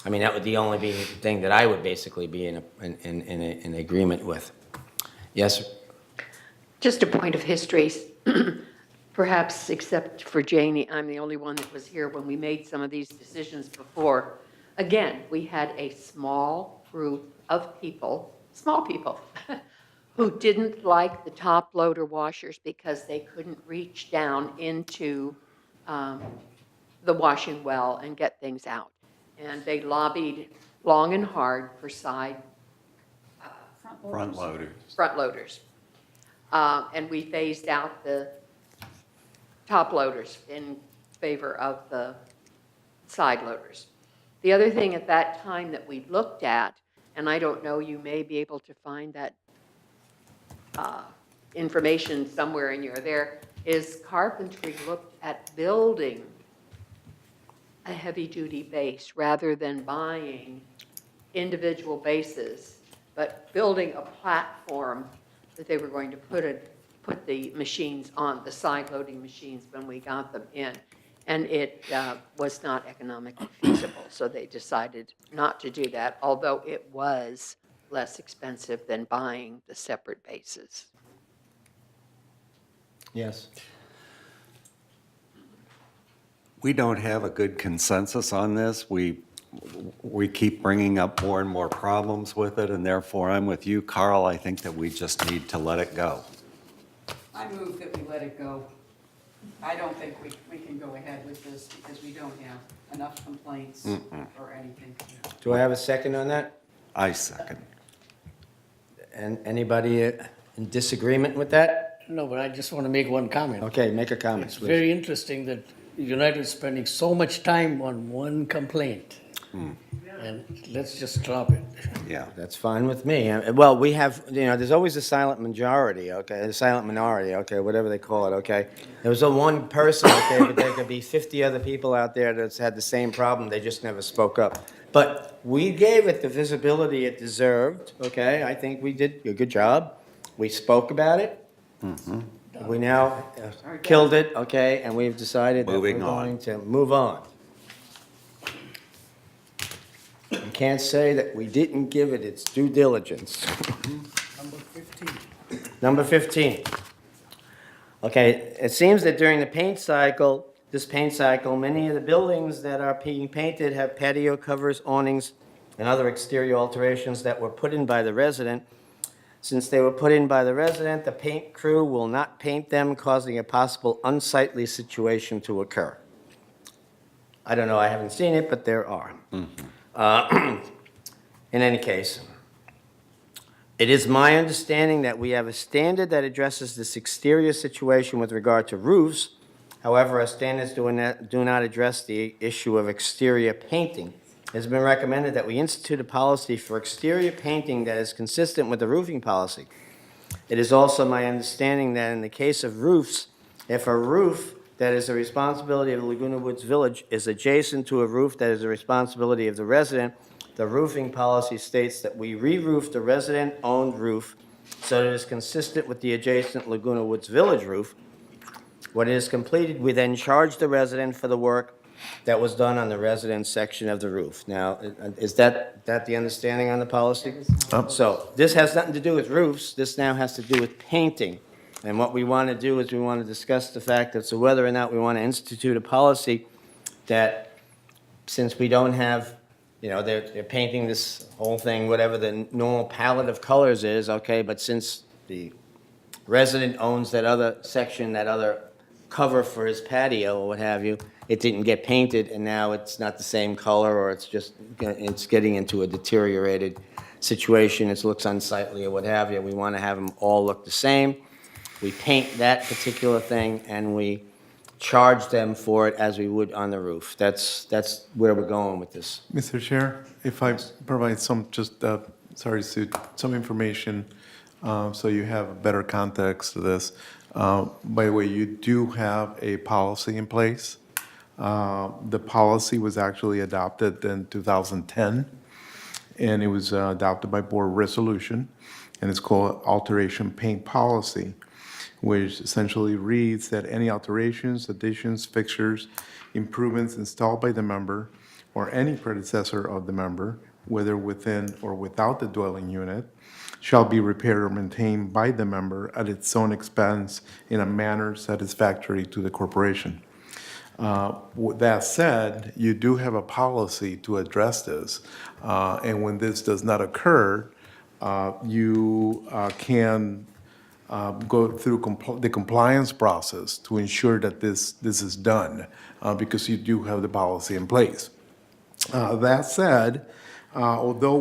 I mean, that would the only thing that I would basically be in agreement with. Yes? Just a point of history. Perhaps, except for Janie, I'm the only one that was here when we made some of these decisions before. Again, we had a small group of people, small people, who didn't like the top loader washers because they couldn't reach down into the washing well and get things out. And they lobbied long and hard for Front loaders. front loaders. And we phased out the top loaders in favor of the side loaders. The other thing at that time that we looked at, and I don't know, you may be able to find that information somewhere in your there, is carpentry looked at building a heavy-duty base rather than buying individual bases, but building a platform that they were going to put the machines on, the side-loading machines, when we got them in. And it was not economically feasible, so they decided not to do that, although it was less expensive than buying the separate bases. Yes. We don't have a good consensus on this. We keep bringing up more and more problems with it, and therefore I'm with you, Carl. I think that we just need to let it go. I move that we let it go. I don't think we can go ahead with this because we don't have enough complaints or anything. Do I have a second on that? I second. And anybody in disagreement with that? No, but I just want to make one comment. Okay, make a comment, It's please. very interesting that United is spending so much time on one complaint. And let's just drop it. Yeah. That's fine with me. Well, we have, there's always a silent majority, okay, a silent minority, okay, whatever they call it, okay? There was a one person, okay, but there could be 50 other people out there that's had the same problem, they just never spoke up. But we gave it the visibility it deserved, okay? I think we did a good job. We spoke about it. We now killed it, okay, and we've decided that we're Moving on. going to move on. You can't say that we didn't give it its due diligence. Number 15. Number 15. Okay, it seems that during the paint cycle, many of the buildings that are being painted have patio covers, awnings, and other exterior alterations that were put in by the resident. Since they were put in by the resident, the paint crew will not paint them, causing a possible unsightly situation to occur. I don't know, I haven't seen it, but there are. In any case, it is my understanding that we have a standard that addresses this exterior situation with regard to roofs. However, our standards do not address the issue of exterior painting. It has been recommended that we institute a policy for exterior painting that is consistent with the roofing policy. It is also my understanding that in the case of roofs, if a roof that is the responsibility of Laguna Woods Village is adjacent to a roof that is the responsibility of the resident, the roofing policy states that we re-roof the resident-owned roof so that it is consistent with the adjacent Laguna Woods Village roof. When it is completed, we then charge the resident for the work that was done on the residence section of the roof. Now, is that the understanding on the policy? So this has nothing to do with roofs. This now has to do with painting. And what we want to do is we want to discuss the fact that, so whether or not we want to institute a policy that, since we don't have, you know, they're painting this whole thing, whatever the normal palette of colors is, okay, but since the resident owns that other section, that other cover for his patio or what have you, it didn't get painted, and now it's not the same color, or it's getting into a deteriorated situation, it looks unsightly or what have you. We want to have them all look the same. We paint that particular thing, and we charge them for it as we would on the roof. That's where we're going with this. Mr. Chair, if I provide some, sorry, Sue, some information, so you have a better context to this. By the way, you do have a policy in place. The policy was actually adopted in 2010, and it was adopted by board resolution, and it's called Alteration Paint Policy, which essentially reads that any alterations, additions, fixtures, improvements installed by the member or any predecessor of the member, whether within or without the dwelling unit, shall be repaired or maintained by the member at its own expense in a manner satisfactory to the corporation. With that said, you do have a policy to address this, and when this does not occur, you can go through the compliance process to ensure that this is done, because you do have the policy in place. That said, although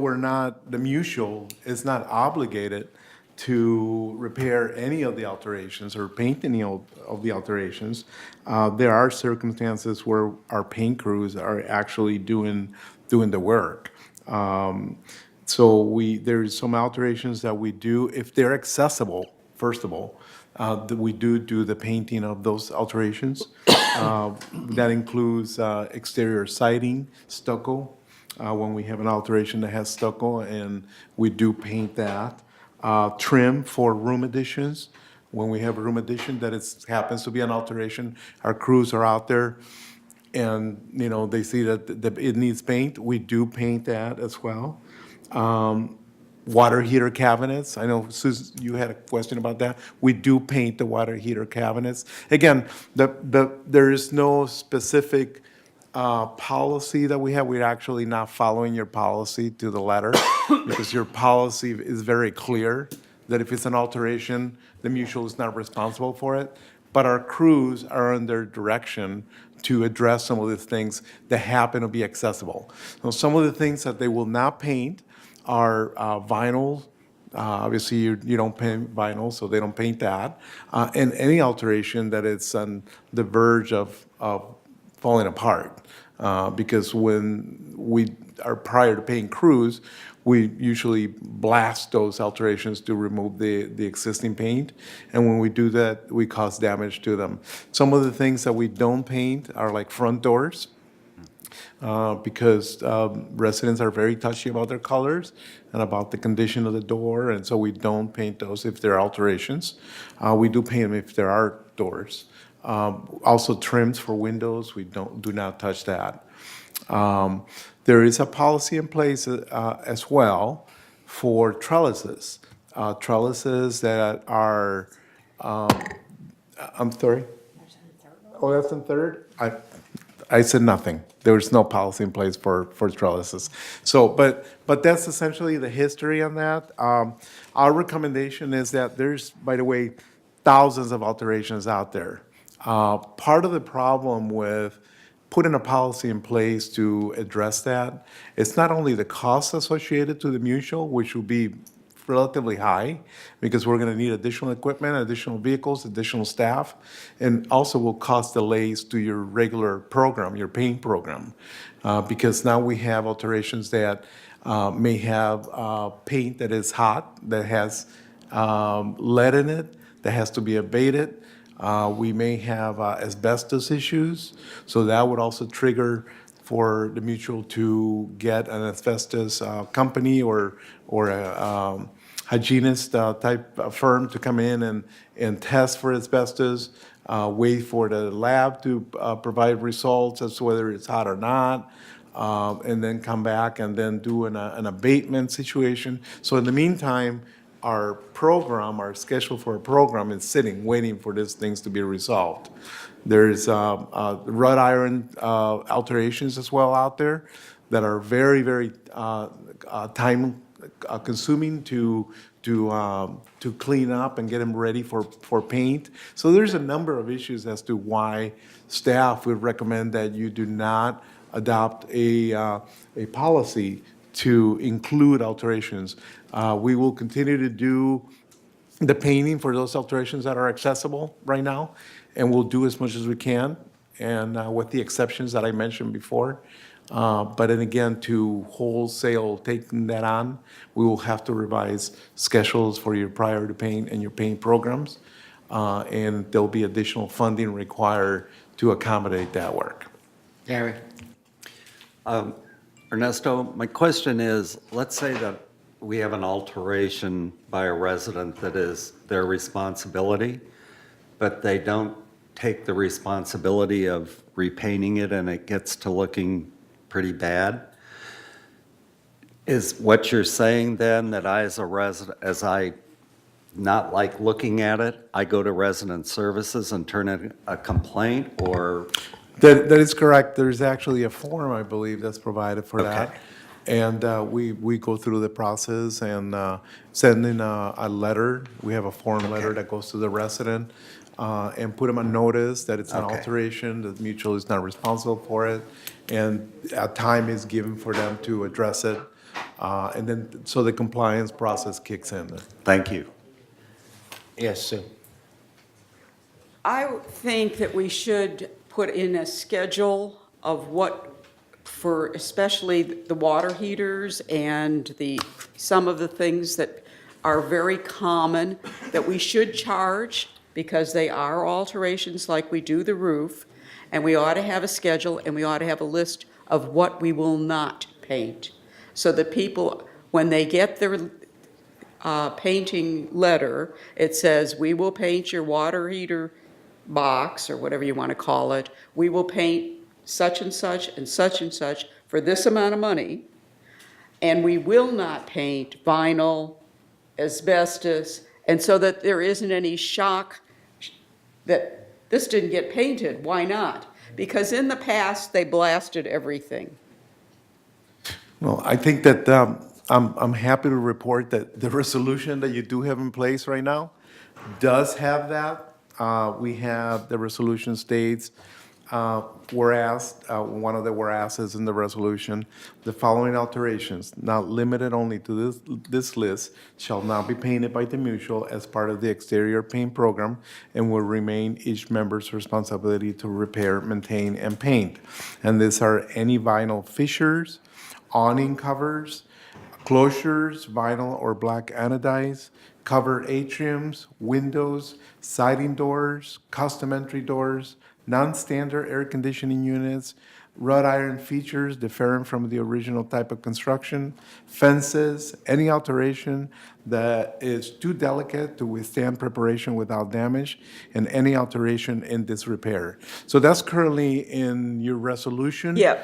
the mutual is not obligated to repair any of the alterations or paint any of the alterations, there are circumstances where our paint crews are actually doing the work. So there's some alterations that we do, if they're accessible, first of all, we do the painting of those alterations. That includes exterior siding, stucco, when we have an alteration that has stucco, and we do paint that. Trim for room additions. When we have a room addition that happens to be an alteration, our crews are out there and, you know, they see that it needs paint. We do paint that as well. Water heater cabinets. I know, Susan, you had a question about that. We do paint the water heater cabinets. Again, there is no specific policy that we have. We're actually not following your policy to the letter because your policy is very clear that if it's an alteration, the mutual is not responsible for it. But our crews are under direction to address some of the things that happen to be accessible. So some of the things that they will not paint are vinyl. Obviously, you don't paint vinyl, so they don't paint that. And any alteration that it's on the verge of falling apart. Because when we are prior to paying crews, we usually blast those alterations to remove the existing paint. And when we do that, we cause damage to them. Some of the things that we don't paint are like front doors. Because residents are very touchy about their colors and about the condition of the door, and so we don't paint those if there are alterations. We do paint them if there are doors. Also trims for windows, we do not touch that. There is a policy in place as well for trellises. Trellises that are I'm sorry? Oh, that's in third? I said nothing. There was no policy in place for trellises. So, but that's essentially the history on that. Our recommendation is that there's, by the way, thousands of alterations out there. Part of the problem with putting a policy in place to address that, it's not only the costs associated to the mutual, which will be relatively high, because we're gonna need additional equipment, additional vehicles, additional staff, and also will cause delays to your regular program, your paint program. Because now we have alterations that may have paint that is hot, that has lead in it, that has to be abated. We may have asbestos issues, so that would also trigger for the mutual to get an asbestos company or a hygienist type of firm to come in and test for asbestos, wait for the lab to provide results as to whether it's hot or not, and then come back and then do an abatement situation. So in the meantime, our program, our schedule for a program is sitting, waiting for these things to be resolved. There's wrought iron alterations as well out there that are very, very time consuming to clean up and get them ready for paint. So there's a number of issues as to why staff would recommend that you do not adopt a policy to include alterations. We will continue to do the painting for those alterations that are accessible right now, and we'll do as much as we can, and with the exceptions that I mentioned before. But then again, to wholesale taking that on, we will have to revise schedules for your priority paint and your paint programs, and there'll be additional funding required to accommodate that work. Gary? Ernesto, my question is, let's say that we have an alteration by a resident that is their responsibility, but they don't take the responsibility of repainting it and it gets to looking pretty bad. Is what you're saying then that I, as a resident, as I not like looking at it, I go to resident services and turn in a complaint, or? That is correct. There's actually a form, I believe, that's provided for that. Okay. And we go through the process and send in a letter. We have a form letter that goes to the resident and put them on notice that it's an Okay. alteration, that mutual is not responsible for it, and a time is given for them to address it. And then, so the compliance process kicks in. Thank you. Yes, Sue? I think that we should put in a schedule of what, for especially the water heaters and some of the things that are very common, that we should charge, because they are alterations like we do the roof, and we ought to have a schedule, and we ought to have a list of what we will not paint, so that people, when they get their painting letter, it says, we will paint your water heater box, or whatever you want to call it, we will paint such and such for this amount of money, and we will not paint vinyl, asbestos, and so that there isn't any shock that this didn't get painted. Why not? Because in the past, they blasted everything. Well, I think that I'm happy to report that the resolution that you do have in place right now does have that. We have, the resolution states, whereas, one of the whereases in the resolution, the following alterations, not limited only to this list, shall not be painted by the mutual as part of the exterior paint program and will remain each member's responsibility to repair, maintain, and paint. And these are any vinyl fissures, awning covers, closures, vinyl or black anodized, covered atriums, windows, siding doors, custom entry doors, non-standard air conditioning units, wrought iron features different from the original type of construction, fences, any alteration that is too delicate to withstand preparation without damage, and any alteration in disrepair. So that's currently in your resolution. Yeah,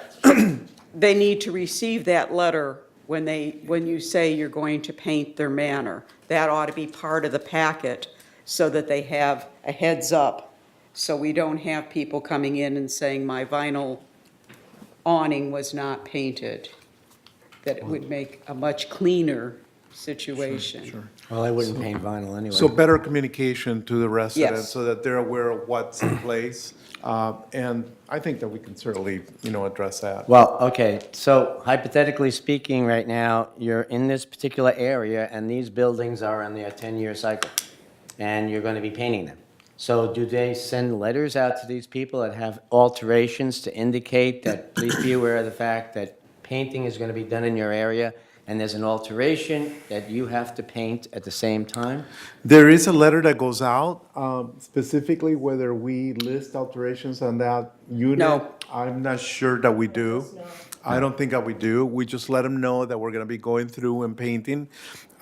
they need to receive that letter when you say you're going to paint their manor. That ought to be part of the packet, so that they have a heads up, so we don't have people coming in and saying, my vinyl awning was not painted, that it would make a much cleaner situation. Well, I wouldn't paint vinyl anyway. So better communication to the residents Yes. so that they're aware of what's in place. And I think that we can certainly, address that. Well, okay, so hypothetically speaking, right now, you're in this particular area, and these buildings are on their 10-year cycle, and you're going to be painting them. So do they send letters out to these people that have alterations to indicate that, please be aware of the fact that painting is going to be done in your area, and there's an alteration that you have to paint at the same time? There is a letter that goes out, specifically whether we list alterations on that unit. No. I'm not sure that we do. I don't think that we do. We just let them know that we're going to be going through and painting.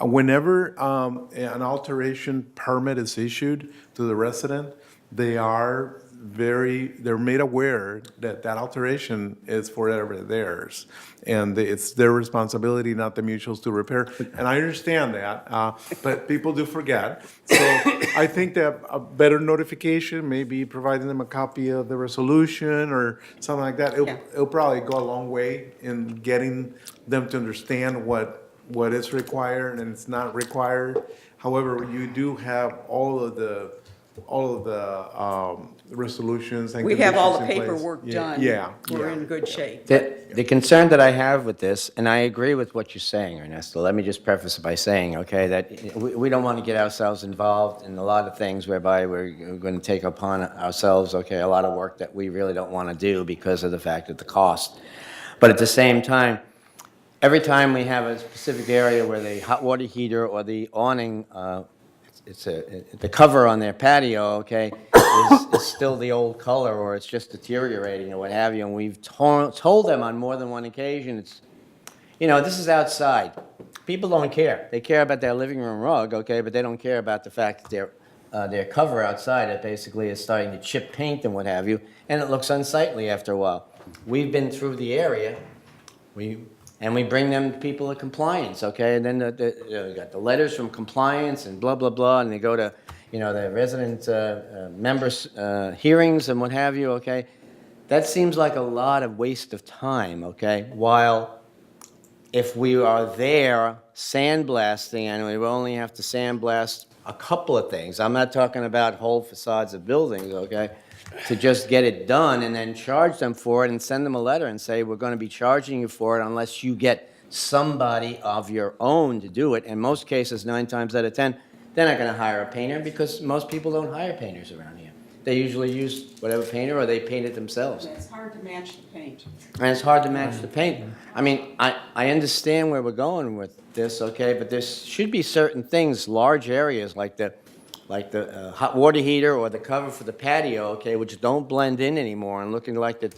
Whenever an alteration permit is issued to the resident, they're made aware that that alteration is forever theirs. And it's their responsibility, not the mutuals, to repair. And I understand that, but people do forget. So I think that a better notification, maybe providing them a copy of the resolution or something like that, it'll probably go a long way in getting them to understand what is required and it's not required. However, you do have all of the resolutions and We have all the conditions in place. paperwork done. Yeah. We're in good shape. The concern that I have with this, and I agree with what you're saying, Ernesto, let me just preface it by saying, okay, that we don't want to get ourselves involved in a lot of things whereby we're going to take upon ourselves, okay, a lot of work that we really don't want to do because of the fact of the cost. But at the same time, every time we have a specific area where the hot water heater or the awning, the cover on their patio, okay, is still the old color, or it's just deteriorating or what have you, and we've told them on more than one occasion, this is outside. People don't care. They care about their living room rug, okay, but they don't care about the fact that their cover outside, it basically is starting to chip paint and what have you, and it looks unsightly after a while. We've been through the area, and we bring them people of compliance, okay? And then you got the letters from compliance and blah, blah, blah, and they go to, the resident members' hearings and what have you, okay? That seems like a lot of waste of time, okay? While if we are there sandblasting, and we only have to sandblast a couple of things, I'm not talking about whole facades of buildings, okay? To just get it done and then charge them for it and send them a letter and say, we're going to be charging you for it unless you get somebody of your own to do it. In most cases, 9 times out of 10, they're not going to hire a painter because most people don't hire painters around here. They usually use whatever painter or they paint it themselves. It's hard to match the paint. And it's hard to match the paint. I mean, I understand where we're going with this, okay, but there should be certain things, large areas like the hot water heater or the cover for the patio, okay, which don't blend in anymore and looking like that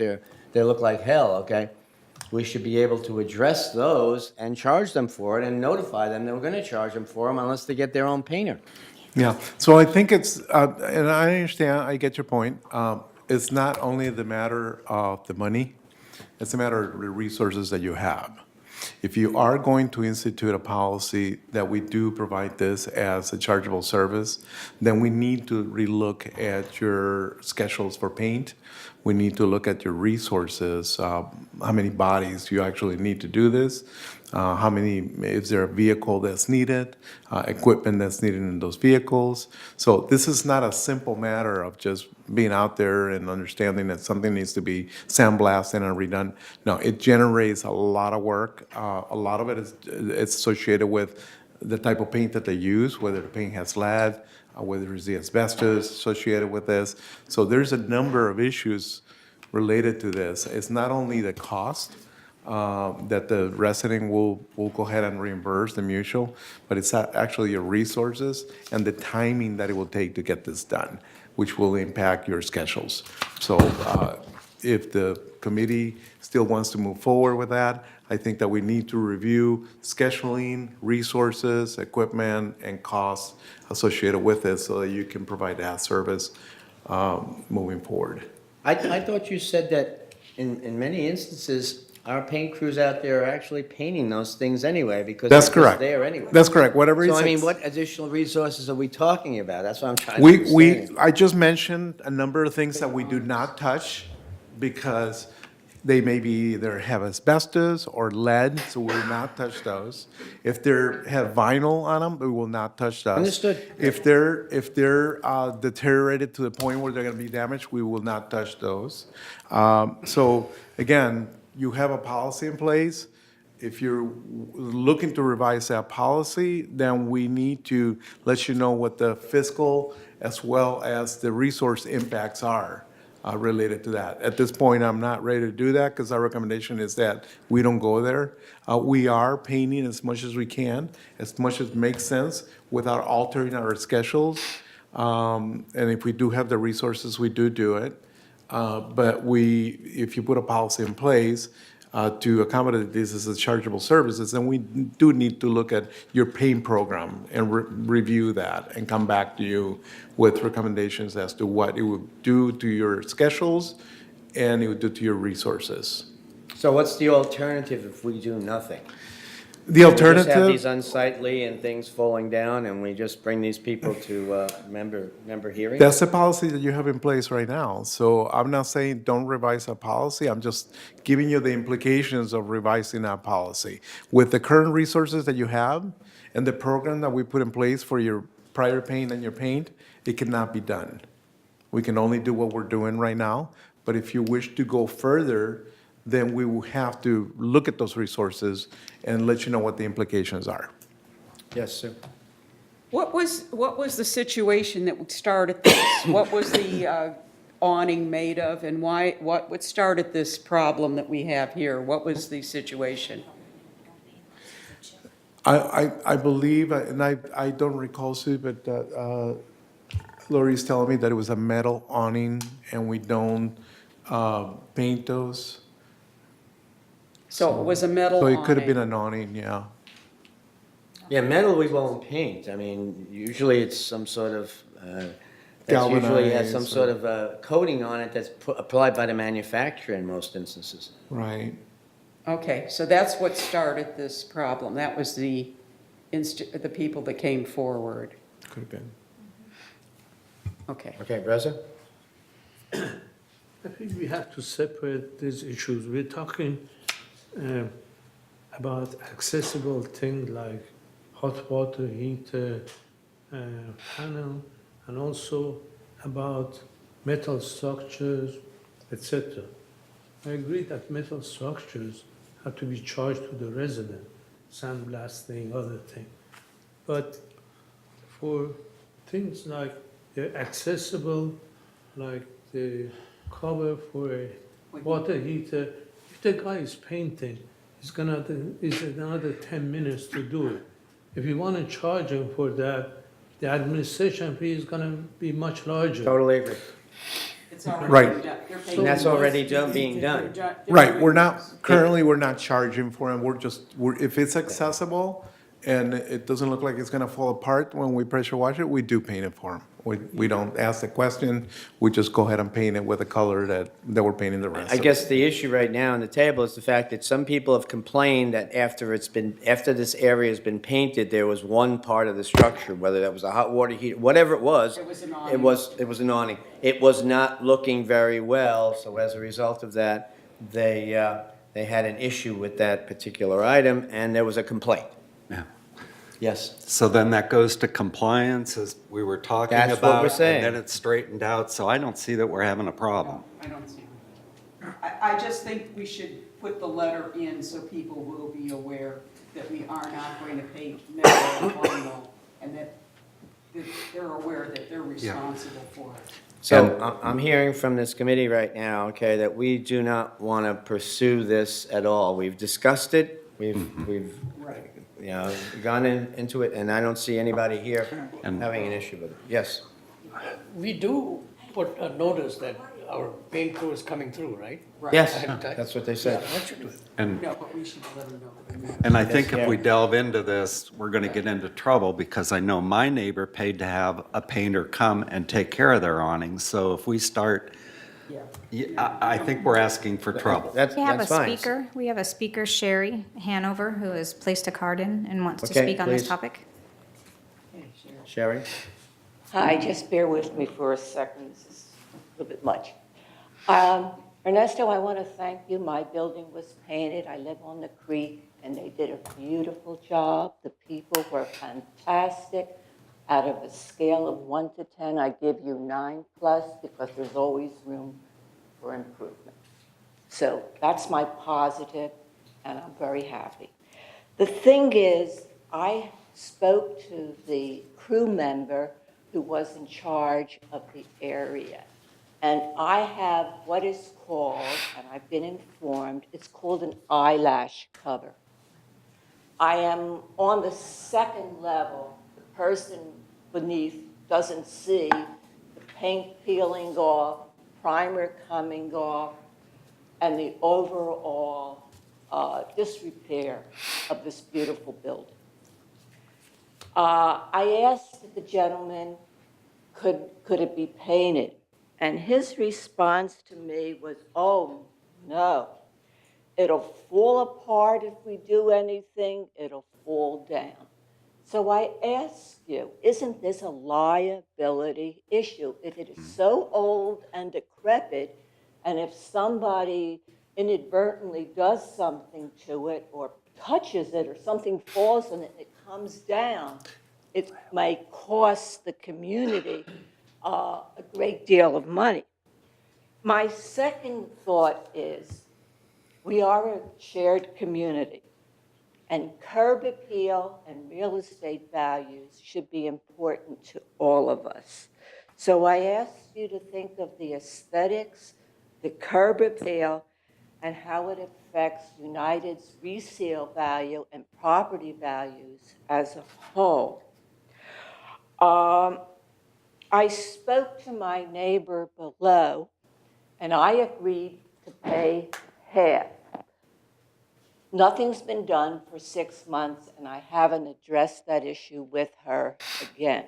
they look like hell, okay? We should be able to address those and charge them for it and notify them that we're going to charge them for them unless they get their own painter. Yeah, so I think it's, and I understand, I get your point. It's not only the matter of the money, it's a matter of the resources that you have. If you are going to institute a policy that we do provide this as a chargeable service, then we need to relook at your schedules for paint. We need to look at your resources, how many bodies you actually need to do this, is there a vehicle that's needed, equipment that's needed in those vehicles. So this is not a simple matter of just being out there and understanding that something needs to be sandblasted and redone. No, it generates a lot of work. A lot of it is it's associated with the type of paint that they use, whether the paint has lead, whether there's the asbestos associated with this. So there's a number of issues related to this. It's not only the cost that the resident will go ahead and reimburse the mutual, but it's actually your resources and the timing that it will take to get this done, which will impact your schedules. So if the committee still wants to move forward with that, I think that we need to review scheduling, resources, equipment, and costs associated with it so that you can provide that service moving forward. I thought you said that in many instances, our paint crews out there are actually painting those things anyway, because That's they're just correct. there anyway. That's correct. Whatever So is I mean, ex- what additional resources are we talking about? That's what I'm trying to We, understand. I just mentioned a number of things that we do not touch because they maybe either have asbestos or lead, so we will not touch those. If they have vinyl on them, we will not touch those. Understood. If they're deteriorated to the point where they're gonna be damaged, we will not touch those. So again, you have a policy in place. If you're looking to revise that policy, then we need to let you know what the fiscal as well as the resource impacts are related to that. At this point, I'm not ready to do that because our recommendation is that we don't go there. We are painting as much as we can, as much as makes sense without altering our schedules. And if we do have the resources, we do it. But if you put a policy in place to accommodate this as a chargeable services, then we do need to look at your paint program and review that and come back to you with recommendations as to what it would do to your schedules and it would do to your resources. So what's the alternative if we do nothing? The We just have alternative, these unsightly and things falling down, and we just bring these people to member hearings? that's the policy that you have in place right now. So I'm not saying don't revise a policy, I'm just giving you the implications of revising that policy. With the current resources that you have and the program that we put in place for your prior paint and your paint, it cannot be done. We can only do what we're doing right now, but if you wish to go further, then we will have to look at those resources and let you know what the implications are. Yes, sir. What was the situation that started this? What was the awning made of, and what started this problem that we have here? What was the situation? I believe, and I don't recall, Sue, but Lori's telling me that it was a metal awning and we don't paint those. So it was a metal So awning? it could have been an awning, yeah. Yeah, metal we won't paint. I mean, usually it's some sort of, that usually has some Galvanized sort of coating on it that's applied by the manufacturer in most instances. Right. Okay, so that's what started this problem. That was the people that came forward. Could have been. Okay. Okay, Reza? I think we have to separate these issues. We're talking about accessible things like hot water heater, panel, and also about metal structures, etc. I agree that metal structures have to be charged to the resident, sandblasting, other things. But for things like they're accessible, like the cover for a water heater, if the guy is painting, it's another 10 minutes to do it. If you want to charge him for that, the administration fee is going to be much larger. Totally agree. It's already Right. been done. They're paying And that's us. already being done. Right, currently, we're not charging for them, if it's accessible and it doesn't look like it's gonna fall apart when we pressure wash it, we do paint it for them. We don't ask the question, we just go ahead and paint it with the color that we're painting the rest I of it. guess the issue right now on the table is the fact that some people have complained that after this area has been painted, there was one part of the structure, whether that was a hot water heater, whatever it was. It was an awning. It was an awning. It was not looking very well, so as a result of that, they had an issue with that particular item, and there was a complaint. Yeah. Yes. So then that goes to compliance, as we were talking about. That's what we're saying. And then it's straightened out, so I don't see that we're having a problem. I don't see it. I just think we should put the letter in so people will be aware that we are not going to paint metal and vinyl, and that they're aware that they're responsible for it. So I'm hearing from this committee right now, okay, that we do not want to pursue this at all. We've discussed it, we've gone into it, and I don't see anybody here having an issue with it. Yes? We do put a notice that our paint crew is coming through, right? Yes, Ahead of time. that's what they said. Yeah, that should do it. And, No, but we should let them know. and I think Yes, if we yeah. delve into this, we're gonna get into trouble, because I know my neighbor paid to have a painter come and take care of their awnings. So if we start I think we're asking for trouble. That's We have a fine. speaker. We have a speaker, Sherry Hanover, who has placed a card in and wants to Okay, speak on this please. topic. Sherry? Hi, just bear with me for a second. This is a little bit much. Ernesto, I want to thank you. My building was painted. I live on the creek, and they did a beautiful job. The people were fantastic. Out of a scale of 1 to 10, I give you 9+ because there's always room for improvement. So that's my positive, and I'm very happy. The thing is, I spoke to the crew member who was in charge of the area. And I have what is called, and I've been informed, it's called an eyelash cover. I am on the second level. The person beneath doesn't see the paint peeling off, primer coming off, and the overall disrepair of this beautiful building. I asked the gentleman, could it be painted? And his response to me was, oh, no. It'll fall apart if we do anything. It'll fall down. So I ask you, isn't this a liability issue? If it is so old and decrepit, and if somebody inadvertently does something to it or touches it or something falls on it and it comes down, it may cost the community a great deal of money. My second thought is we are a shared community, and curb appeal and real estate values should be important to all of us. So I ask you to think of the aesthetics, the curb appeal, and how it affects United's resale value and property values as a whole. I spoke to my neighbor below, and I agreed to pay half. Nothing's been done for 6 months, and I haven't addressed that issue with her again.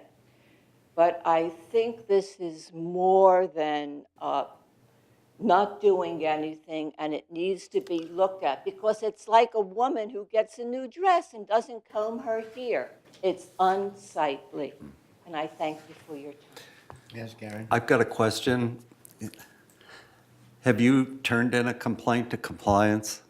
But I think this is more than not doing anything, and it needs to be looked at, because it's like a woman who gets a new dress and doesn't comb her hair. It's unsightly, and I thank you for your time. Yes, Gary? I've got a question. Have you turned in a complaint to compliance?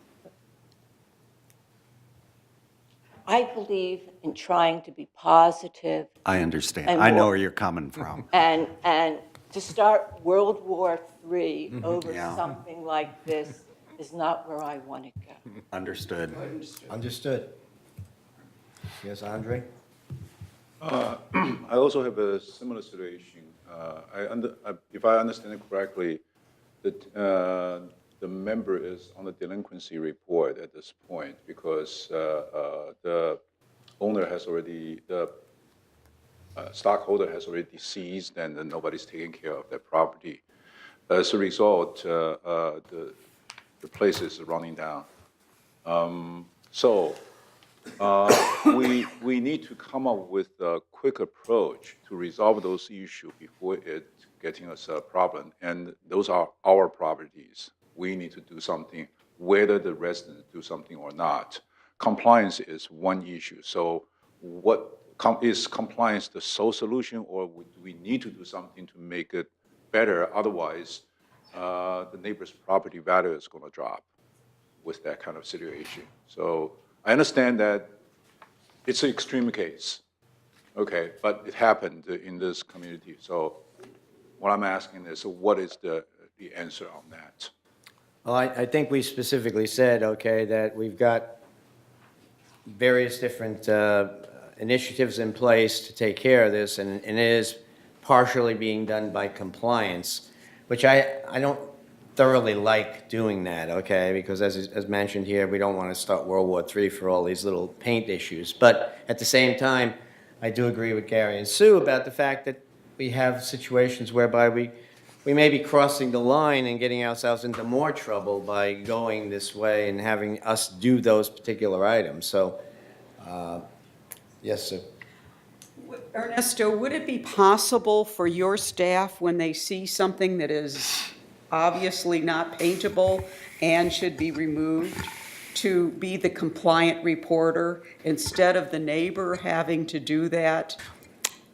I believe in trying to be positive I understand. And I know more- where you're coming from. and to start World War III over Yeah. something like this is not where I want to go. Understood. Understood. Yes, Andre? I also have a similar situation. If I understand it correctly, the member is on the delinquency report at this point because the owner has already, the stockholder has already deceased and then nobody's taking care of that property. As a result, the place is running down. We need to come up with a quick approach to resolve those issues before it getting us a problem. And those are our properties. We need to do something, whether the residents do something or not. Compliance is one issue. So is compliance the sole solution, or do we need to do something to make it better? Otherwise, the neighbor's property value is going to drop with that kind of situation. So I understand that it's an extreme case, okay, but it happened in this community. So what I'm asking is, what is the answer on that? Well, I think we specifically said, okay, that we've got various different initiatives in place to take care of this, and it is partially being done by compliance, which I don't thoroughly like doing that, okay, because as mentioned here, we don't want to start World War III for all these little paint issues. But at the same time, I do agree with Gary and Sue about the fact that we have situations whereby we may be crossing the line and getting ourselves into more trouble by going this way and having us do those particular items. So, yes, Sue. Ernesto, would it be possible for your staff, when they see something that is obviously not paintable and should be removed to be the compliant reporter instead of the neighbor having to do that?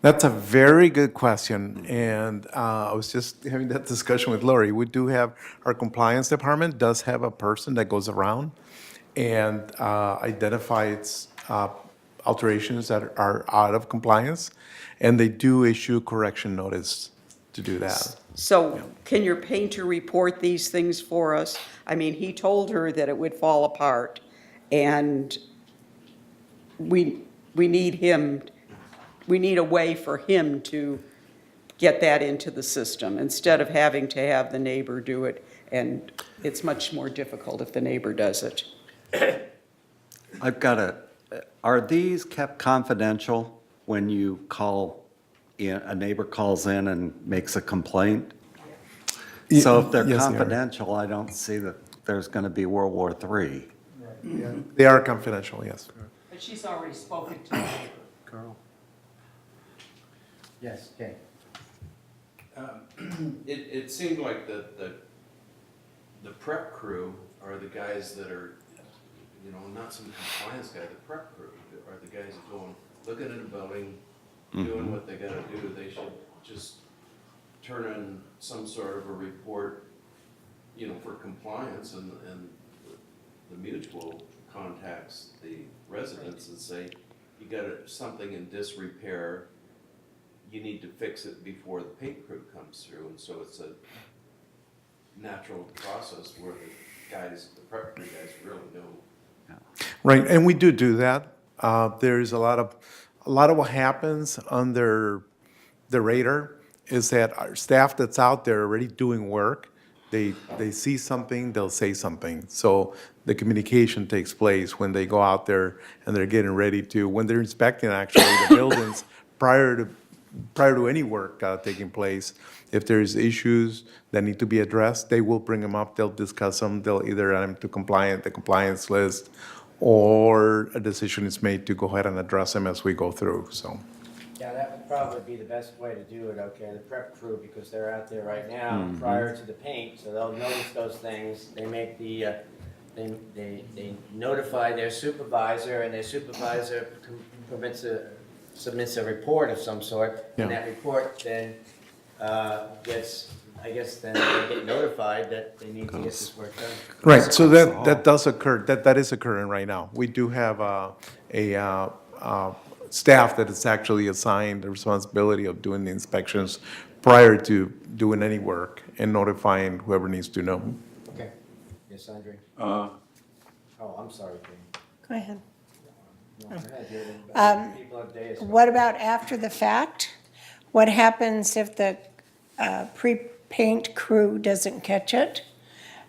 That's a very good question, and I was just having that discussion with Lori. We do have, our compliance department does have a person that goes around and identifies alterations that are out of compliance, and they do issue correction notice to do that. So can your painter report these things for us? I mean, he told her that it would fall apart, and we need him, we need a way for him to get that into the system instead of having to have the neighbor do it, and it's much more difficult if the neighbor does it. I've got are these kept confidential when you call, a neighbor calls in and makes a complaint? So if they're Yes, they are. confidential, I don't see that there's going to be World War III. They are confidential, yes. But she's already spoken to the neighbor. Carl? Yes, okay. It seemed like the prep crew are the guys that are, you know, not some compliance guy, the prep crew are the guys that go and looking at a building, doing what they gotta do. They should just turn in some sort of a report, you know, for compliance, and the mutual contacts the residents and say, you got something in disrepair, you need to fix it before the paint crew comes through. And so it's a natural process where the guys, the prep crew guys really know. Right, and we do that. There's a lot of what happens under the radar is that our staff that's out there already doing work, they see something, they'll say something. So the communication takes place when they go out there and they're getting ready to, when they're inspecting actually the buildings prior to any work taking place. If there's issues that need to be addressed, they will bring them up, they'll discuss them, they'll either add them to the compliance list, or a decision is made to go ahead and address them as we go through, so. Yeah, that would probably be the best way to do it, okay, the prep crew, because they're out there right now prior to the paint, so they'll notice those things. They make the, they notify their supervisor, and their supervisor submits a report of some sort, and Yeah. that report then gets, I guess then they get notified that they need to get this work done. Right, so that does occur, that is occurring right now. We do have a staff that is actually assigned the responsibility of doing the inspections prior to doing any work and notifying whoever needs to know. Okay. Yes, Andre? Uh, Oh, I'm sorry, Jane. Go ahead. No, go ahead, people have days. What about after the fact? What happens if the pre-paint crew doesn't catch it?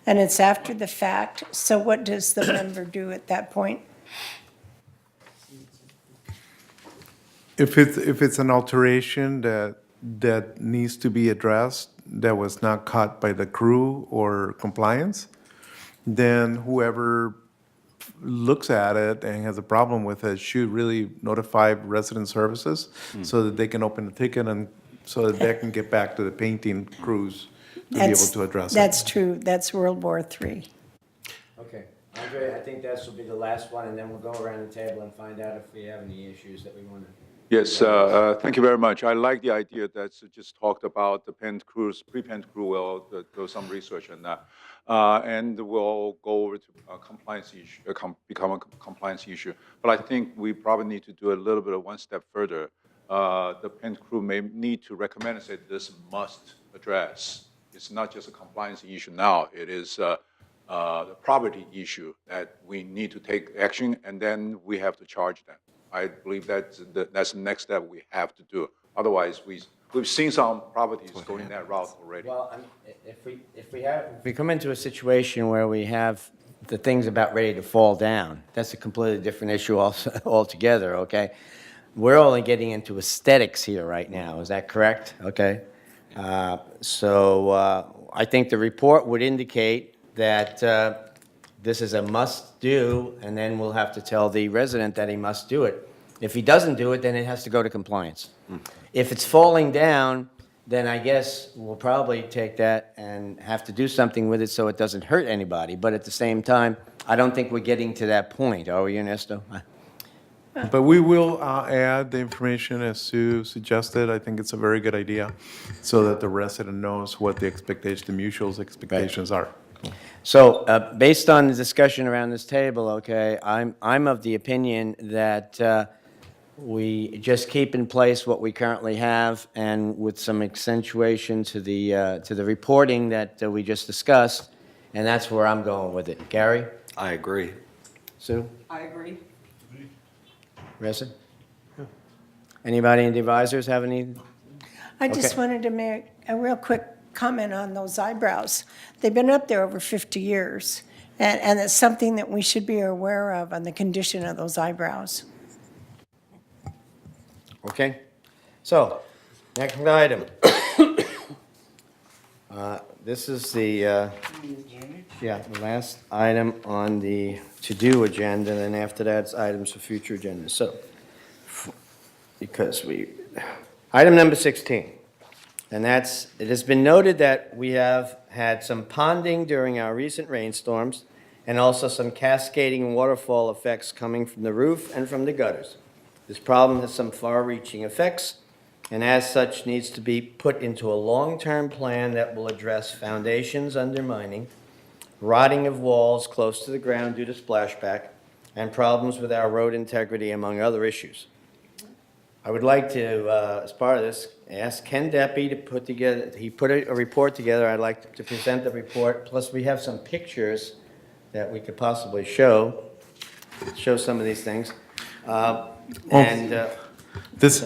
And it's after the fact, so what does the member do at that point? If it's an alteration that needs to be addressed, that was not caught by the crew or compliance, then whoever looks at it and has a problem with it should really notify resident services so that they can open a ticket and so that they can get back to the painting crews to be able to address it. That's true, that's World War III. Okay, Andre, I think this will be the last one, and then we'll go around the table and find out if we have any issues that we want to. Yes, thank you very much. I like the idea that's just talked about the paint crews, pre-paint crew will do some research on that. And we'll go over to a compliance issue, become a compliance issue. But I think we probably need to do a little bit of one step further. The paint crew may need to recommend and say this must address. It's not just a compliance issue now, it is the property issue that we need to take action, and then we have to charge them. I believe that's the next step we have to do. Otherwise, we've seen some properties going that route already. Well, if we come into a situation where we have the things about ready to fall down, that's a completely different issue altogether, okay? We're only getting into aesthetics here right now, is that correct? Okay. So I think the report would indicate that this is a must-do, and then we'll have to tell the resident that he must do it. If he doesn't do it, then it has to go to compliance. If it's falling down, then I guess we'll probably take that and have to do something with it so it doesn't hurt anybody. But at the same time, I don't think we're getting to that point, are we, Ernesto? But we will add the information as Sue suggested. I think it's a very good idea, so that the resident knows what the expectation, the mutual's expectations are. So, based on the discussion around this table, okay, I'm of the opinion that we just keep in place what we currently have, and with some accentuation to the reporting that we just discussed, and that's where I'm going with it. Gary? I agree. Sue? I agree. Reza? Anybody in the advisors have any? I just Okay. wanted to make a real quick comment on those eyebrows. They've been up there over 50 years, and it's something that we should be aware of on the condition of those eyebrows. Okay, so, next item. This is the last item on the to-do agenda, and then after that, it's items for future agenda. So, item number 16, and that's, it has been noted that we have had some ponding during our recent rainstorms, and also some cascading waterfall effects coming from the roof and from the gutters. This problem has some far-reaching effects, and as such needs to be put into a long-term plan that will address foundations undermining, rotting of walls close to the ground due to splashback, and problems with our road integrity, among other issues. I would like to, as part of this, ask Ken Deppie to put together, he put a report together, I'd like to present the report, plus we have some pictures that we could possibly show some of these things. And This,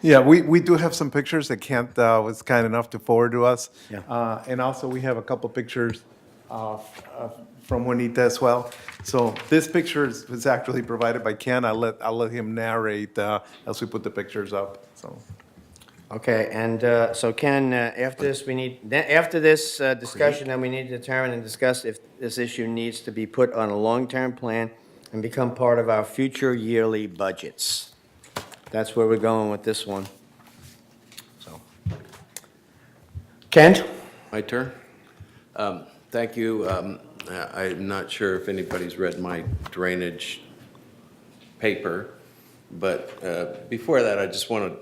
yeah, we do have some pictures that Kent was kind enough to forward to us. Yeah. And also, we have a couple pictures from Juanita as well. So this picture was actually provided by Ken. I'll let him narrate as we put the pictures up, so. Okay, and so Ken, after this discussion, then we need to determine and discuss if this issue needs to be put on a long-term plan and become part of our future yearly budgets. That's where we're going with this one. So, Kent? My turn? Thank you. I'm not sure if anybody's read my drainage paper, but before that, I just wanted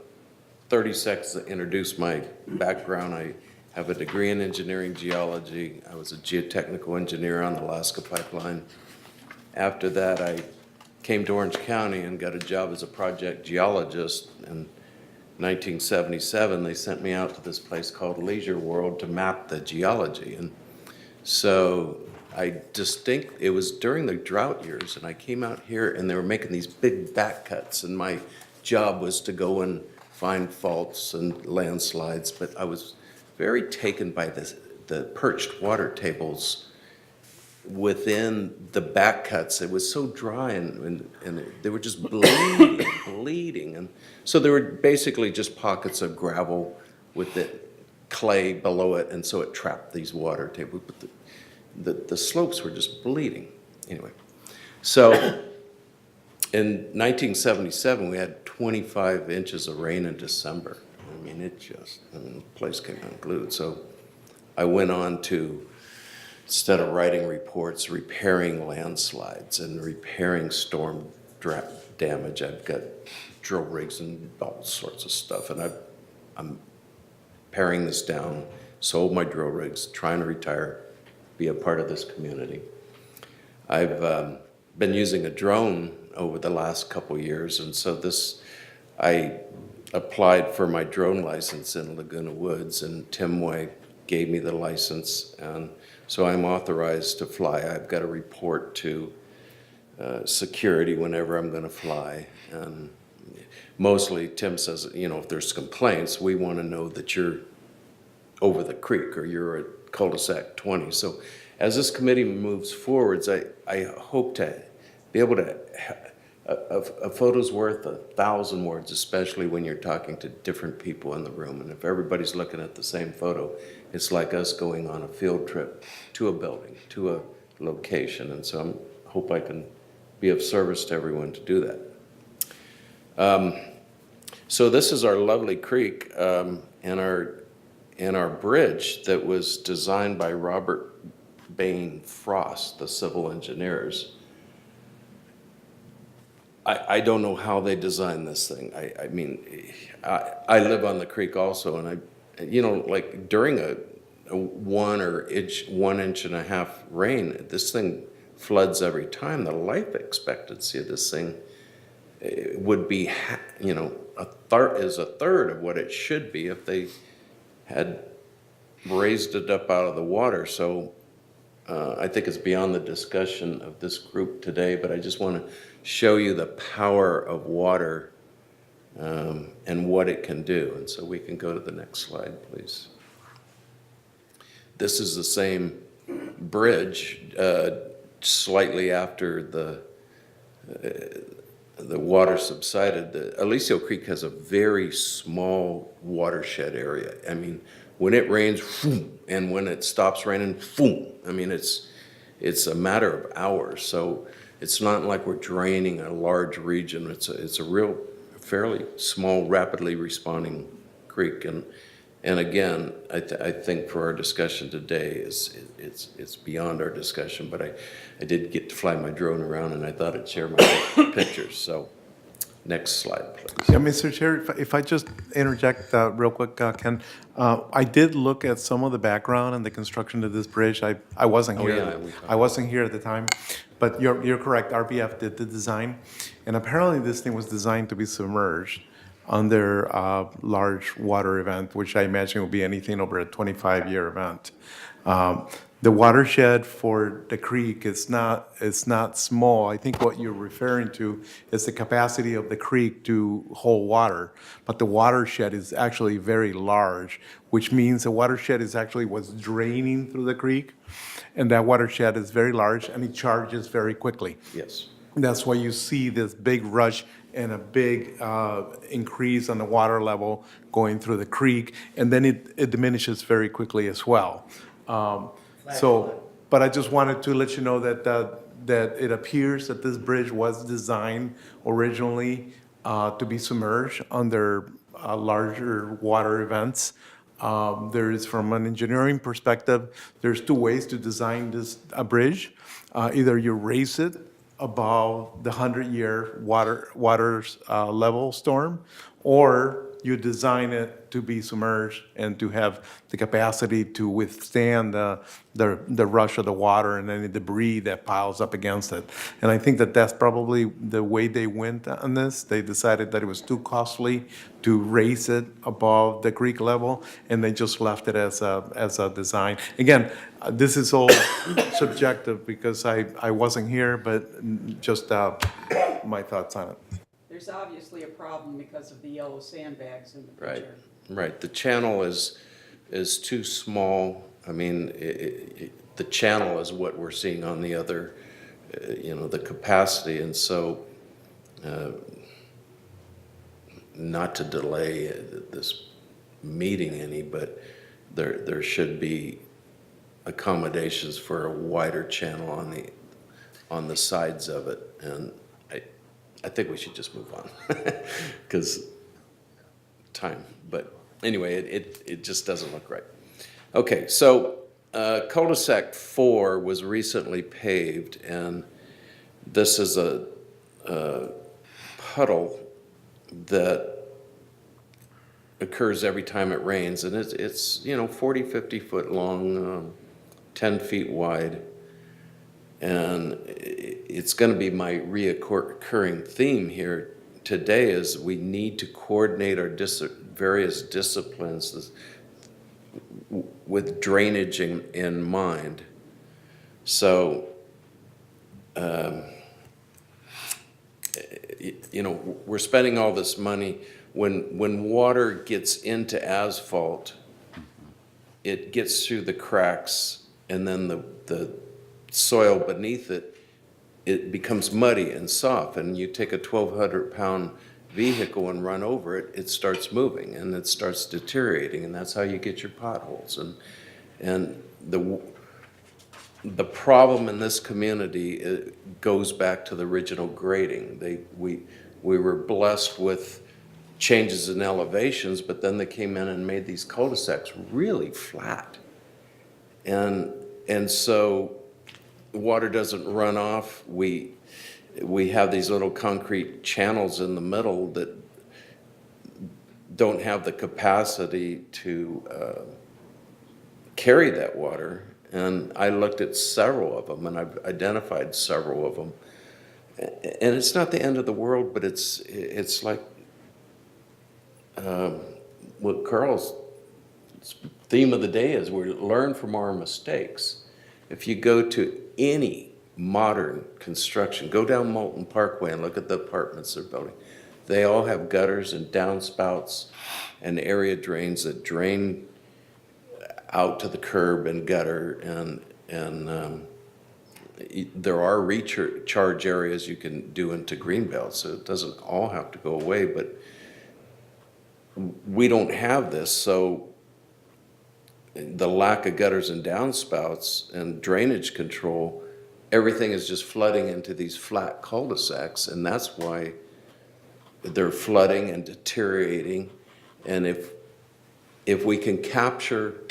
30 seconds to introduce my background. I have a degree in engineering geology. I was a geotechnical engineer on the Alaska Pipeline. After that, I came to Orange County and got a job as a project geologist. In 1977, they sent me out to this place called Leisure World to map the geology. And so it was during the drought years, and I came out here and they were making these big back cuts, and my job was to go and find faults and landslides, but I was very taken by the perched water tables within the back cuts. It was so dry and they were just bleeding. And so there were basically just pockets of gravel with the clay below it, and so it trapped these water tables. But the slopes were just bleeding. Anyway, so in 1977, we had 25 inches of rain in December. I mean, the place came unglued. So I went on to, instead of writing reports, repairing landslides and repairing storm damage. I've got drill rigs and all sorts of stuff, and I'm paring this down, sold my drill rigs, trying to retire, be a part of this community. I've been using a drone over the last couple years, and so I applied for my drone license in Laguna Woods, and Timway gave me the license, and so I'm authorized to fly. I've got to report to security whenever I'm going to fly, and mostly Tim says, if there's complaints, we want to know that you're over the creek or you're at cul-de-sac 20. So as this committee moves forwards, I hope to be able to, a photo's worth 1,000 words, especially when you're talking to different people in the room. And if everybody's looking at the same photo, it's like us going on a field trip to a building, to a location. And so I hope I can be of service to everyone to do that. So this is our lovely creek. and our bridge that was designed by Robert Bain Frost, the civil engineers. I don't know how they designed this thing. I mean, I live on the creek also, and like during a 1 inch and a half rain, this thing floods every time. The life expectancy of this thing would be, a third of what it should be if they had raised it up out of the water. So I think it's beyond the discussion of this group today, but I just want to show you the power of water and what it can do. And so we can go to the next slide, please. This is the same bridge slightly after the water subsided. The Aliso Creek has a very small watershed area. I mean, when it rains, and when it stops raining, I mean, it's a matter of hours. So it's not like we're draining a large region. It's a real, fairly small, rapidly responding creek. And again, I think for our discussion today, it's beyond our discussion, but I did get to fly my drone around, and I thought I'd share my pictures. So next slide, please. Yeah, Mr. Chair, if I just interject real quick, Ken, I did look at some of the background and the construction of this bridge. I wasn't here. Yeah, we talked. I wasn't here at the time, but you're correct. RBF did the design, and apparently this thing was designed to be submerged under a large water event, which I imagine will be anything over a 25-year event. The watershed for the creek is not small. I think what you're referring to is the capacity of the creek to hold water, but the watershed is actually very large, which means the watershed is actually what's draining through the creek, and that watershed is very large and it charges very quickly. Yes. That's why you see this big rush and a big increase on the water level going through the creek, and then it diminishes very quickly as well. But I just wanted to let you know that it appears that this bridge was designed originally to be submerged under larger water events. There is, from an engineering perspective, there's two ways to design a bridge. Either you raise it above the 100-year water level storm, or you design it to be submerged and to have the capacity to withstand the rush of the water and any debris that piles up against it. And I think that that's probably the way they went on this. They decided that it was too costly to raise it above the creek level, and they just left it as a design. Again, this is all subjective because I wasn't here, but just my thoughts on it. There's obviously a problem because of the yellow sandbags in the picture. Right. The channel is too small. I mean, the channel is what we're seeing on the other, the capacity. And so, not to delay this meeting any, but there should be accommodations for a wider channel on the sides of it. And I think we should just move on because time. But anyway, it just doesn't look right. Okay, so cul-de-sac 4 was recently paved, and this is a puddle that occurs every time it rains, and it's 40, 50 foot long, 10 feet wide. And it's going to be my reoccurring theme here today is we need to coordinate our various disciplines with drainage in mind. So, we're spending all this money. When water gets into asphalt, it gets through the cracks, and then the soil beneath it becomes muddy and soft, and you take a 1,200-pound vehicle and run over it, it starts moving and it starts deteriorating, and that's how you get your potholes. And the problem in this community goes back to the original grading. We were blessed with changes in elevations, but then they came in and made these cul-de-sacs really flat. And so water doesn't run off. We have these little concrete channels in the middle that don't have the capacity to carry that water. And I looked at several of them, and I've identified several of them. And it's not the end of the world, but it's like what Carl's theme of the day is, we learn from our mistakes. If you go to any modern construction, go down Moulton Parkway and look at the apartments they're building. They all have gutters and downspouts and area drains that drain out to the curb and gutter, and there are recharge areas you can do into greenbelt, so it doesn't all have to go away, but we don't have this, so the lack of gutters and downspouts and drainage control, everything is just flooding into these flat cul-de-sacs, and that's why they're flooding and deteriorating. And if we can capture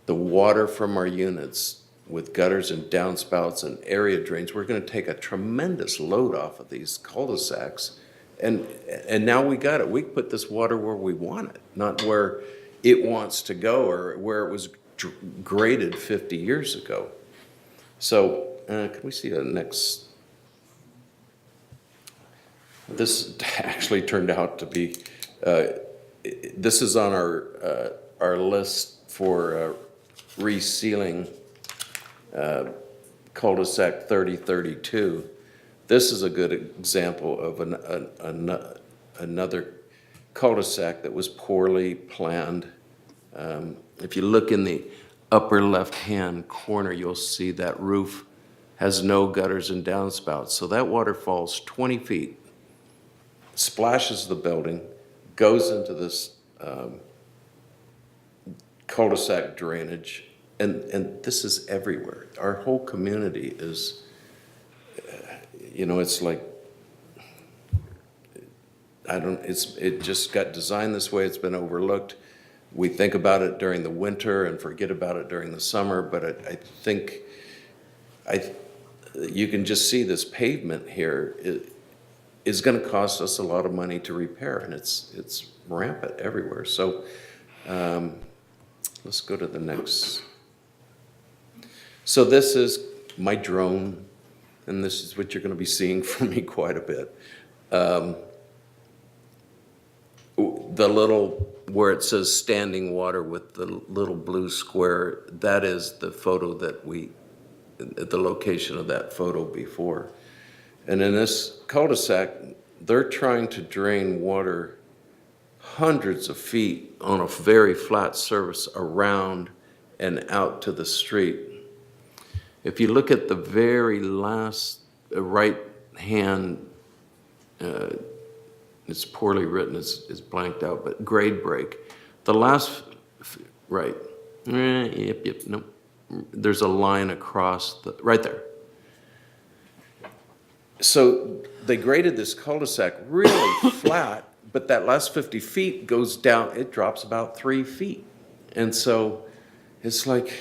the water from our units with gutters and downspouts and area drains, we're going to take a tremendous load off of these cul-de-sacs. And now we got it. We put this water where we want it, not where it wants to go or where it was graded 50 years ago. So can we see the next? This actually turned out to be, this is on our list for resealing cul-de-sac 3032. This is a good example of another cul-de-sac that was poorly planned. If you look in the upper left-hand corner, you'll see that roof has no gutters and downspouts. So that water falls 20 feet, splashes the building, goes into this cul-de-sac drainage, and this is everywhere. Our whole community is, it's like, it just got designed this way. It's been overlooked. We think about it during the winter and forget about it during the summer, but I think you can just see this pavement here is going to cost us a lot of money to repair, and it's rampant everywhere. So let's go to the next. So this is my drone, and this is what you're going to be seeing from me quite a bit. The little, where it says standing water with the little blue square, that is the photo that the location of that photo before. And in this cul-de-sac, they're trying to drain water hundreds of feet on a very flat surface around and out to the street. If you look at the very last right-hand, it's poorly written, it's blanked out, but grade break. The last, right, yep, nope. There's a line across, right there. So they graded this cul-de-sac really flat, but that last 50 feet goes down, it drops about 3 feet. And so it's like,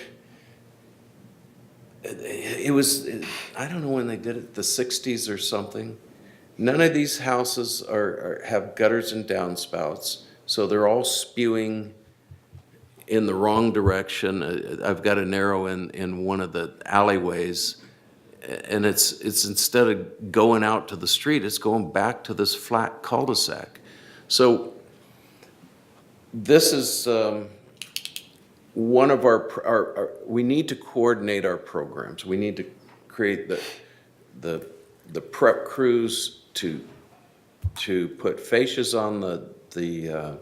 it was, I don't know when they did it, the 60s or something. None of these houses have gutters and downspouts, so they're all spewing in the wrong direction. I've got an arrow in one of the alleyways, and it's instead of going out to the street, it's going back to this flat cul-de-sac. So this is one of our we need to coordinate our programs. We need to create the prep crews to put fascias on the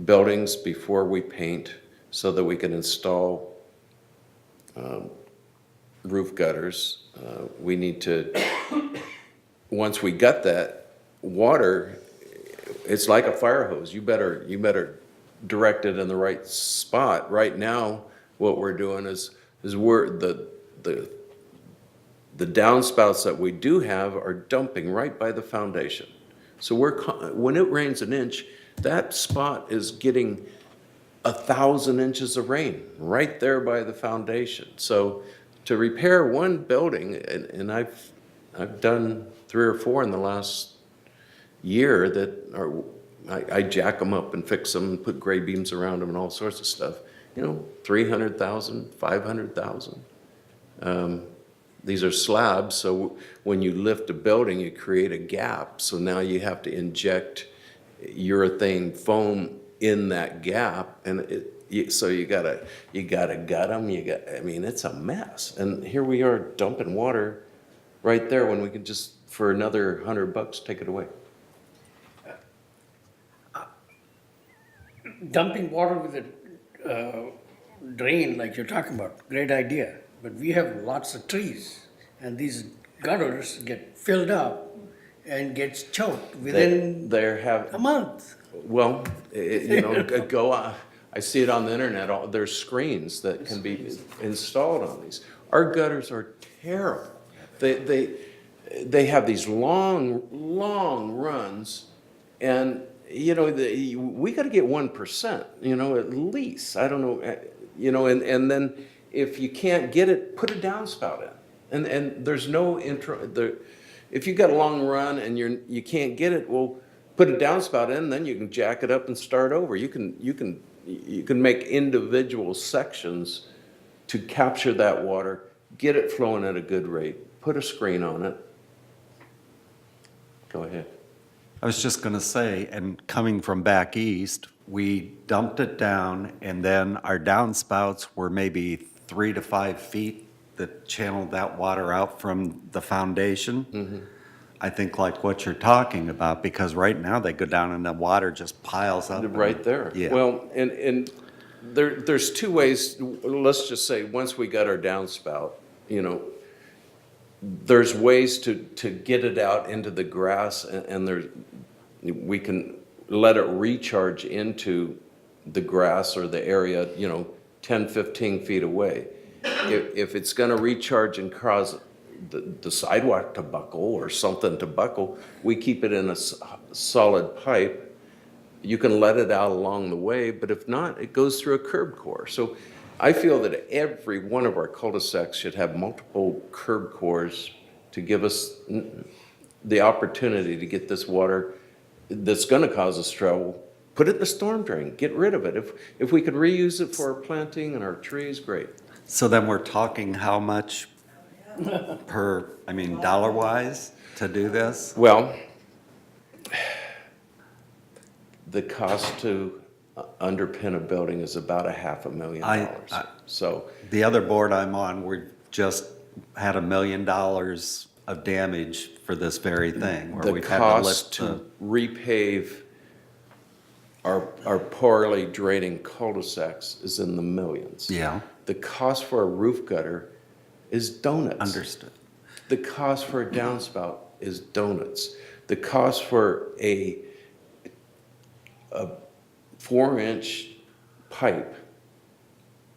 buildings before we paint, so that we can install roof gutters. We need to, once we gut that water, it's like a fire hose. You better direct it in the right spot. Right now, what we're doing is we're the downspouts that we do have are dumping right by the foundation. So when it rains an inch, that spot is getting 1,000 inches of rain right there by the foundation. So to repair one building, and I've done 3 or 4 in the last year that are, I jack them up and fix them and put gray beams around them and all sorts of stuff. You know, 300,000, 500,000. These are slabs, so when you lift a building, you create a gap. So now you have to inject urethane foam in that gap, and so you gotta gut them. I mean, it's a mess. And here we are dumping water right there when we could just, for another $100, take it away. Dumping water with a drain like you're talking about, great idea. But we have lots of trees, and these gutters get filled up and gets choked within a month. Well, I see it on the internet, there's screens that can be installed on these. Our gutters are terrible. They have these long runs, and, you know, we gotta get 1%, you know, at least, I don't know, you know, and then if you can't get it, put a downspout in. And there's no if you've got a long run and you can't get it, well, put a downspout in, then you can jack it up and start over. You can make individual sections to capture that water, get it flowing at a good rate, put a screen on it. Go ahead. I was just going to say, and coming from back east, we dumped it down, and then our downspouts were maybe 3 to 5 feet that channeled that water out from the foundation. Mm-hmm. I think like what you're talking about, because right now they go down and the water just piles up. Right there. Yeah. Well, and there's 2 ways. Let's just say, once we got our downspout, you know, there's ways to get it out into the grass, and we can let it recharge into the grass or the area, you know, 10, 15 feet away. If it's going to recharge and cause the sidewalk to buckle or something to buckle, we keep it in a solid pipe. You can let it out along the way, but if not, it goes through a curb core. So I feel that every one of our cul-de-sacs should have multiple curb cores to give us the opportunity to get this water that's going to cause us trouble, put it in the storm drain, get rid of it. If we could reuse it for our planting and our trees, great. So then we're talking how much dollar-wise to do this? Well, the cost to underpin a building is about $500,000. So the other board I'm on, we just had $1 million of damage for this very thing. Where the we've had to cost lift to repave our poorly draining cul-de-sacs is in the millions. Yeah. The cost for a roof gutter is donuts. Understood. The cost for a downspout is donuts. The cost for a 4-inch pipe.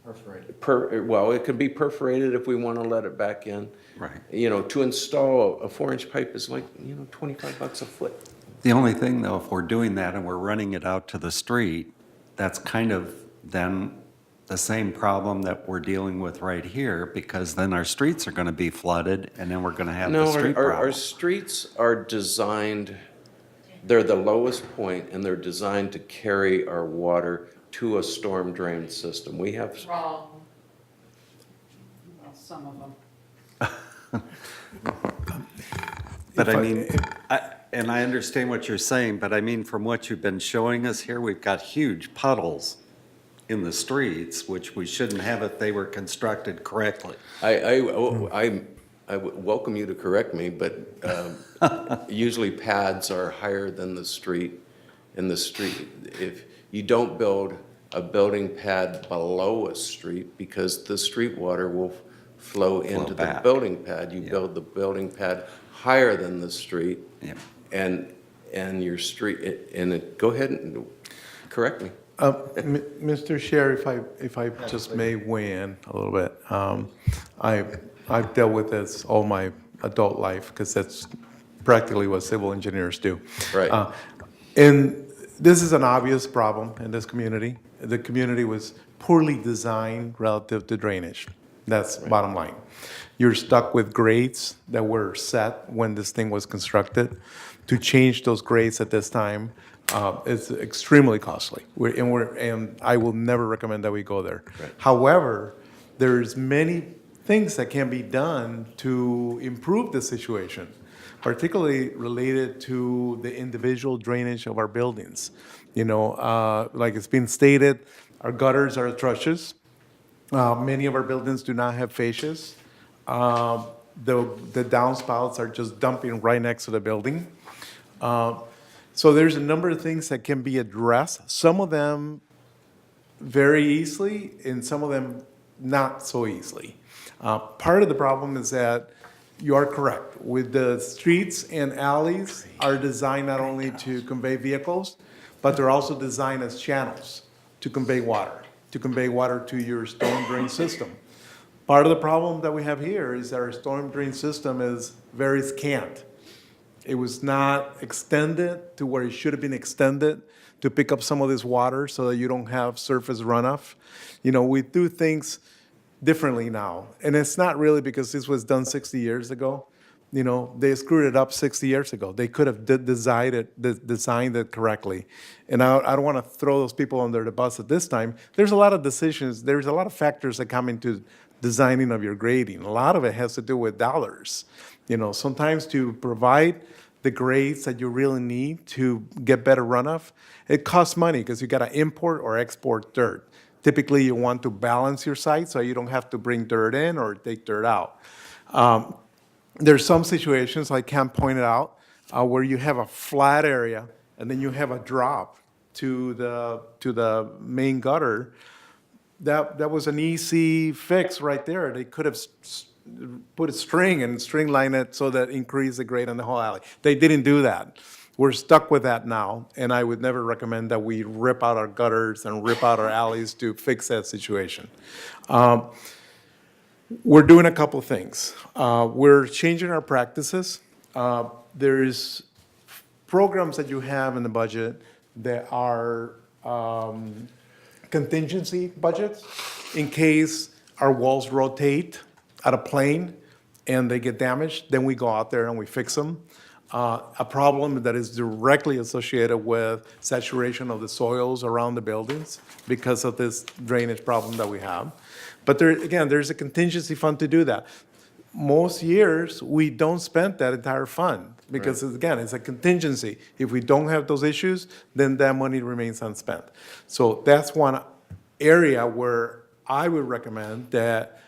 Perforated. Well, it could be perforated if we want to let it back in. Right. You know, to install a 4-inch pipe is like, you know, $25 a foot. The only thing, though, if we're doing that and we're running it out to the street, that's kind of then the same problem that we're dealing with right here, because then our streets are going to be flooded, and then we're going to have the street our problem. streets are designed, they're the lowest point, and they're designed to carry our water to a storm drain system. We have, Wrong. Well, some of them. But I mean, and I understand what you're saying, but I mean, from what you've been showing us here, we've got huge puddles in the streets, which we shouldn't have if they were constructed correctly. I would welcome you to correct me, but usually pads are higher than the street. In the street, if you don't build a building pad below a street, because the street water will flow into the back. building pad, you build the building pad higher than the street, Yeah. and your street, go ahead and correct me. Mr. Chair, if I just may weigh in a little bit. I've dealt with this all my adult life, because that's practically what civil engineers do. Right. And this is an obvious problem in this community. The community was poorly designed relative to drainage. That's bottom line. You're stuck with grades that were set when this thing was constructed. To change those grades at this time is extremely costly. And I will never recommend that we go there. However, there's many things that can be done to improve the situation, particularly related to the individual drainage of our buildings. You know, like it's been stated, our gutters are atrocious. Many of our buildings do not have fascias. The downspouts are just dumping right next to the building. So there's a number of things that can be addressed. Some of them very easily, and some of them not so easily. Part of the problem is that you are correct. With the streets and alleys are designed not only to convey vehicles, but they're also designed as channels to convey water to your storm drain system. Part of the problem that we have here is that our storm drain system is very scant. It was not extended to where it should have been extended to pick up some of this water so that you don't have surface runoff. You know, we do things differently now. And it's not really because this was done 60 years ago. You know, they screwed it up 60 years ago. They could have designed it correctly. And I don't want to throw those people under the bus at this time. There's a lot of decisions, there's a lot of factors that come into designing of your grading. A lot of it has to do with dollars. You know, sometimes to provide the grades that you really need to get better runoff, it costs money because you got to import or export dirt. Typically, you want to balance your site so you don't have to bring dirt in or take dirt out. There's some situations, like Cam pointed out, where you have a flat area and then you have a drop to the main gutter. That was an easy fix right there. They could have put a string and string line it so that increase the grade on the whole alley. They didn't do that. We're stuck with that now, and I would never recommend that we rip out our gutters and rip out our alleys to fix that situation. We're doing a couple of things. We're changing our practices. There's programs that you have in the budget that are contingency budgets in case our walls rotate out of plane and they get damaged, then we go out there and we fix them. A problem that is directly associated with saturation of the soils around the buildings because of this drainage problem that we have. But there, again, there's a contingency fund to do that. Most years, we don't spend that entire fund because, again, it's a contingency. If we don't have those issues, then that money remains unspent. So that's one area where I would recommend that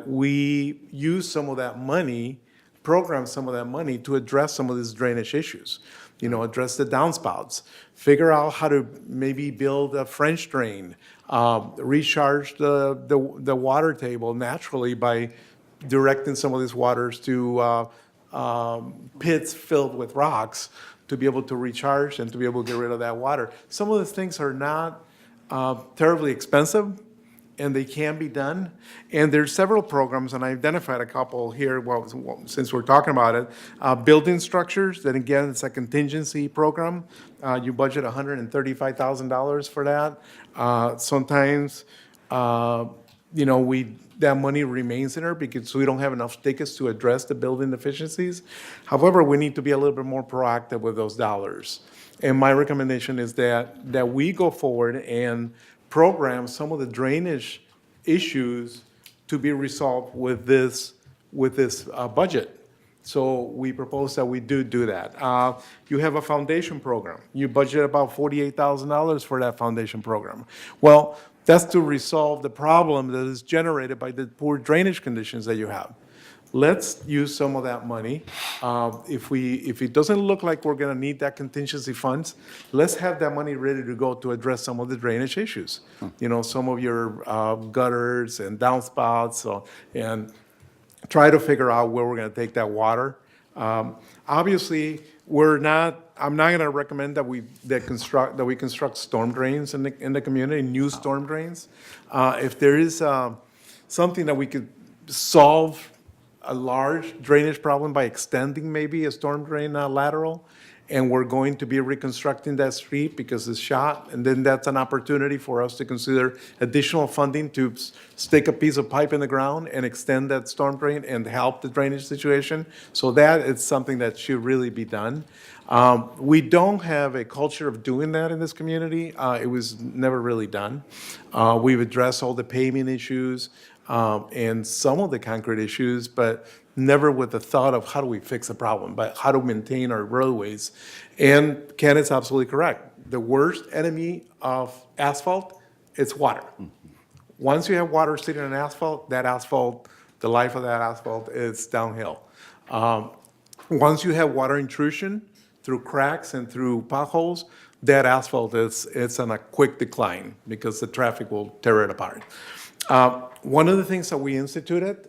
we use some of that money, program some of that money to address some of these drainage issues. You know, address the downspouts, figure out how to maybe build a French drain, recharge the water table naturally by directing some of these waters to pits filled with rocks to be able to recharge and to be able to get rid of that water. Some of these things are not terribly expensive, and they can be done. And there's several programs, and I identified a couple here, well, since we're talking about it. Building structures, that again, it's a contingency program. You budget $135,000 for that. Sometimes, you know, that money remains in there because we don't have enough tickets to address the building deficiencies. However, we need to be a little bit more proactive with those dollars. And my recommendation is that we go forward and program some of the drainage issues to be resolved with this budget. So we propose that we do that. You have a foundation program. You budget about $48,000 for that foundation program. Well, that's to resolve the problem that is generated by the poor drainage conditions that you have. Let's use some of that money. If it doesn't look like we're going to need that contingency funds, let's have that money ready to go to address some of the drainage issues. You know, some of your gutters and downspouts, and try to figure out where we're going to take that water. Obviously, I'm not going to recommend that we construct storm drains in the community, new storm drains. If there is something that we could solve a large drainage problem by extending maybe a storm drain lateral, and we're going to be reconstructing that street because it's shot, and then that's an opportunity for us to consider additional funding to stick a piece of pipe in the ground and extend that storm drain and help the drainage situation. So that is something that should really be done. We don't have a culture of doing that in this community. It was never really done. We've addressed all the paving issues and some of the concrete issues, but never with the thought of how do we fix the problem, but how to maintain our roadways. And Ken is absolutely correct. The worst enemy of asphalt, it's water. Once you have water sitting on asphalt, the life of that asphalt is downhill. Once you have water intrusion through cracks and through potholes, that asphalt it's on a quick decline because the traffic will tear it apart. One of the things that we instituted,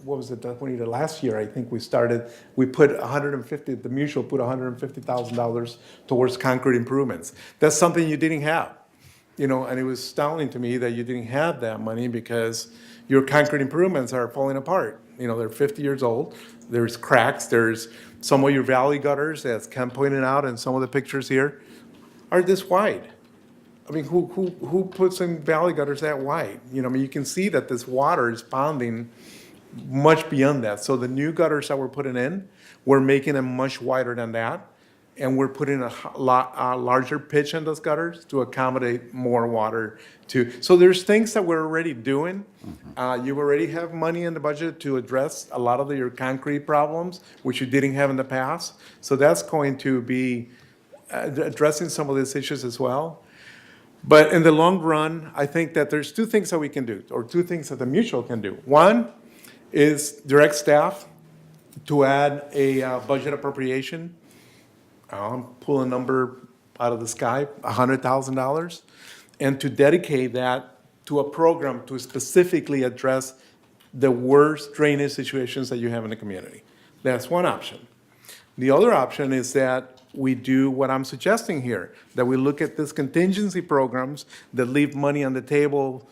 what was it, last year, I think we put the mutual put $150,000 towards concrete improvements. That's something you didn't have, and it was astounding to me that you didn't have that money because your concrete improvements are falling apart. They're 50 years old. There's cracks. There's some of your valley gutters, as Ken pointed out in some of the pictures here, are this wide. I mean, who puts in valley gutters that wide? You can see that this water is ponding much beyond that. So the new gutters that we're putting in, we're making them much wider than that. And we're putting a larger pitch in those gutters to accommodate more water too. So there's things that we're already doing. You already have money in the budget to address a lot of your concrete problems, which you didn't have in the past. So that's going to be addressing some of these issues as well. But in the long run, I think that there's two things that we can do, or two things that the mutual can do. One is direct staff to add a budget appropriation. Pull a number out of the sky, $100,000, and to dedicate that to a program to specifically address the worst drainage situations that you have in the community. That's one option. The other option is that we do what I'm suggesting here, that we look at these contingency programs that leave money on the table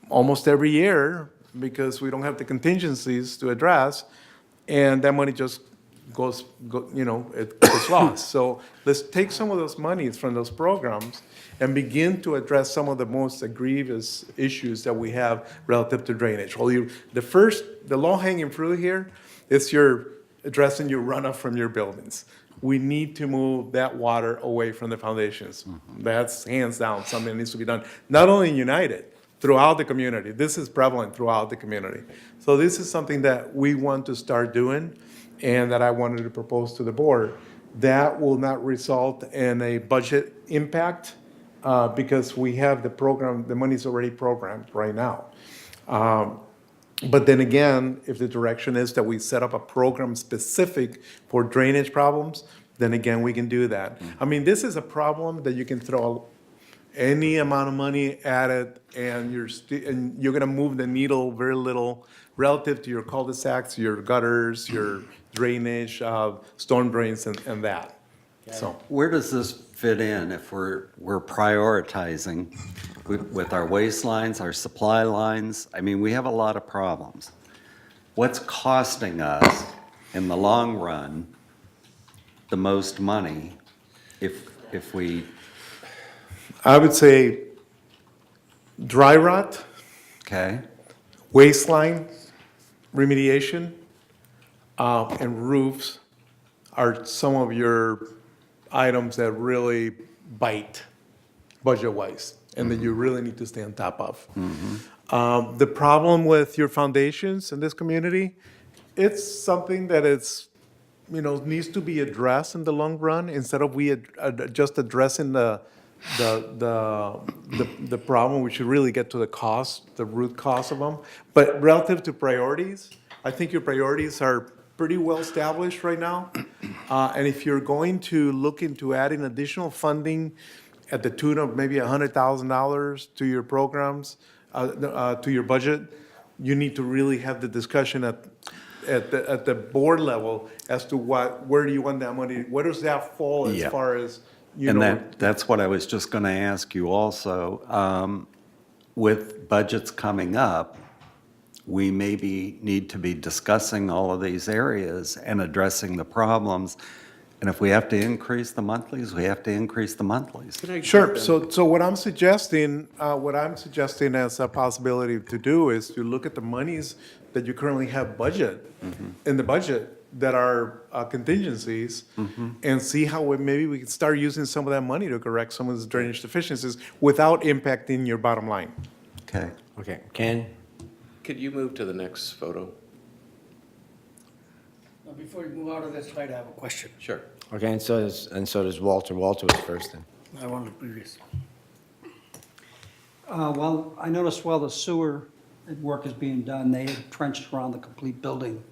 almost every year because we don't have the contingencies to address, and that money just goes lost. So let's take some of those monies from those programs and begin to address some of the most grievous issues that we have relative to drainage. Well, the low-hanging fruit here is addressing your runoff from your buildings. We need to move that water away from the foundations. That's hands down something that needs to be done, not only in United, throughout the community. This is prevalent throughout the community. So this is something that we want to start doing and that I wanted to propose to the board. That will not result in a budget impact because we have the program, the money's already programmed right now. But then again, if the direction is that we set up a program specific for drainage problems, then again, we can do that. I mean, this is a problem that you can throw any amount of money at it, and you're going to move the needle very little relative to your cul-de-sacs, your gutters, your drainage, storm drains, and that. So Where does this fit in if we're prioritizing with our waste lines, our supply lines? I mean, we have a lot of problems. What's costing us in the long run the most money if we? I would say dry rot, Okay, waistline remediation, and roofs are some of your items that really bite budget-wise and that you really need to stay on top of. The problem with your foundations in this community, it's something that needs to be addressed in the long run instead of just addressing the problem. We should really get to the root cause of them. But relative to priorities, I think your priorities are pretty well established right now. And if you're going to look into adding additional funding at the tune of maybe $100,000 to your programs, to your budget, you need to really have the discussion at the board level as to where do you want that money, where does that fall as far as, and that's what I was just going to ask you also. With budgets coming up, we maybe need to be discussing all of these areas and addressing the problems. And if we have to increase the monthlies, we have to increase the monthlies. Sure, so what I'm suggesting as a possibility to do is to look at the monies that you currently have in the budget that are contingencies, and see how maybe we can start using some of that money to correct some of those drainage deficiencies without impacting your bottom line. Okay. Okay, Ken? Could you move to the next photo? Now, before you move out of that slide, I have a question. Sure. Okay, and so does Walter. Walter was first then. I want the previous. Well, I noticed while the sewer work is being done, they had trenched around the complete building.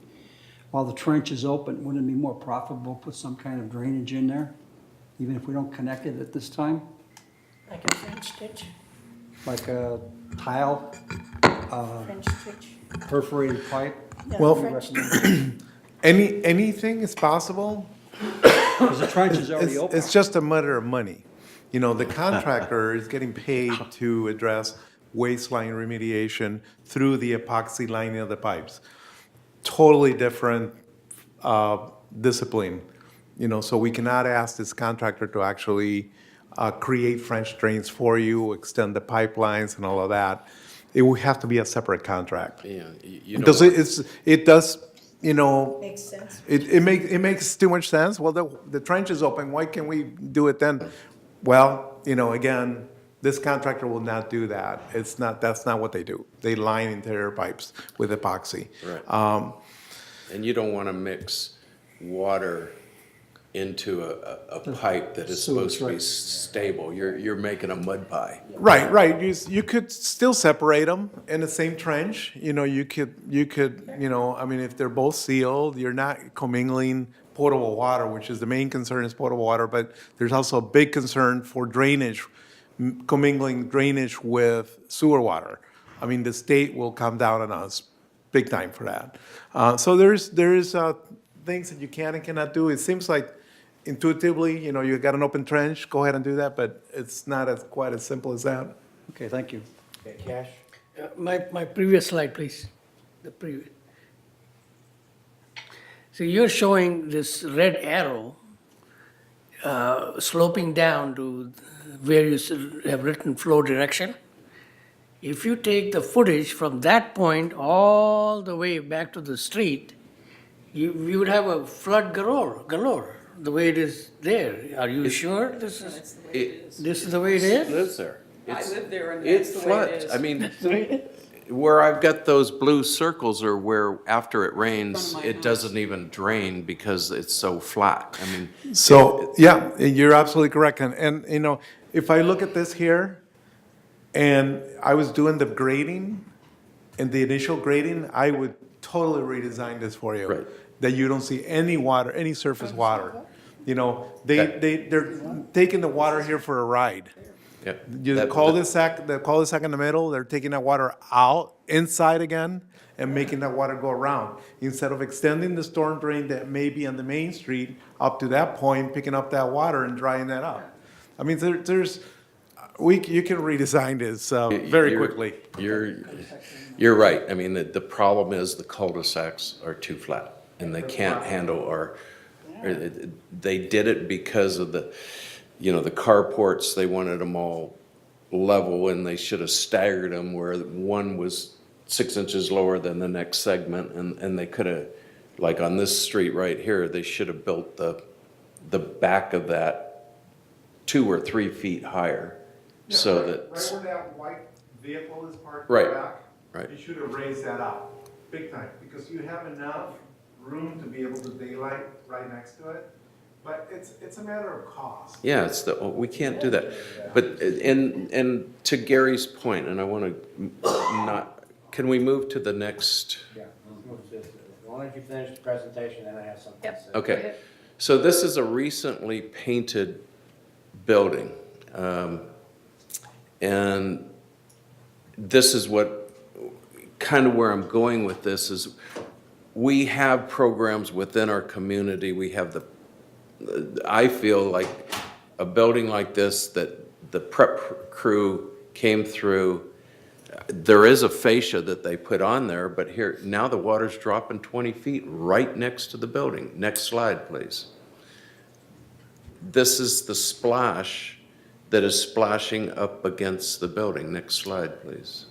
While the trench is open, wouldn't it be more profitable to put some kind of drainage in there, even if we don't connect it at this time? Like a French ditch, Like a tile, French ditch. perforated pipe? Yeah, Well, French ditch. anything is possible. Because the trench is already open. It's just a matter of money. You know, the contractor is getting paid to address waistline remediation through the epoxy lining of the pipes. Totally different discipline, you know, so we cannot ask this contractor to actually create French drains for you, extend the pipelines and all of that. It would have to be a separate contract. Yeah, you know. Because it does, you know, Makes sense. it makes too much sense. Well, the trench is open, why can't we do it then? Well, you know, again, this contractor will not do that. That's not what they do. They line interior pipes with epoxy. Right. And you don't want to mix water into a pipe that is supposed to be stable. You're making a mud pie. Right. You could still separate them in the same trench. You know, you could, you know, I mean, if they're both sealed, you're not commingling potable water, which is the main concern is potable water, but there's also a big concern for drainage, commingling drainage with sewer water. I mean, the state will come down on us big time for that. So there's things that you can and cannot do. It seems like intuitively, you know, you got an open trench, go ahead and do that, but it's not quite as simple as that. Okay, thank you. Okay, Cash? My previous slide, please. The previous. So you're showing this red arrow sloping down to where you have written flow direction. If you take the footage from that point all the way back to the street, you would have a flood galore, the way it is there. Are you sure this is the way it is? Lives there. I live there and It that's the way it floods. is. I mean, where I've got those blue circles are where after it rains, my it house. doesn't even drain because it's so flat. I mean. So, yeah, you're absolutely correct. And, you know, if I look at this here, and I was doing the grading, and the initial grading, I would totally redesign this for you. Right. That you don't see any water, any surface water. You know, they're taking the water here for a ride. Yeah. The cul-de-sac in the middle, they're taking that water out, inside again, and making that water go around. Instead of extending the storm drain that may be on the main street up to that point, picking up that water and drying that up. I mean, you can redesign this very You're- quickly. You're right. I mean, the problem is the cul-de-sacs are too flat and they can't handle they did it because of the carports, they wanted them all level and they should have staggered them where one was 6 inches lower than the next segment and they could have, like on this street right here, they should have built the back of that 2 or 3 feet higher. So that. Right where that white vehicle is parked Right, in the back. right. You should have raised that up, big time, because you have enough room to be able to daylight right next to it. But it's a matter of cost. Yeah, we can't do that. But, and to Gary's point, and I want to can we move to the next? Yeah, let's move to this. Why don't you finish the presentation, then I have something to say. Okay, so this is a recently painted building. And this is kind of where I'm going with this is we have programs within our community. We have I feel like a building like this that the prep crew came through, there is a fascia that they put on there, but here, now the water's dropping 20 feet right next to the building. Next slide, please. This is the splash that is splashing up against the building. Next slide, please.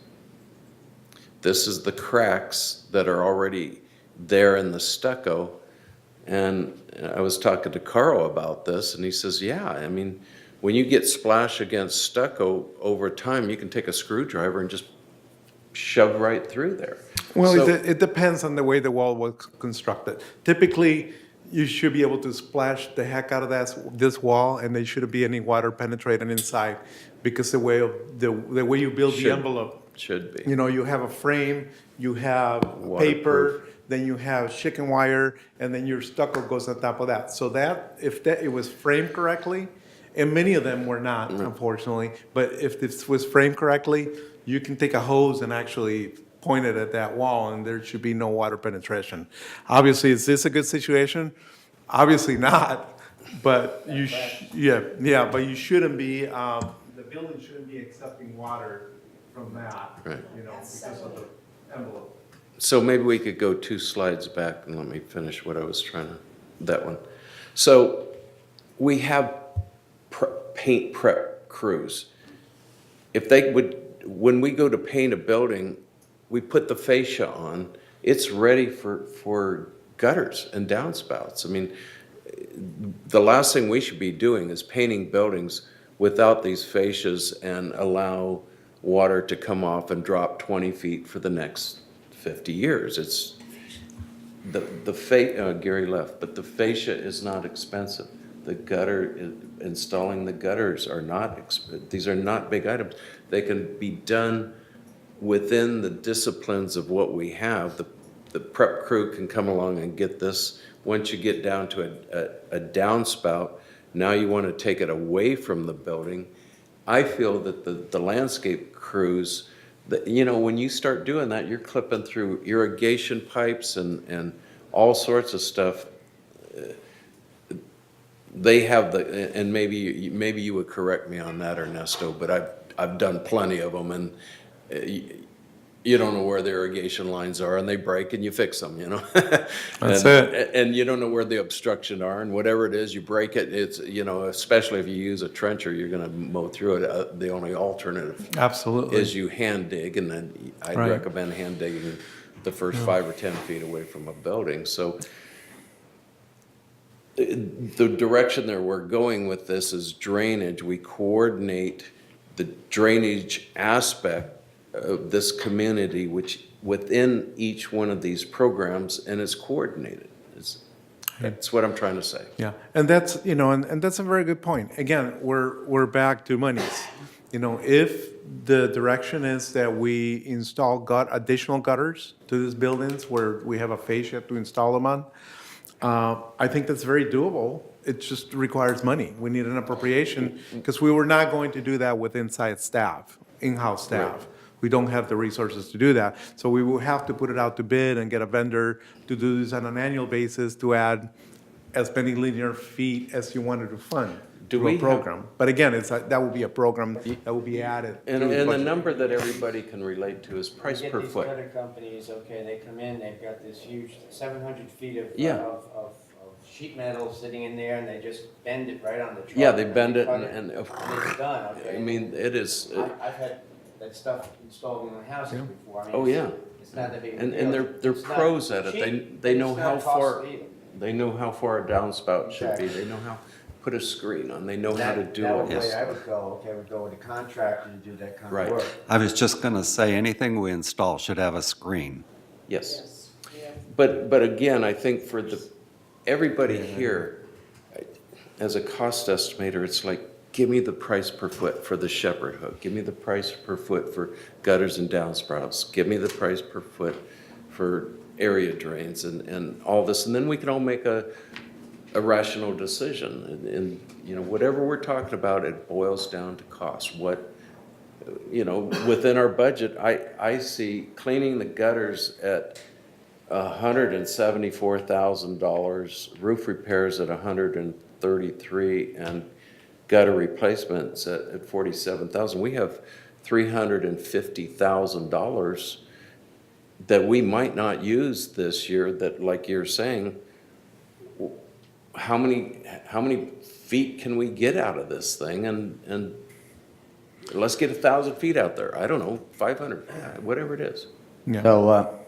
This is the cracks that are already there in the stucco. And I was talking to Carl about this, and he says, yeah, I mean, when you get splash against stucco over time, you can take a screwdriver and just shove right through there. Well, So- it depends on the way the wall was constructed. Typically, you should be able to splash the heck out of this wall, and there shouldn't be any water penetrating inside, because the way you build the Should- envelope, Should be. you know, you have a frame, you have paper, then you have chicken wire, and then your stucco goes on top of that. So that, if that, it was framed correctly, and many of them were not, unfortunately, but if this was framed correctly, you can take a hose and actually point it at that wall, and there should be no water penetration. Obviously, is this a good situation? Obviously not, but but you shouldn't be, the building shouldn't be accepting water from that, Right. you know, because of the envelope. So maybe we could go 2 slides back and let me finish what I was trying to, that one. So we have paint prep crews. If they would, when we go to paint a building, we put the fascia on, it's ready for gutters and downspouts. I mean, the last thing we should be doing is painting buildings without these fascias and allow water to come off and drop 20 feet for the next 50 years. It's, Gary left, but the fascia is not expensive. The gutter, installing the gutters are not, these are not big items. They can be done within the disciplines of what we have. The prep crew can come along and get this. Once you get down to a downspout, now you want to take it away from the building. I feel that the landscape crews, you know, when you start doing that, you're clipping through irrigation pipes and all sorts of stuff. They have and maybe you would correct me on that, Ernesto, but I've done plenty of them, and you don't know where the irrigation lines are, and they break, and you fix them, you know? That's it. And you don't know where the obstruction are, and whatever it is, you break it, it's, you know, especially if you use a trencher, you're gonna mow through it. The only alternative Absolutely. is you hand dig, and then I'd Right. recommend hand digging the first 5 or 10 feet away from a building. So the direction that we're going with this is drainage. We coordinate the drainage aspect of this community, which within each one of these programs, and it's coordinated. That's what I'm trying to say. Yeah, and that's, you know, and that's a very good point. Again, we're back to monies. You know, if the direction is that we install additional gutters to these buildings where we have a fascia to install them on, I think that's very doable. It just requires money. We need an appropriation, because we were not going to do that with inside staff, in-house staff. We don't have the resources to do that. So we will have to put it out to bid and get a vendor to do this on an annual basis to add as many linear feet as you wanted to fund Do to we a have- program. But again, that would be a program that would be added. And to the the budget. number that everybody can relate to is price You per get these foot. gutter companies, okay, they come in, they've got this huge 700 feet Yeah. of sheet metal sitting in there, and they just bend it right on the truck. Yeah, they and bend it cut and it's done, okay? I mean, it is, I've had that stuff installed in my houses before. I mean, oh, yeah. It's not that big of a And deal. they're It's not pros at it. cheap, They but know it's how not far, costly either. they know how far a downspout should be. Exactly. They know how, put a screen on, they know how to do That all would be the way this. I would go, okay, we'd go with a contractor to do that kind Right. of work. I was just going to say, anything we install should have a screen. Yes. But again, I think for everybody here, as a cost estimator, it's like, give me the price per foot for the shepherd hook. Give me the price per foot for gutters and downspouts. Give me the price per foot for area drains and all this. And then we can all make a rational decision. And, you know, whatever we're talking about, it boils down to cost. What, you know, within our budget, I see cleaning the gutters at $174,000, roof repairs at $133,000, and gutter replacements at $47,000. We have $350,000 that we might not use this year, that, like you're saying, how many feet can we get out of this thing? And let's get 1,000 feet out there. I don't know, 500, whatever it is. Yeah. So,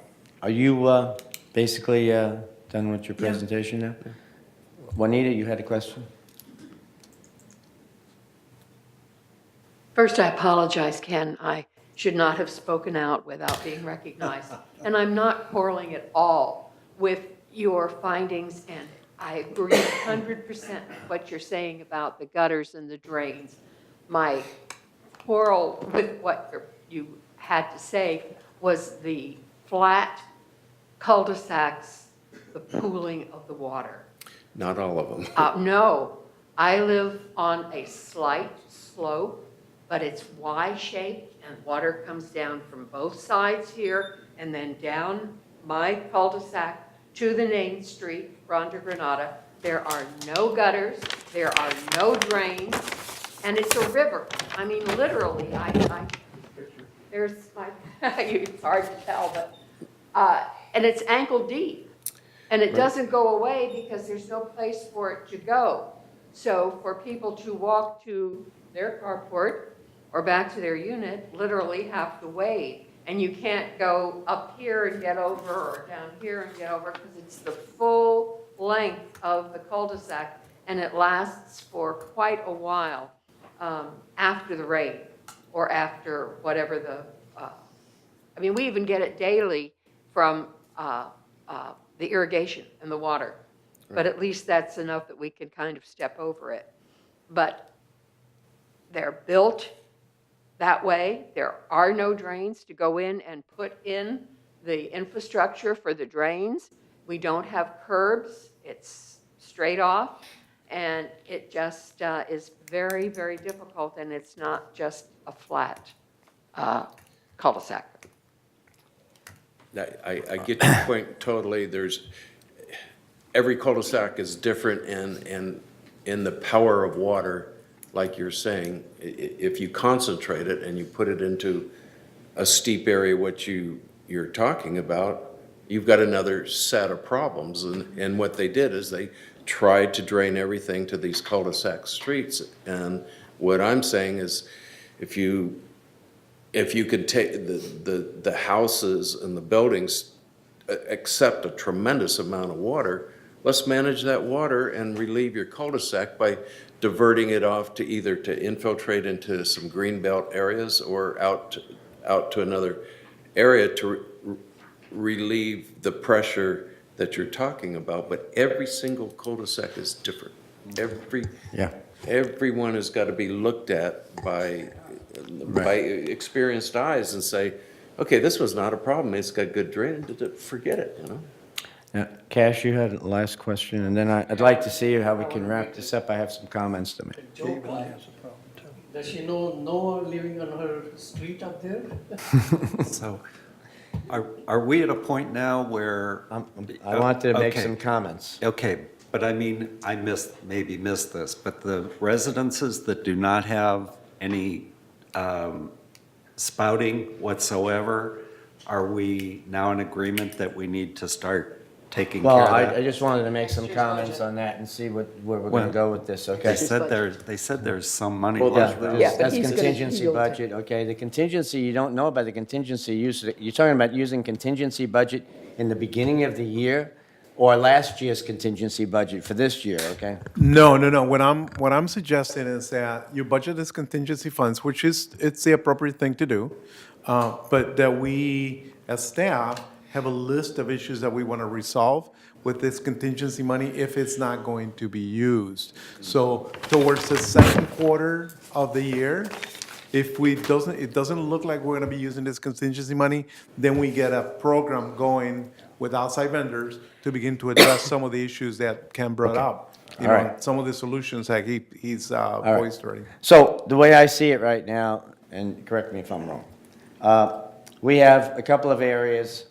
are you basically done with your presentation now? Juanita, you had a question? First, I apologize, Ken. I should not have spoken out without being recognized. And I'm not quarreling at all with your findings, and I agree 100% with what you're saying about the gutters and the drains. My quarrel with what you had to say was the flat cul-de-sacs, the pooling of the water. Not all of them. No, I live on a slight slope, but it's Y-shaped, and water comes down from both sides here and then down my cul-de-sac to the main street, Ronda Granada. There are no gutters, there are no drains, and it's a river. I mean, literally, there's my, it's hard to tell, but, and it's ankle deep. And it doesn't go away because there's no place for it to go. So for people to walk to their carport or back to their unit, literally have to wade. And you can't go up here and get over or down here and get over because it's the full length of the cul-de-sac, and it lasts for quite a while after the rain or after whatever the, I mean, we even get it daily from the irrigation and the water, but at least that's enough that we can kind of step over it. But they're built that way. There are no drains to go in and put in the infrastructure for the drains. We don't have curbs. It's straight off, and it just is very, very difficult, and it's not just a flat cul-de-sac. I get your point totally. Every cul-de-sac is different in the power of water, like you're saying. If you concentrate it and you put it into a steep area, what you're talking about, you've got another set of problems. And what they did is they tried to drain everything to these cul-de-sac streets. And what I'm saying is, if you could take the houses and the buildings accept a tremendous amount of water, let's manage that water and relieve your cul-de-sac by diverting it off to either to infiltrate into some greenbelt areas or out to another area to relieve the pressure that you're talking about. But every single cul-de-sac is different. Everyone has got to be looked at by experienced eyes and say, okay, this was not a problem. It's got good drainage. Forget it, you know. Now, Cash, you had a last question, and then I'd like to see how we can wrap this up. I have some comments to make. Does she know Noah living on her street up there? So, are we at a point now where? I wanted to make Okay. some comments. Okay, but I mean, I maybe missed this, but the residences that do not have any spouting whatsoever, are we now in agreement that we need to start taking care Well, of that? I just wanted to make some comments on that and see where we're going to go with this, okay? They said there's some money Yeah, left. that's contingency budget, okay? The contingency, you don't know about the contingency use. You're talking about using contingency budget in the beginning of the year or last year's contingency budget for this year, okay? No. What I'm suggesting is that you budget as contingency funds, which it's the appropriate thing to do, but that we, as staff, have a list of issues that we want to resolve with this contingency money if it's not going to be used. So towards the second quarter of the year, if it doesn't look like we're going to be using this contingency money, then we get a program going with outside vendors to begin to address some of the issues that Ken brought up. You All know, right. some of the solutions that he's All right. voiced already. So the way I see it right now, and correct me if I'm wrong, we have a couple of areas.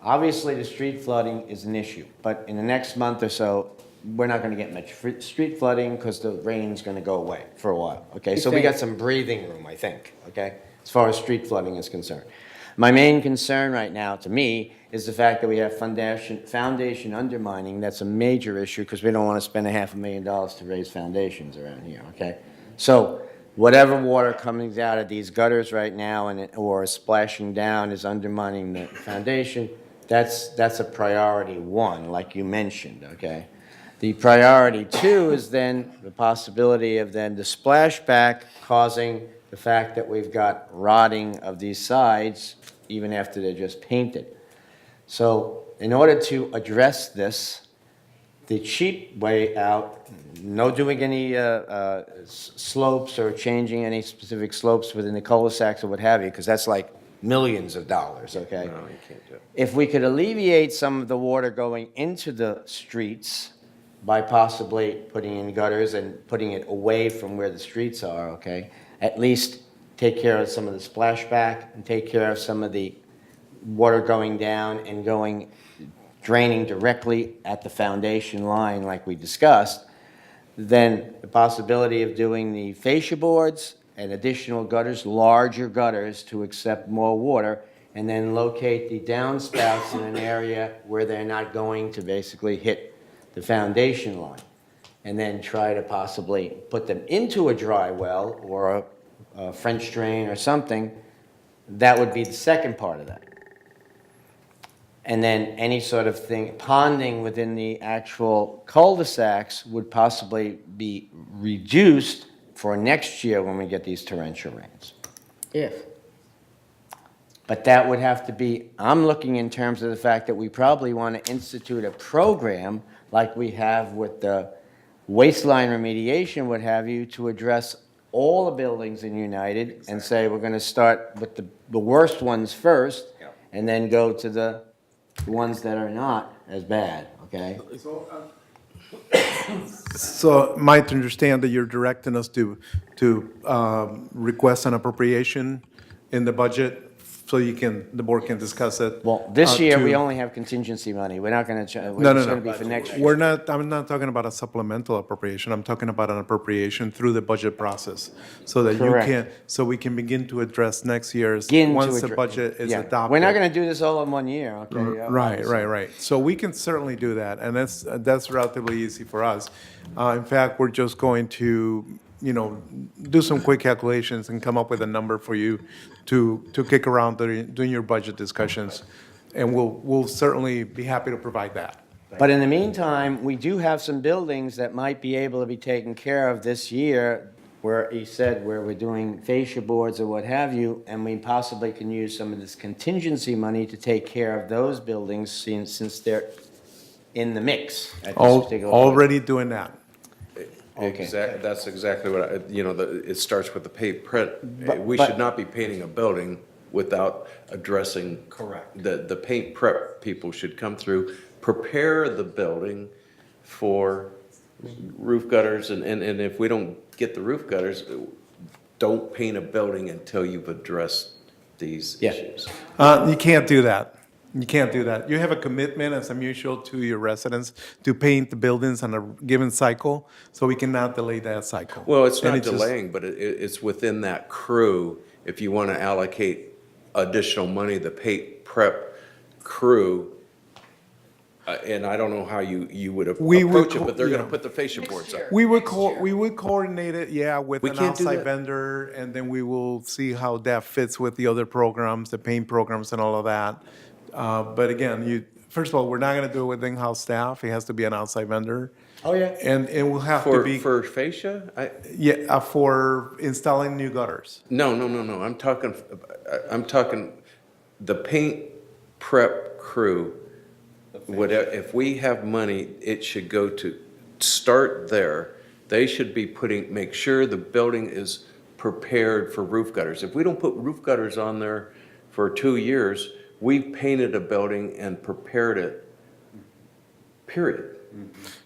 Obviously, the street flooding is an issue, but in the next month or so, we're not going to get much street flooding because the rain's going to go away for a while, okay? So we got some breathing room, I think, okay? as far as street flooding is concerned. My main concern right now, to me, is the fact that we have foundation undermining. That's a major issue because we don't want to spend $500,000 to raise foundations around here, okay? So whatever water coming out of these gutters right now or splashing down is undermining the foundation, that's a priority one, like you mentioned, okay? The priority two is then the possibility of then the splashback causing the fact that we've got rotting of these sides even after they're just painted. So in order to address this, the cheap way out, no doing any slopes or changing any specific slopes within the cul-de-sacs or what have you, because that's like millions of dollars, okay? No, you can't do it. If we could alleviate some of the water going into the streets by possibly putting in gutters and putting it away from where the streets are, okay? At least take care of some of the splashback and take care of some of the water going down and draining directly at the foundation line like we discussed, then the possibility of doing the fascia boards and additional gutters, larger gutters to accept more water, and then locate the downspouts in an area where they're not going to basically hit the foundation line, and then try to possibly put them into a dry well or a French drain or something. That would be the second part of that. And then any sort of thing, ponding within the actual cul-de-sacs would possibly be reduced for next year when we get these torrential rains. If. But that would have to be, I'm looking in terms of the fact that we probably want to institute a program like we have with the waistline remediation, what have you, to address all the buildings in United and say we're going to start with the worst ones first and then go to the ones that are not as bad, okay? So, Mike, to understand that you're directing us to request an appropriation in the budget so the board can discuss it? Well, this year, we to- only have contingency money. We're not going to, No, it's no, going to no. be for next year. I'm not talking about a supplemental appropriation. I'm talking about an appropriation through the budget process. So that Correct. so we can begin to address next year's, Begin to once the addre- budget is yeah. adopted. We're not going to do this all in 1 year, okay? Right. So we can certainly do that, and that's relatively easy for us. In fact, we're just going to, do some quick calculations and come up with a number for you to kick around during your budget discussions, and we'll certainly be happy to provide that. But in the meantime, we do have some buildings that might be able to be taken care of this year, where he said where we're doing fascia boards or what have you, and we possibly can use some of this contingency money to take care of those buildings since they're in the mix at this particular point. Already doing that. Okay. That's exactly what it starts with the paint prep. We but- should not be painting a building without addressing. Correct. The paint prep people should come through, prepare the building for roof gutters, and if we don't get the roof gutters, don't paint a building until you've addressed these Yeah. issues. You can't do that. You can't do that. You have a commitment, as mutual, to your residents to paint the buildings on a given cycle, so we cannot delay that cycle. Well, it's And not it just- delaying, but it's within that crew. If you want to allocate additional money, the paint prep crew, and I don't know how you would We would approach it, but they're going to put the fascia boards up. We would coordinate it, with We an can't do outside that. vendor, and then we will see how that fits with the other programs, the paint programs and all of that. But again, first of all, we're not gonna do it with in-house staff. It has to be an outside vendor. Oh, yeah. And it will have to For be, fascia? for installing new gutters. No. I'm talking the paint prep crew. Whatever, if we have money, it should go to start there. They should be make sure the building is prepared for roof gutters. If we don't put roof gutters on there for 2 years, we've painted a building and prepared it, period.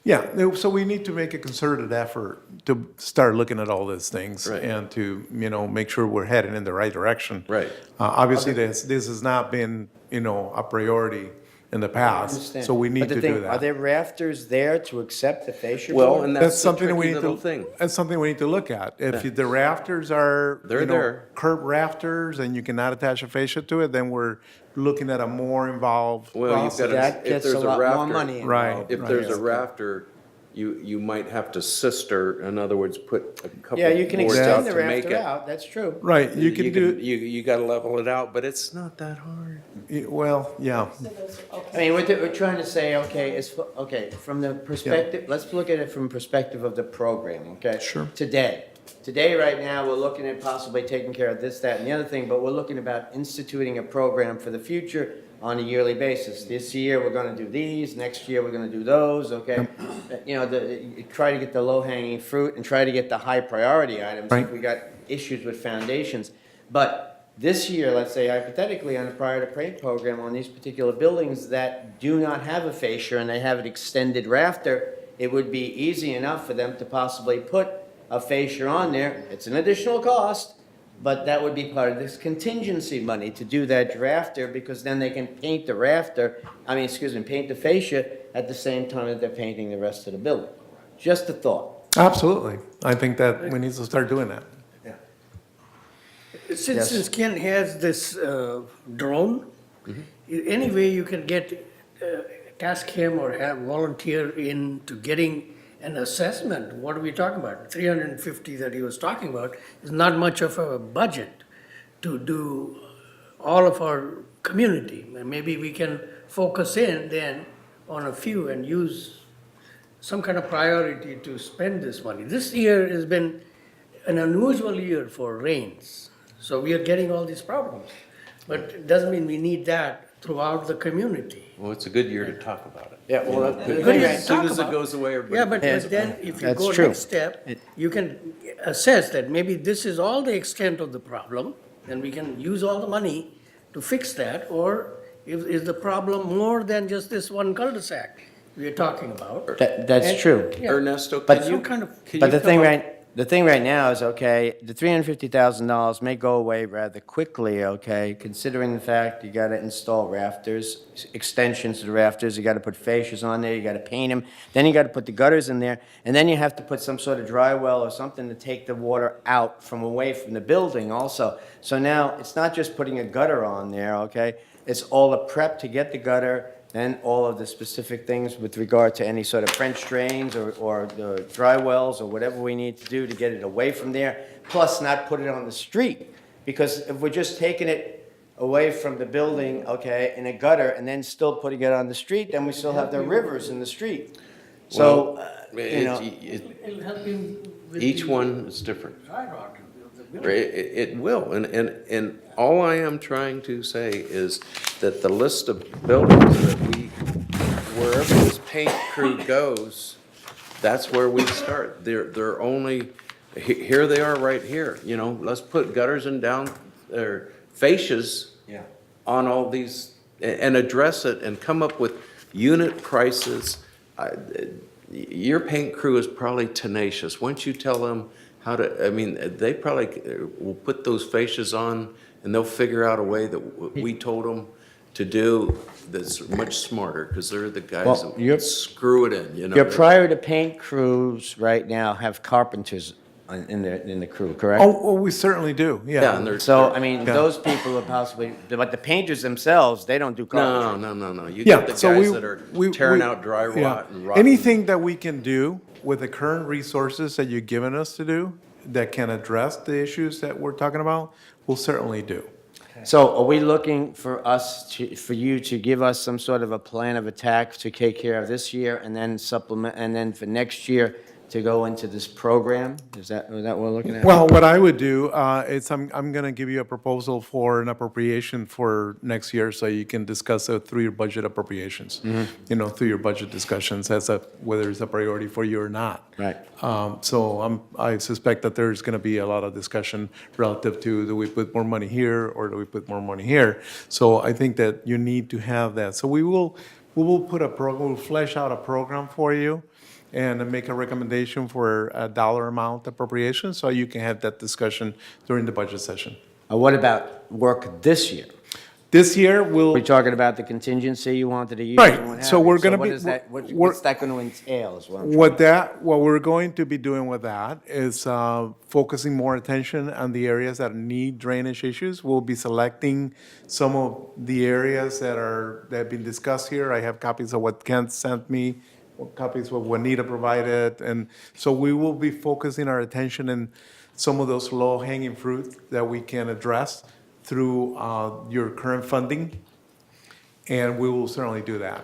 Yeah, so we need to make a concerted effort to start looking at all these things Right. and to, make sure we're heading in the right direction. Right. Obviously, this has not been, a priority in the past, Understand. so we need But the to thing, do Are that. there rafters there to accept the fascia Well, board? and That's that's the something that we tricky need little to, thing. that's something we need to look at. If the rafters are, They're you know, there. curb rafters and you cannot attach a fascia to it, then we're looking at a more involved Well, you've got process. That to, if gets there's a a lot more rafter. money Right. involved. If there's a rafter, you might have to sister, in other words, put a couple Yeah, you can boards out extend the to make rafter it. out, that's true. Right, you can do, You gotta level it out, but it's not that hard. well, yeah, I mean, we're trying to say, okay, okay, from the perspective, let's look at it from perspective of the program, okay? Sure. Today, right now, we're looking at possibly taking care of this, that, and the other thing, but we're looking about instituting a program for the future on a yearly basis. This year, we're gonna do these, next year, we're gonna do those, okay? You know, try to get the low-hanging fruit and try to get the high priority items Right. if we got issues with foundations. But this year, let's say hypothetically, on a prior to paint program on these particular buildings that do not have a fascia and they have an extended rafter, it would be easy enough for them to possibly put a fascia on there. It's an additional cost, but that would be part of this contingency money to do that rafter, because then they can paint the rafter, paint the fascia at the same time that they're painting the rest of the building. Just a thought. absolutely. I think that we need to start doing that. Yes. Since Ken has this drone, any way you can task him or have volunteer into getting an assessment, what are we talking about? 350 that he was talking about is not much of a budget to do all of our community. And maybe we can focus in then on a few and use some kind of priority to spend this money. This year has been an unusual year for rains, so we are getting all these problems. But it doesn't mean we need that throughout the community. Well, it's a good year to talk about it. Yeah, well, You know, the Good thing year As to soon talk as it about. goes away, everybody. Yeah, but then if you That's go true. next step, you can assess that maybe this is all the extent of the problem, then we can use all the money to fix that, or is the problem more than just this one cul-de-sac we are talking about? That's And- true. Yeah. Ernesto, But- can you, Some kind of- can But you the come thing up- right now is, okay, the $350,000 may go away rather quickly, okay, considering the fact you gotta install rafters, extensions to the rafters, you gotta put fascias on there, you gotta paint them, then you gotta put the gutters in there, and then you have to put some sort of dry well or something to take the water out from away from the building also. So now, it's not just putting a gutter on there, okay? It's all the prep to get the gutter, then all of the specific things with regard to any sort of French drains or the dry wells or whatever we need to do to get it away from there, plus not put it on the street. Because if we're just taking it away from the building, okay, in a gutter, and then still putting it on the street, then we still have the rivers in the street. So, Well, you know, It'll help you with Each the one is different. dry rot of the It, building. it will, and all I am trying to say is that the list of buildings that wherever this paint crew goes, that's where we start. They're only, here they are right here, you know, let's put gutters and down, or fascias yeah. on all these, and address it and come up with unit prices. Your paint crew is probably tenacious. Once you tell them how to, I mean, they probably will put those fascias on and they'll figure out a way that we told them to do that's much smarter, because they're the guys Well, that screw it in, you know. Your prior to paint crews right now have carpenters in the crew, correct? Oh, we certainly do, Yeah, yeah. and they're. So, I mean, Yeah. those people are possibly, but the painters themselves, they don't do No, carpentry. no. You Yeah, get the so guys we- that are we- tearing we- out dry yeah. rot and rotten. Anything that we can do with the current resources that you've given us to do that can address the issues that we're talking about, we'll certainly do. So are we looking for for you to give us some sort of a plan of attack to take care of this year and then supplement, and then for next year to go into this program? Is that what we're looking at? Well, what I would do is I'm going to give you a proposal for an appropriation for next year so you can discuss it through your budget appropriations, you know, through your budget discussions as a, whether it's a priority for you or not. Right. So I suspect that there's going to be a lot of discussion relative to, do we put more money here or do we put more money here? So I think that you need to have that. So we will put a program, we'll flesh out a program for you and make a recommendation for a dollar amount appropriation, so you can have that discussion during the budget session. What about work this year? This year, we'll. We're talking about the contingency you wanted to use? Right, and what so have you. we're gonna what be- is that- we're- What's that going to entail is what I'm What we're going to be doing with that is focusing more attention on the areas that need drainage issues. We'll be selecting some of the areas that have been discussed here. I have copies of what Kent sent me, copies of what Juanita provided, and so we will be focusing our attention in some of those low-hanging fruit that we can address through your current funding, and we will certainly do that.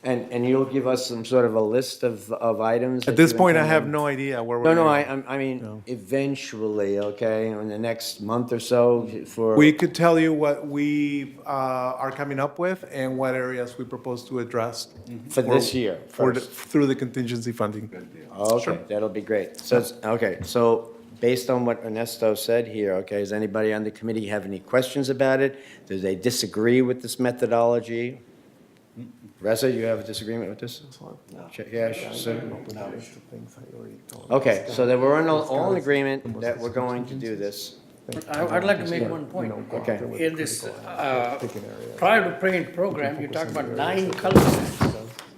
And you'll give us some sort of a list of items? At that this you point, I intend have on- no idea where we're No, going. I mean, eventually, okay, in the next month or so for. We could tell you what we are coming up with and what areas we propose to address. For this year first. Through the contingency funding. Okay, that'll be great. So, okay, so based on what Ernesto said here, okay, does anybody on the committee have any questions about it? Do they disagree with this methodology? Reza, you have a disagreement with this? Yeah, sure. Okay, so then we're all in agreement that we're going to do this. I'd like to make one point. Okay. In this, prior to paint program, you talk about 9 cul-de-sacs.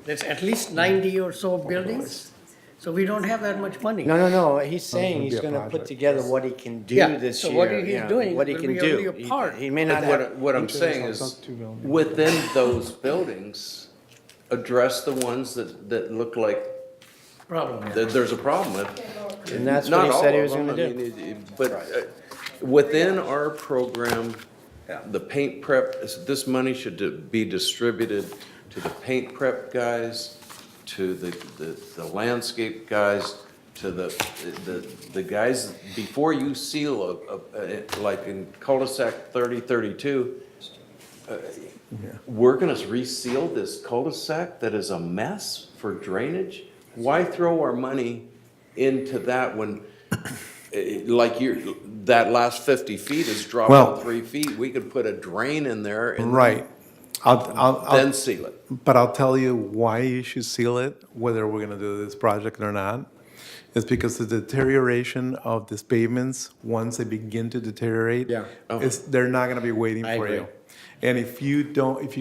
There's at least 90 or so buildings, so we don't have that much money. No, he's saying he's gonna put together what he can do Yeah, this so year. what he's you know, doing what he will can be do. only a part. He may not have. What I'm saying is, within those buildings, address the ones that look like Problem. that there's a problem with. And that's Not what he all said he of was them, gonna I do. mean, But within our program, the paint prep, this money should be distributed to the paint prep guys, to the landscape guys, to the guys, before you seal like in cul-de-sac 3032, we're gonna reseal this cul-de-sac that is a mess for drainage? Why throw our money into that when, like that last 50 feet is Well- dropping 3 feet? We could put a drain in there and. Right. I'll- Then seal it. But I'll tell you why you should seal it, whether we're gonna do this project or not. Is because the deterioration of these pavements, once they begin to deteriorate. Yeah. They're not gonna be waiting I for agree. you. And if you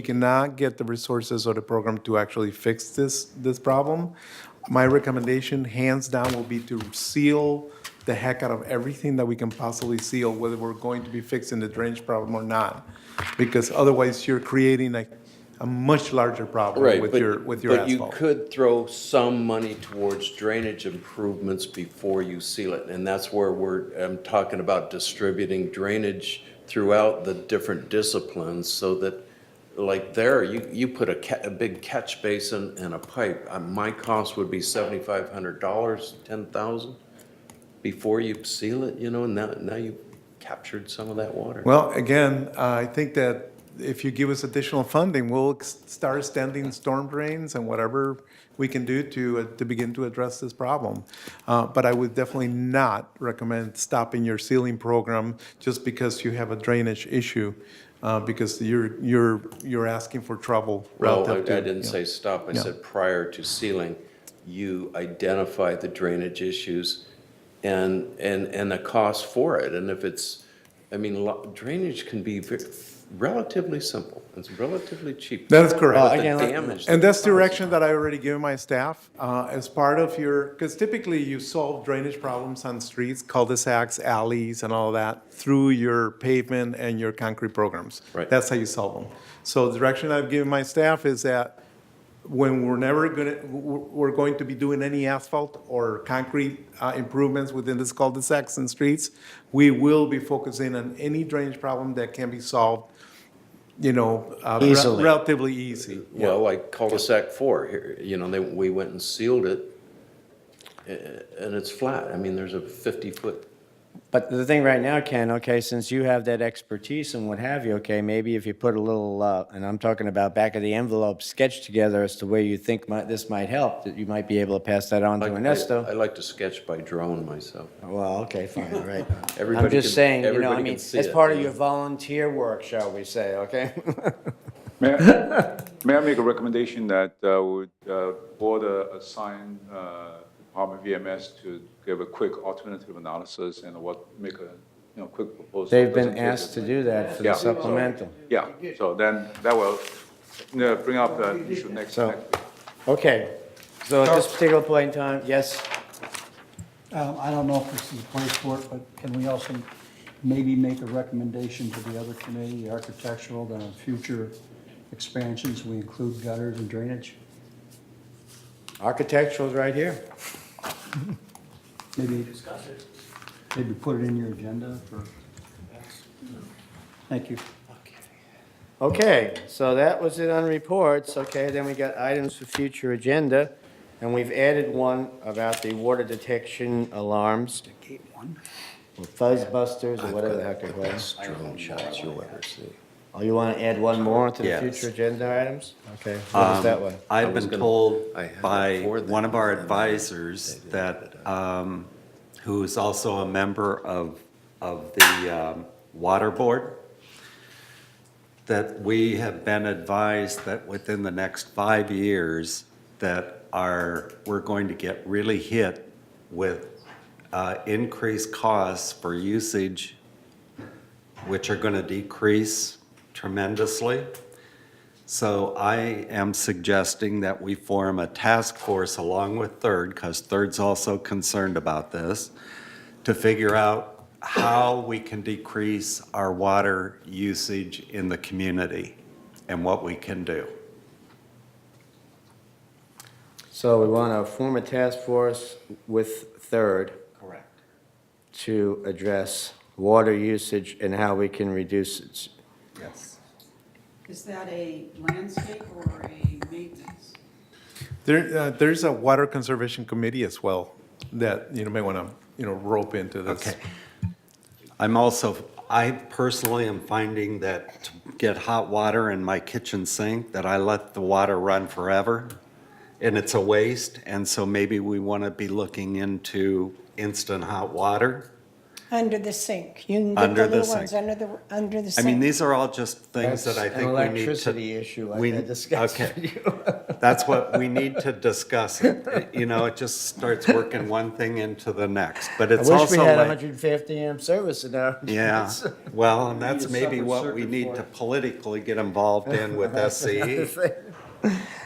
cannot get the resources or the program to actually fix this problem, my recommendation, hands down, will be to seal the heck out of everything that we can possibly seal, whether we're going to be fixing the drainage problem or not. Because otherwise, you're creating a much larger problem Right, with your but you asphalt. could throw some money towards drainage improvements before you seal it. And that's where I'm talking about distributing drainage throughout the different disciplines so that, like there, you put a big catch basin and a pipe. My cost would be $7,500, $10,000 before you seal it, and now you've captured some of that water. Well, again, I think that if you give us additional funding, we'll start extending storm drains and whatever we can do to begin to address this problem. But I would definitely not recommend stopping your sealing program just because you have a drainage issue, because you're asking for trouble. Well, I relative to, didn't say stop, I Yeah. said prior to sealing, you identify the drainage issues and the cost for it. And if it's, drainage can be relatively simple. It's relatively cheap. That is correct. Well, But again, the damage. And that's direction that I already given my staff, as part of because typically you solve drainage problems on streets, cul-de-sacs, alleys, and all that through your pavement and your concrete programs. Right. That's how you solve them. So the direction I've given my staff is that when we're going to be doing any asphalt or concrete improvements within this cul-de-sacs and streets, we will be focusing on any drainage problem that can be solved, Easily. relatively easy. Well, like cul-de-sac 4, here, we went and sealed it, and it's flat. There's a 50-foot. But the thing right now, Ken, okay, since you have that expertise and what have you, okay, maybe if you put a little, and I'm talking about back of the envelope sketch together as to where you think this might help, that you might be able to pass that on to I Ernesto. like to sketch by drone myself. Well, okay, fine, all right. Everybody I'm just can- saying, everybody can see as it, part of yeah. your volunteer work, shall we say, okay? May I make a recommendation that would board assign Department of VMS to give a quick alternative analysis and make a quick proposal. They've been Doesn't take asked to that do that for Yeah. the supplemental. Yeah, so then that will bring up the issue next So- week. Okay, so at this particular point in time, yes? I don't know if this is the place for it, but can we also maybe make a recommendation to the other committee, the architectural, that on future expansions, we include gutters and drainage? Architectural's right here. Maybe, maybe put it in your agenda for, thank you. Okay, so that was it on reports. Okay, then we got items for future agenda. And we've added one about the water detection alarms, or fuzz busters, or whatever the heck they're called. Drone shots you'll ever see. Oh, you want to add one more to the Yes. future agenda items? Okay, what is that one? I've was been gonna- told I had by it for them, one of our and advisors they that, didn't put who is also a member of the Water Board, that we have been advised that within the next 5 years, that we're going to get really hit with increased costs for usage, which are going to decrease tremendously. So I am suggesting that we form a task force along with Third, because Third's also concerned about this, to figure out how we can decrease our water usage in the community and what we can do. So we want to form a task force with Third Correct. to address water usage and how we can reduce it. Yes. Is that a landscape or a maintenance? There's a water conservation committee as well that, may want to, rope into this. Okay. I personally am finding that to get hot water in my kitchen sink, that I let the water run forever, and it's a waste, and so maybe we want to be looking into instant hot water. Under the sink. You can get Under the the little ones sink. under the I sink. mean, these are all just things That's that I an think we need to. electricity issue I we- had discussed okay. with you. That's what we need to discuss. It just starts working one thing into the next, but I it's wish we also had like. 150 amp service in our. Yeah, well, and that's Need a maybe separate what we circuit need for to it. politically get involved in with SCE.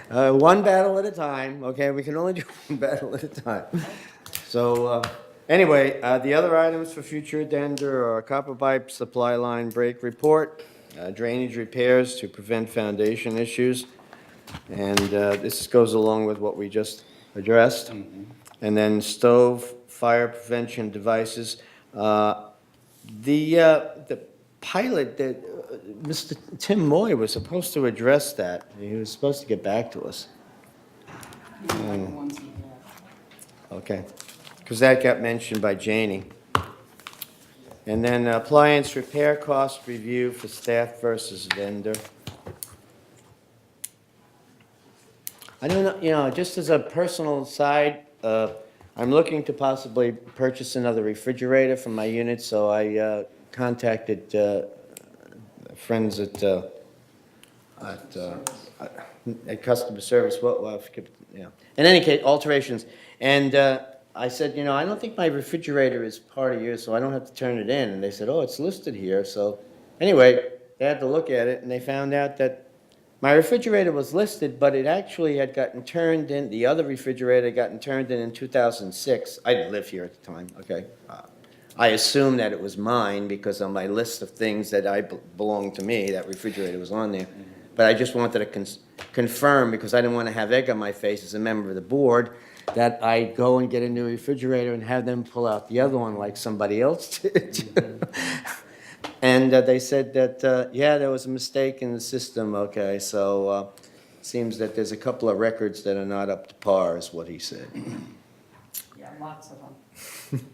One battle at a time, okay? We can only do one battle at a time. So, anyway, the other items for future addenda are copper pipe supply line break report, drainage repairs to prevent foundation issues, and this goes along with what we just addressed. And then stove fire prevention devices. The pilot that, Mr. Tim Moy was supposed to address that. He was supposed to get back to us. Okay, because that got mentioned by Janie. And then appliance repair cost review for staff versus vendor. I don't know, just as a personal side, I'm looking to possibly purchase another refrigerator for my unit, so I contacted friends at customer service, I forget, In any case, alterations. And I said, I don't think my refrigerator is part of yours, so I don't have to turn it in. And they said, oh, it's listed here. So anyway, they had to look at it, and they found out that my refrigerator was listed, but it actually had gotten turned in, the other refrigerator had gotten turned in 2006. I didn't live here at the time, okay? I assumed that it was mine because on my list of things that belonged to me, that refrigerator was on there. But I just wanted to confirm, because I didn't want to have egg on my face as a member of the board, that I go and get a new refrigerator and have them pull out the other one like somebody else did. And they said that, there was a mistake in the system, okay, so seems that there's a couple of records that are not up to par, is what he said. Yeah, lots of them.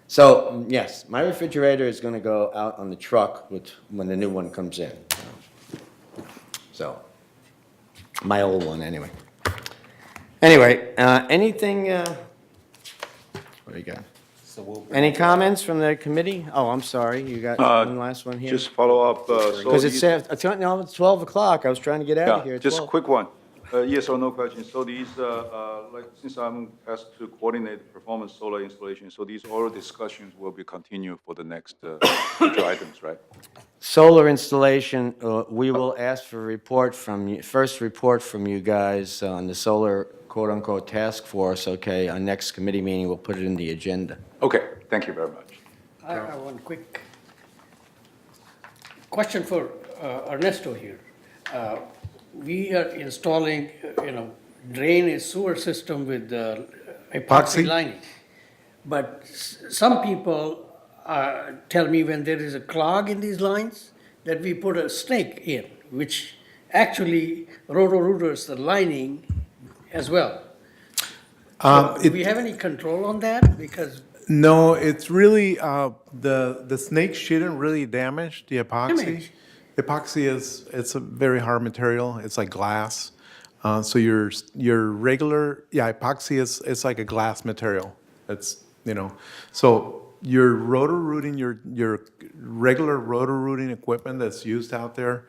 So, yes, my refrigerator is gonna go out on the truck when the new one comes in. So, my old one, anyway. Anyway, anything, what do you got? So we'll. Any comments from the committee? Oh, I'm sorry, you got one last one here? Just follow up. Because it's 12 o'clock, I was trying to get out of here Yeah, at just 12. quick one. Yes or no question. So these, like, since I'm asked to coordinate the performance solar installation, so these oral discussions will be continued for the next future items, right? Solar installation, we will ask for a report from you, first report from you guys on the solar quote-unquote task force, okay? Our next committee meeting, we'll put it in the agenda. Okay, thank you very much. I have one quick question for Ernesto here. We are installing, drainage sewer system with epoxy Epoxy? lining. But some people tell me when there is a clog in these lines, that we put a snake in, which actually roto-rooters the lining as well. So do we have any control on that? Because No, it's really, the snake shouldn't really damage the epoxy. Damage. Epoxy it's a very hard material. It's like glass. So your regular, epoxy it's like a glass material. It's, so your rotor rooting, your regular rotor rooting equipment that's used out there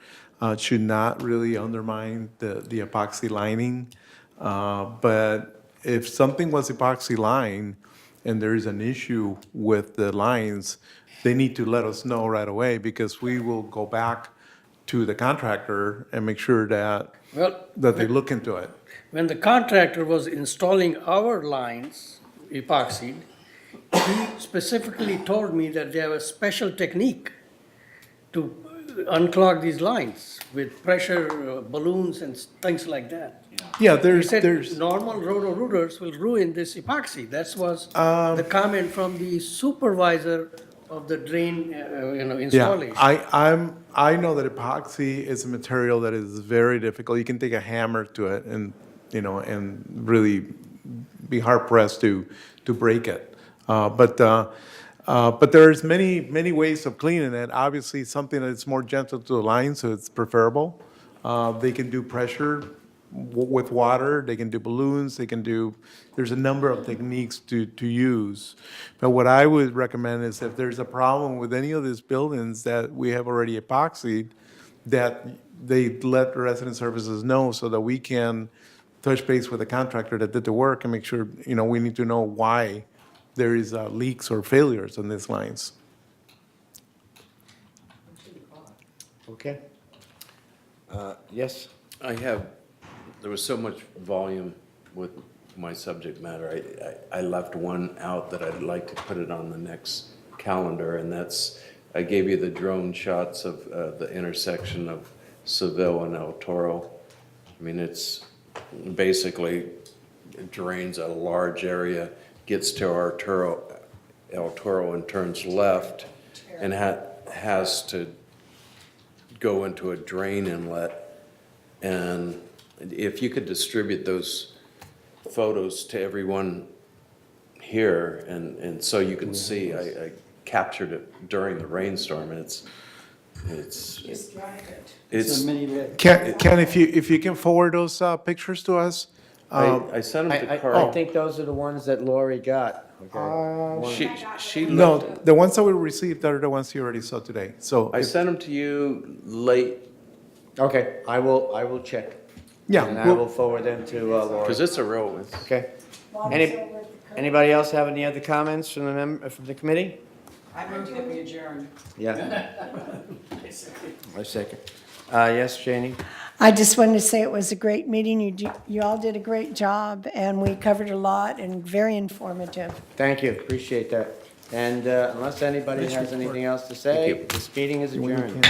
should not really undermine the epoxy lining. But if something was epoxy lined, and there is an issue with the lines, they need to let us know right away, because we will go back to the contractor and make sure that they look into it. when the contractor was installing our lines, epoxied, he specifically told me that they have a special technique to unclog these lines with pressure balloons and things like that. Yeah, He there's, said normal roto-rooters will ruin this epoxy. That was the comment from the supervisor of the drain, installation. I know that epoxy is a material that is very difficult. You can take a hammer to it and, and really be hard pressed to break it. But there's many ways of cleaning it. Obviously, something that's more gentle to the line, so it's preferable. They can do pressure with water, they can do balloons, there's a number of techniques to use. But what I would recommend is if there's a problem with any of these buildings that we have already epoxied, that they let the resident services know so that we can touch base with the contractor that did the work and make sure, we need to know why there is leaks or failures on these lines. Okay. Yes? There was so much volume with my subject matter. I left one out that I'd like to put it on the next calendar, and that's, I gave you the drone shots of the intersection of Seville and El Toro. I mean, it's basically, it drains a large area, gets to El Toro and turns left, and has to go into a drain inlet. And if you could distribute those photos to everyone here, and so you can see, I captured it during the rainstorm, and it's It's a mini lid. Ken, if you can forward those pictures to us. I sent them to Carl. I think those are the ones that Lori got, okay? She No, looked, the ones that we received are the ones you already saw today. So, I sent them to you late, Okay, I will check. yeah, And I will forward them to Lori. because it's a real, Okay. Anybody else have any other comments from the committee? I move that we adjourn. Yeah. I second. Yes, Janie? I just wanted to say it was a great meeting. You all did a great job, and we covered a lot and very informative. Thank you, appreciate that. And unless anybody has anything else to say, this meeting is adjourned.